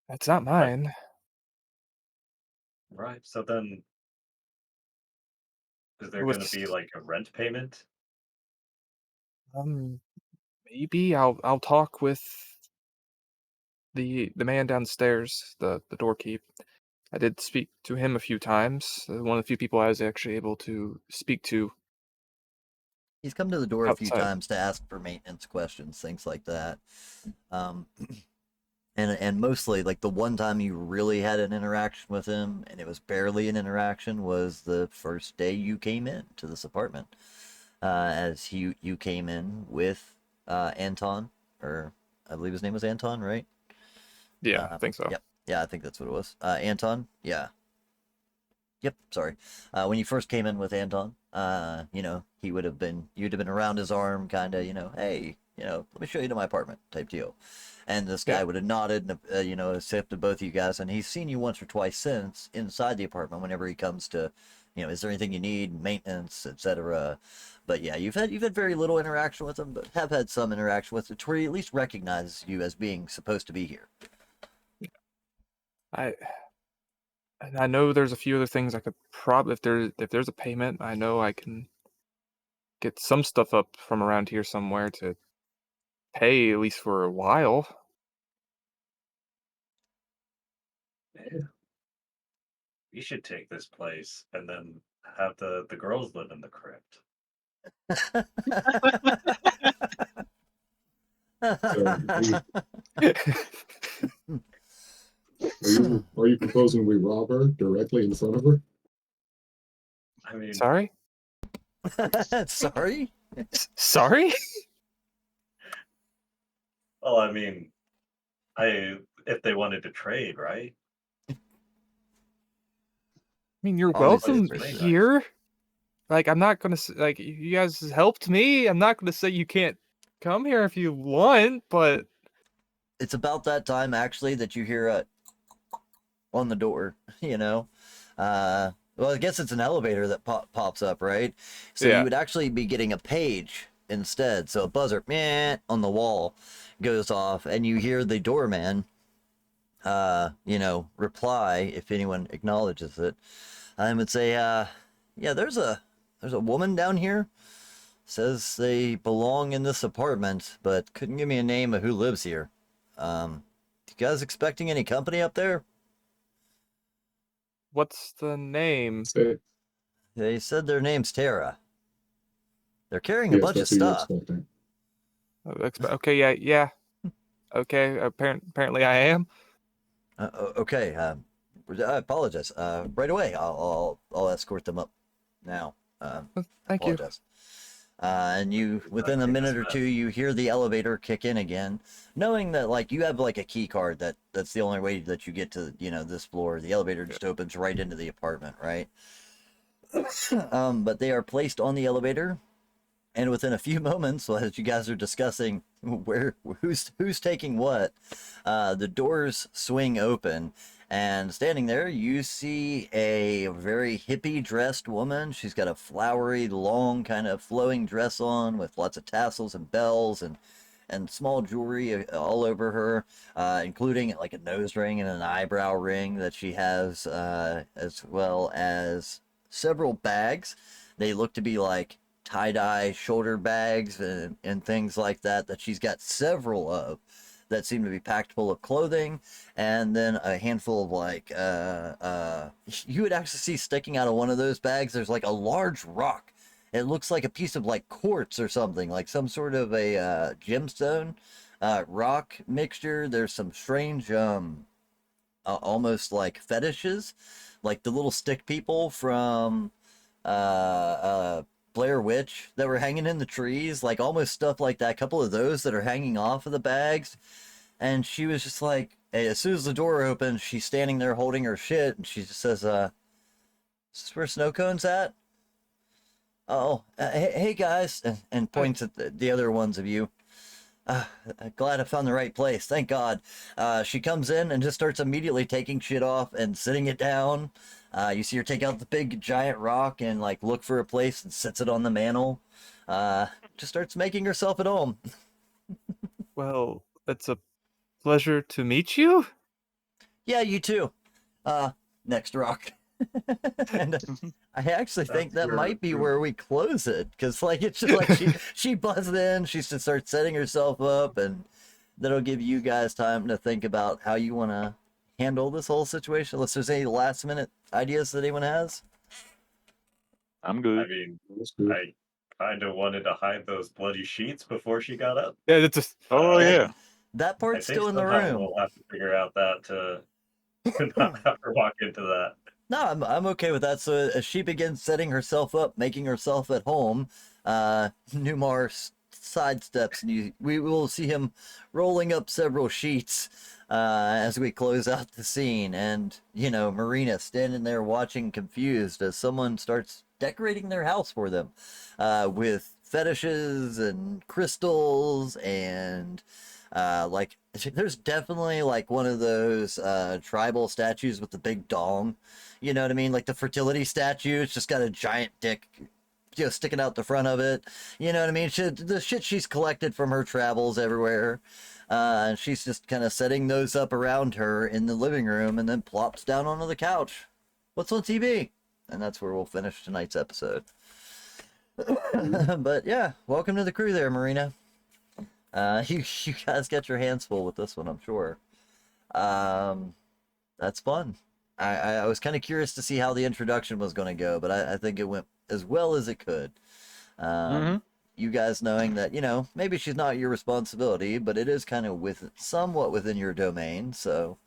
That's not mine. Right. So then, is there going to What's be like a rent payment? um maybe I'll talk with the man downstairs, the doorkeep. I did speak to him a few times. One of the few people I was actually able to speak to He's come to the door a few outside. times to ask for maintenance questions, things like that. Um, and mostly like the one time you really had an interaction with him, and it was barely an interaction, was the first day you came in to this apartment. As you came in with Anton, or I believe his name was Anton, right? Yeah, I think so. Yep. Yeah, I think that's what it was. Anton. Yeah. Yep, sorry. When you first came in with Anton, you'd have been around his arm, kind of, hey, let me show you to my apartment type deal. And this guy Yeah. would have nodded, and, accepted both of you guys, and he's seen you once or twice since inside the apartment whenever he comes to, is there anything you need, maintenance, etc. But yeah, you've had very little interaction with him, but have had some interaction with him to where he at least recognizes you as being supposed to be here. I know there's a few other things I could probably, if there's a payment, I know I can get some stuff up from around here somewhere to pay at least for a while. We should take this place and then have the girls live in the crypt. Are you proposing we rob her directly in front of her? I mean, Sorry? Sorry? Sorry? well, I mean, if they wanted to trade, right? I mean, you're Obviously, welcome it's pretty nice. here. Like, I'm not gonna like, you guys helped me. I'm not gonna say you can't come here if you want, but It's about that time actually that you hear on the door, well, I guess it's an elevator that pops up, right? So Yeah. you would actually be getting a page instead. So a buzzer meh, on the wall goes off, and you hear the doorman reply if anyone acknowledges it. I would say, yeah, there's a woman down here. Says they belong in this apartment, but couldn't give me a name of who lives here. You guys expecting any company up there? what's the name? Say, They said their name's Tara. They're carrying a yes, bunch of that's who you're stuff. expecting. Okay, yeah. Okay, apparently I am. Okay, I apologize. Right away, I'll escort them up now. Thank you. Apologize. And you, within a minute or two, you hear the elevator kick in again, knowing that like you have like a key card that's the only way that you get to this floor. The elevator just opens right into the apartment, right? But they are placed on the elevator, and within a few moments, as you guys are discussing who's taking what, the doors swing open, and standing there, you see a very hippie dressed woman. She's got a flowery, long, kind of flowing dress on with lots of tassels and bells and small jewelry all over her, including like a nose ring and an eyebrow ring that she has, as well as several bags. They look to be like tie-dye shoulder bags and things like that she's got several of that seem to be packed full of clothing, and then a handful of like you would actually see sticking out of one of those bags, there's like a large rock. It looks like a piece of like quartz or something, like some sort of a gemstone rock mixture. There's some strange almost like fetishes, like the little stick people from Blair Witch that were hanging in the trees, like almost stuff like that. A couple of those that are hanging off of the bags. And she was just like, hey, as soon as the door opens, she's standing there holding her shit, and she just says, is this where Snow Cone's at? Oh, hey guys, and points at the other ones of you. Glad I found the right place. Thank God. She comes in and just starts immediately taking shit off and sitting it down. You see her take out the big giant rock and like look for a place and sits it on the mantle. Just starts making herself at home. Well, it's a pleasure to meet you. Yeah, you too. Next rock. And I actually think that might be where we close it, because like it's just like she buzzed in, she just starts setting herself up, and that'll give you guys time to think about how you want to handle this whole situation. Unless there's any last minute ideas that anyone has. I'm I good. mean, That's good. I kind of wanted to hide those bloody sheets before she got up. Yeah, it's just Oh yeah. That I part's think still in the somehow room. we'll have to figure out that to not have her walk into that. No, I'm okay with that. So as she begins setting herself up, making herself at home, Numar sidesteps, and we will see him rolling up several sheets as we close out the scene. And, Marina standing there watching confused as someone starts decorating their house for them with fetishes and crystals and there's definitely like one of those tribal statues with the big dong, you know what I mean, like the fertility statue. It's just got a giant dick sticking out the front of it, you know what I mean. The shit she's collected from her travels everywhere, and she's just kind of setting those up around her in the living room, and then plops down onto the couch. What's on TV? And that's where we'll finish tonight's episode. But yeah, welcome to the crew there, Marina. You guys got your hands full with this one, I'm sure. That's fun. I was kind of curious to see how the introduction was going to go, but I think it went as well as it could. You guys knowing that, maybe she's not your responsibility, but it is kind of somewhat within your domain. So,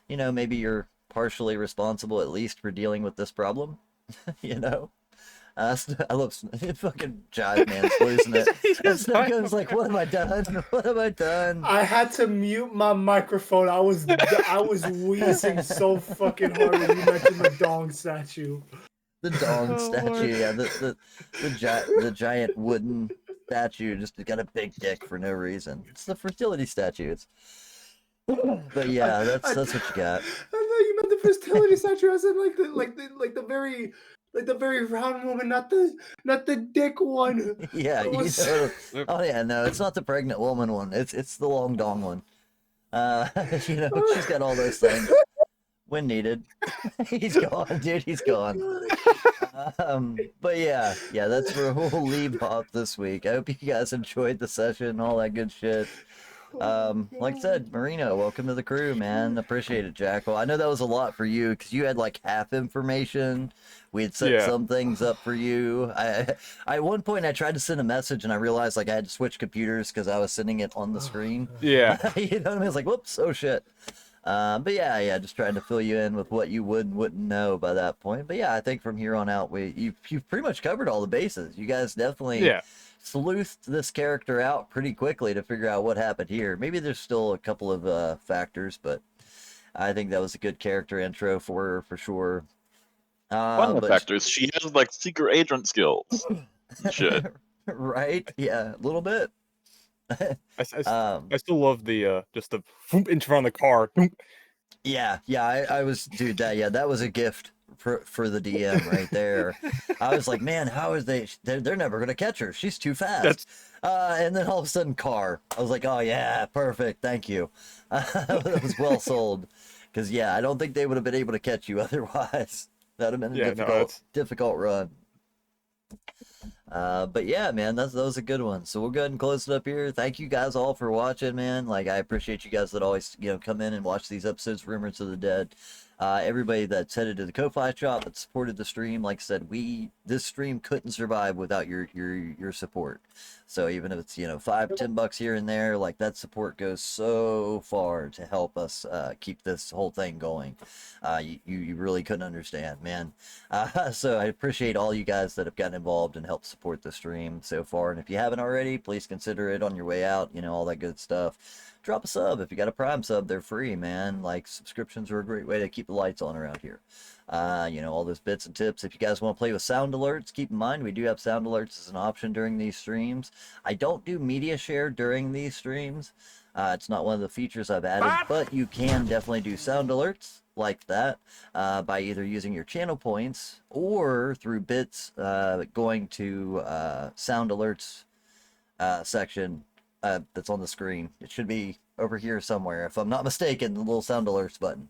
maybe you're partially responsible at least for dealing with this problem. I love fucking Jive Man's losing it. I was like, what have I done? What have I done? I had to mute my microphone. I was wheezing so fucking hard when you mentioned the dong statue. The dong statue, yeah, the giant wooden statue just got a big dick for no reason. It's the fertility statue. But yeah, that's what you got. I thought you meant the fertility statue. I said the very round woman, not the dick one. Yeah, oh yeah, no, it's not the pregnant woman one. It's the long dong one. She's got all those things when needed. He's gone, dude. He's gone. But yeah, that's where we'll leave off this week. I hope you guys enjoyed the session, all that good shit. Like I said, Marina, welcome to the crew, man. Appreciate it, Jackal. I know that was a lot for you because you had like half information. We had set some things up for you. At one point I tried to send a message and I realized like I had to switch computers because I was sending it on the screen. Yeah. You know what I mean? It's like, whoops, oh shit. But yeah, just trying to fill you in with what you would and wouldn't know by that point. But yeah, I think from here on out, you've pretty much covered all the bases. You guys definitely sleuthed this character out pretty quickly to figure out what happened here. Maybe there's still a couple of factors, but I think that was a good character intro for her for sure. One of the factors, she has like secret agent skills. Shit. Right? Yeah, a little bit. I still love the just the in front of the car. Yeah, I was, dude, that was a gift for the DM right there. I was like, man, how is they're never gonna catch her. She's too fast. And then all of a sudden, car. I was like, oh yeah, perfect, thank you. That was well sold. Because I don't think they would have been able to catch you otherwise. That would have been a difficult run. But yeah, man, that was a good one. So we'll go ahead and close it up here. Thank you guys all for watching, man. Like, I appreciate you guys that always, come in and watch these episodes, Rumors of the Dead. Everybody that's headed to the Ko-Fi shop that supported the stream, like I said, this stream couldn't survive without your support. So even if it's $5-10 here and there, like that support goes so far to help us keep this whole thing going. You really couldn't understand, man. So I appreciate all you guys that have gotten involved and helped support the stream so far. And if you haven't already, please consider it on your way out. All that good stuff. Drop a sub. If you got a Prime sub, they're free, man. Like, subscriptions are a great way to keep the lights on around here. All those bits and tips. If you guys want to play with sound alerts, keep in mind we do have sound alerts as an option during these streams. I don't do media share during these streams. It's not one of the features I've added, but you can definitely do sound alerts like that by either using your channel points or through bits going to sound alerts section that's on the screen. It should be over here somewhere, if I'm not mistaken, the little sound alerts button.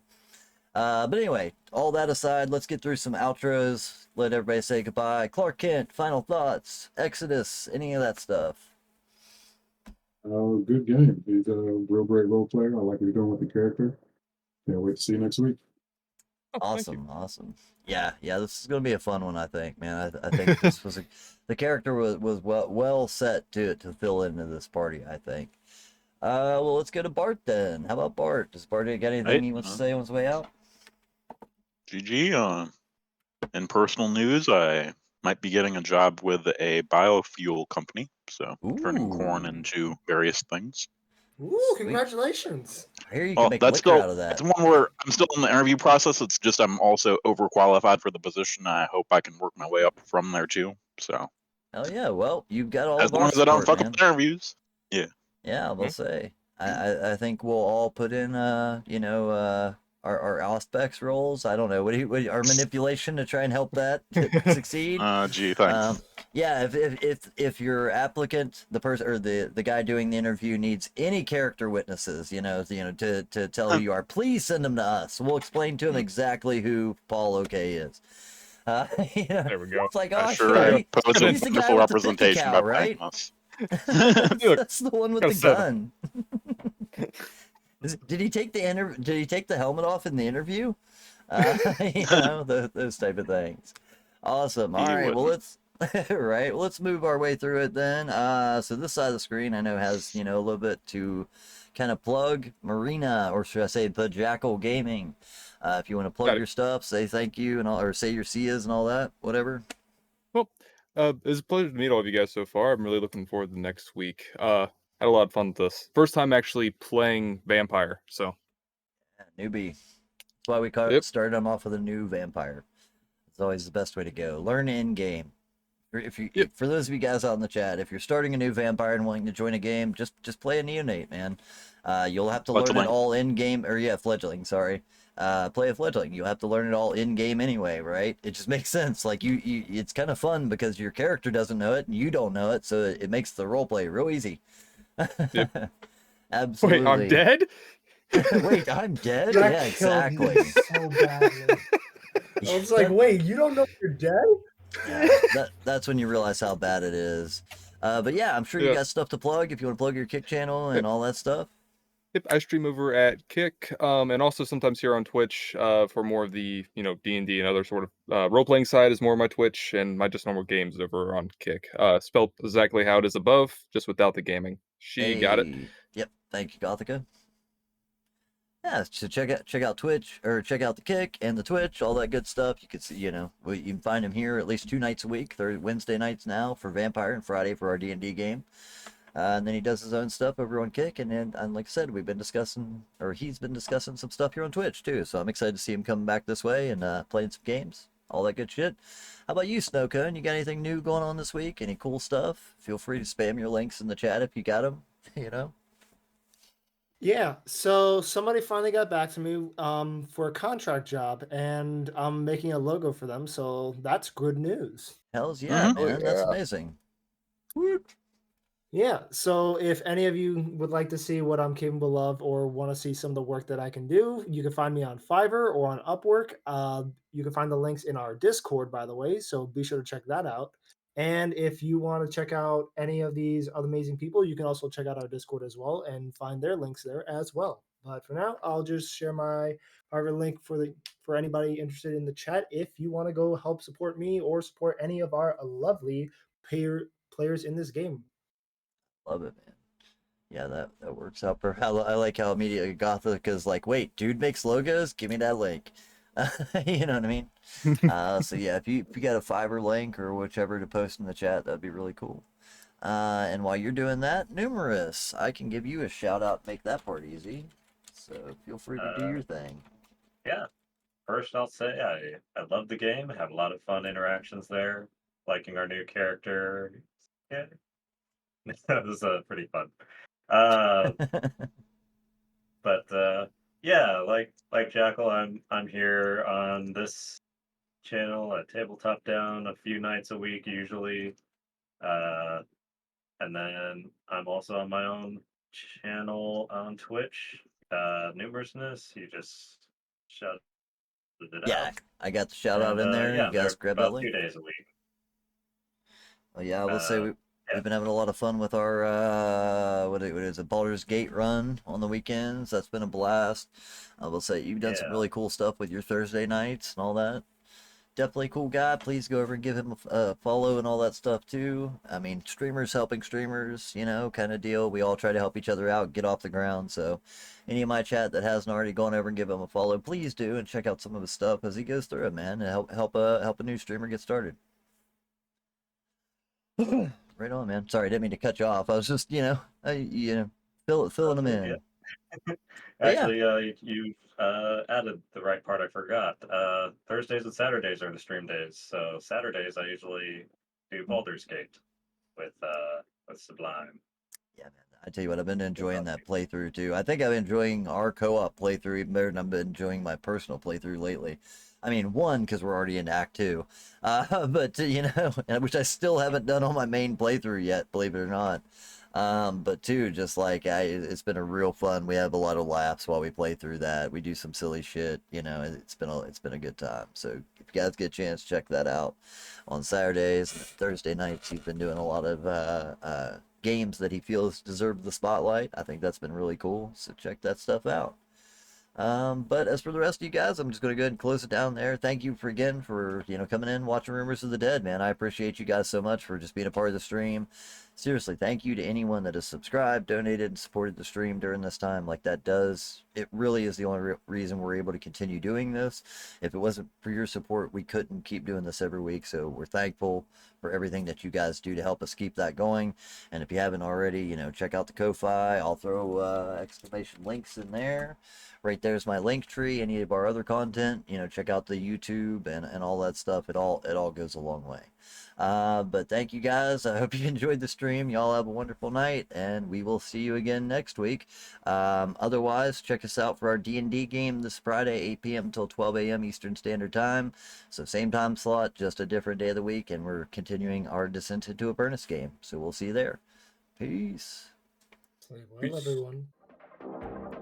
But anyway, all that aside, let's get through some outros. Let everybody say goodbye. Clark Kent, final thoughts, Exodus, any of that stuff. Good game. He's a real great role player. I like what he's doing with the character. Can't wait to see you next week. Awesome. Yeah, this is gonna be a fun one, I think, man. I think this was the character was well set to fill into this party, I think. Well, let's go to Bart then. How about Bart? Does Bart got anything he wants to say on his way out? GG. In personal news, I might be getting a job with a biofuel company. So turning corn Ooh. into various things. Ooh, Sweet. congratulations. I hear you Well, can make that's liquor still out of that. it's one where I'm still in the interview process. It's just I'm also overqualified for the position. I hope I can work my way up from there too. So Oh yeah, well, you've got all as of our long as I don't support, fuck man. up the interviews. Yeah. Yeah, I will Hmm? say. I think we'll all put in our aspects roles. I don't know. Our manipulation to try and help that succeed. Gee, thanks. Yeah, if your applicant, the person or the guy doing the interview needs any character witnesses, to tell who you are, please send them to us. We'll explain to him exactly who Paul OK is. There we go. It's like, I oh sure shit, oppose a he's the guy wonderful with the 50 representation cal, by playing right? this. Look, That's the one with got the a 7. gun. Did he take Did he take the helmet off in the interview? Those type of things. Awesome. All He right. Well, wouldn't. let's move our way through it then. So this side of the screen I know has a little bit to kind of plug Marina, or should I say the Jackal Gaming. If you want to plug Got it. your stuff, say thank you and all, or say your CIAs and all that, whatever. Well, it's a pleasure to meet all of you guys so far. I'm really looking forward to the next week. Had a lot of fun with this. First time actually playing Vampire, so Newbie. That's why we Yep. started them off with a new vampire. It's always the best way to go. Learn in game. Yep. For those of you guys out in the chat, if you're starting a new vampire and wanting to join a game, just play a neonate, man. You'll have to learn it Fledgling. all in game, or yeah, fledgling. Sorry, play a fledgling. You'll have to learn it all in game anyway, right? It just makes sense. Like it's kind of fun because your character doesn't know it and you don't know it, so it makes the role play real easy. Yep. Absolutely. Wait, I'm dead? Wait, I'm dead. That Yeah, killed exactly. me so badly. I was like, wait, you don't know you're dead? Yeah, that's when you realize how bad it is. But yeah, I'm sure you Yeah. got stuff to plug if you want to plug your Kick channel and all that stuff. Yep, I stream over at Kick, and also sometimes here on Twitch for more of the D&D and other sort of role-playing side is more of my Twitch, and my just normal games over on Kick. Spelled exactly how it is above, just without the gaming. She got it. Hey, yep, thank you, Gothica. Yeah, so check out Twitch, or check out the Kick and the Twitch, all that good stuff. You can see, you can find him here at least 2 nights a week. Wednesday nights now for Vampire and Friday for our D&D game. And then he does his own stuff over on Kick, and then, like I said, he's been discussing some stuff here on Twitch too. So I'm excited to see him coming back this way and playing some games, all that good shit. How about you, Snowcone? You got anything new going on this week? Any cool stuff? Feel free to spam your links in the chat if you got them. Yeah, so somebody finally got back to me for a contract job, and I'm making a logo for them, so that's good news. Hells yeah, Mhm. man, that's Yeah. amazing. Yeah, so if any of you would like to see what I'm capable of or want to see some of the work that I can do, you can find me on Fiverr or on Upwork. You can find the links in our Discord, by the way, so be sure to check that out. And if you want to check out any of these other amazing people, you can also check out our Discord as well and find their links there as well. But for now, I'll just share my Fiverr link for anybody interested in the chat if you want to go help support me or support any of our lovely players in this game. Love it, man. Yeah, that works out. I like how immediately Gothica's like, wait, dude makes logos? Give me that link. You know what I mean? So yeah, if you got a Fiverr link or whichever to post in the chat, that'd be really cool. And while you're doing that, Numerous, I can give you a shout out, make that part easy. So feel free to do your thing. Yeah. First, I'll say I love the game. Had a lot of fun interactions there. Liking our new character. Yeah, that was pretty fun. But yeah, like Jackal, I'm here on this channel at Tabletop Down a few nights a week usually. And then I'm also on my own channel on Twitch. Numerousness, you just shouted it Yeah, out. I got the shout out And in there. yeah, You guys they're grab that about 2 link. days a week. Well, yeah, I will say Yeah. we've been having a lot of fun with our what is it, Baldur's Gate run on the weekends. That's been a blast. I will say you've done some Yeah. really cool stuff with your Thursday nights and all that. Definitely cool guy. Please go over and give him a follow and all that stuff too. I mean, streamers helping streamers, kind of deal. We all try to help each other out, get off the ground. So, any of my chat that hasn't already gone over and give him a follow, please do and check out some of his stuff as he goes through it, man, and help a new streamer get started. Right on, man. Sorry, I didn't mean to cut you off. I was just, filling them Yeah. in. But yeah, Actually, you added the right part I forgot. Thursdays and Saturdays are the stream days. So Saturdays I usually do Baldur's Gate with Sublime. yeah, man. I tell you what, I've been With enjoying other that people. playthrough too. I think I've been enjoying our co-op playthrough even better than I've been enjoying my personal playthrough lately. I mean, one, because we're already in Act 2, but which I still haven't done on my main playthrough yet, believe it or not. But two, just like it's been a real fun. We have a lot of laughs while we play through that. We do some silly shit. It's been a good time. So if you guys get a chance, check that out on Saturdays and Thursday nights. He's been doing a lot of games that he feels deserve the spotlight. I think that's been really cool. So check that stuff out. But as for the rest of you guys, I'm just going to go ahead and close it down there. Thank you again for, coming in, watching Rumors of the Dead, man. I appreciate you guys so much for just being a part of the stream. Seriously, thank you to anyone that has subscribed, donated, and supported the stream during this time. Like it really is the only reason we're able to continue doing this. If it wasn't for your support, we couldn't keep doing this every week. So we're thankful for everything that you guys do to help us keep that going. And if you haven't already, check out the Ko-Fi. I'll throw exclamation links in there. Right there's my link tree. Any of our other content, check out the YouTube and all that stuff. It all goes a long way. But thank you guys. I hope you enjoyed the stream. Y'all have a wonderful night, and we will see you again next week. Otherwise, check us out for our D&D game this Friday, 8 p.m. until 12 a.m. Eastern Standard Time. So same time slot, just a different day of the week, and we're continuing our descent into Avernus game. So we'll see you there. Peace. Say well, Peace. everyone.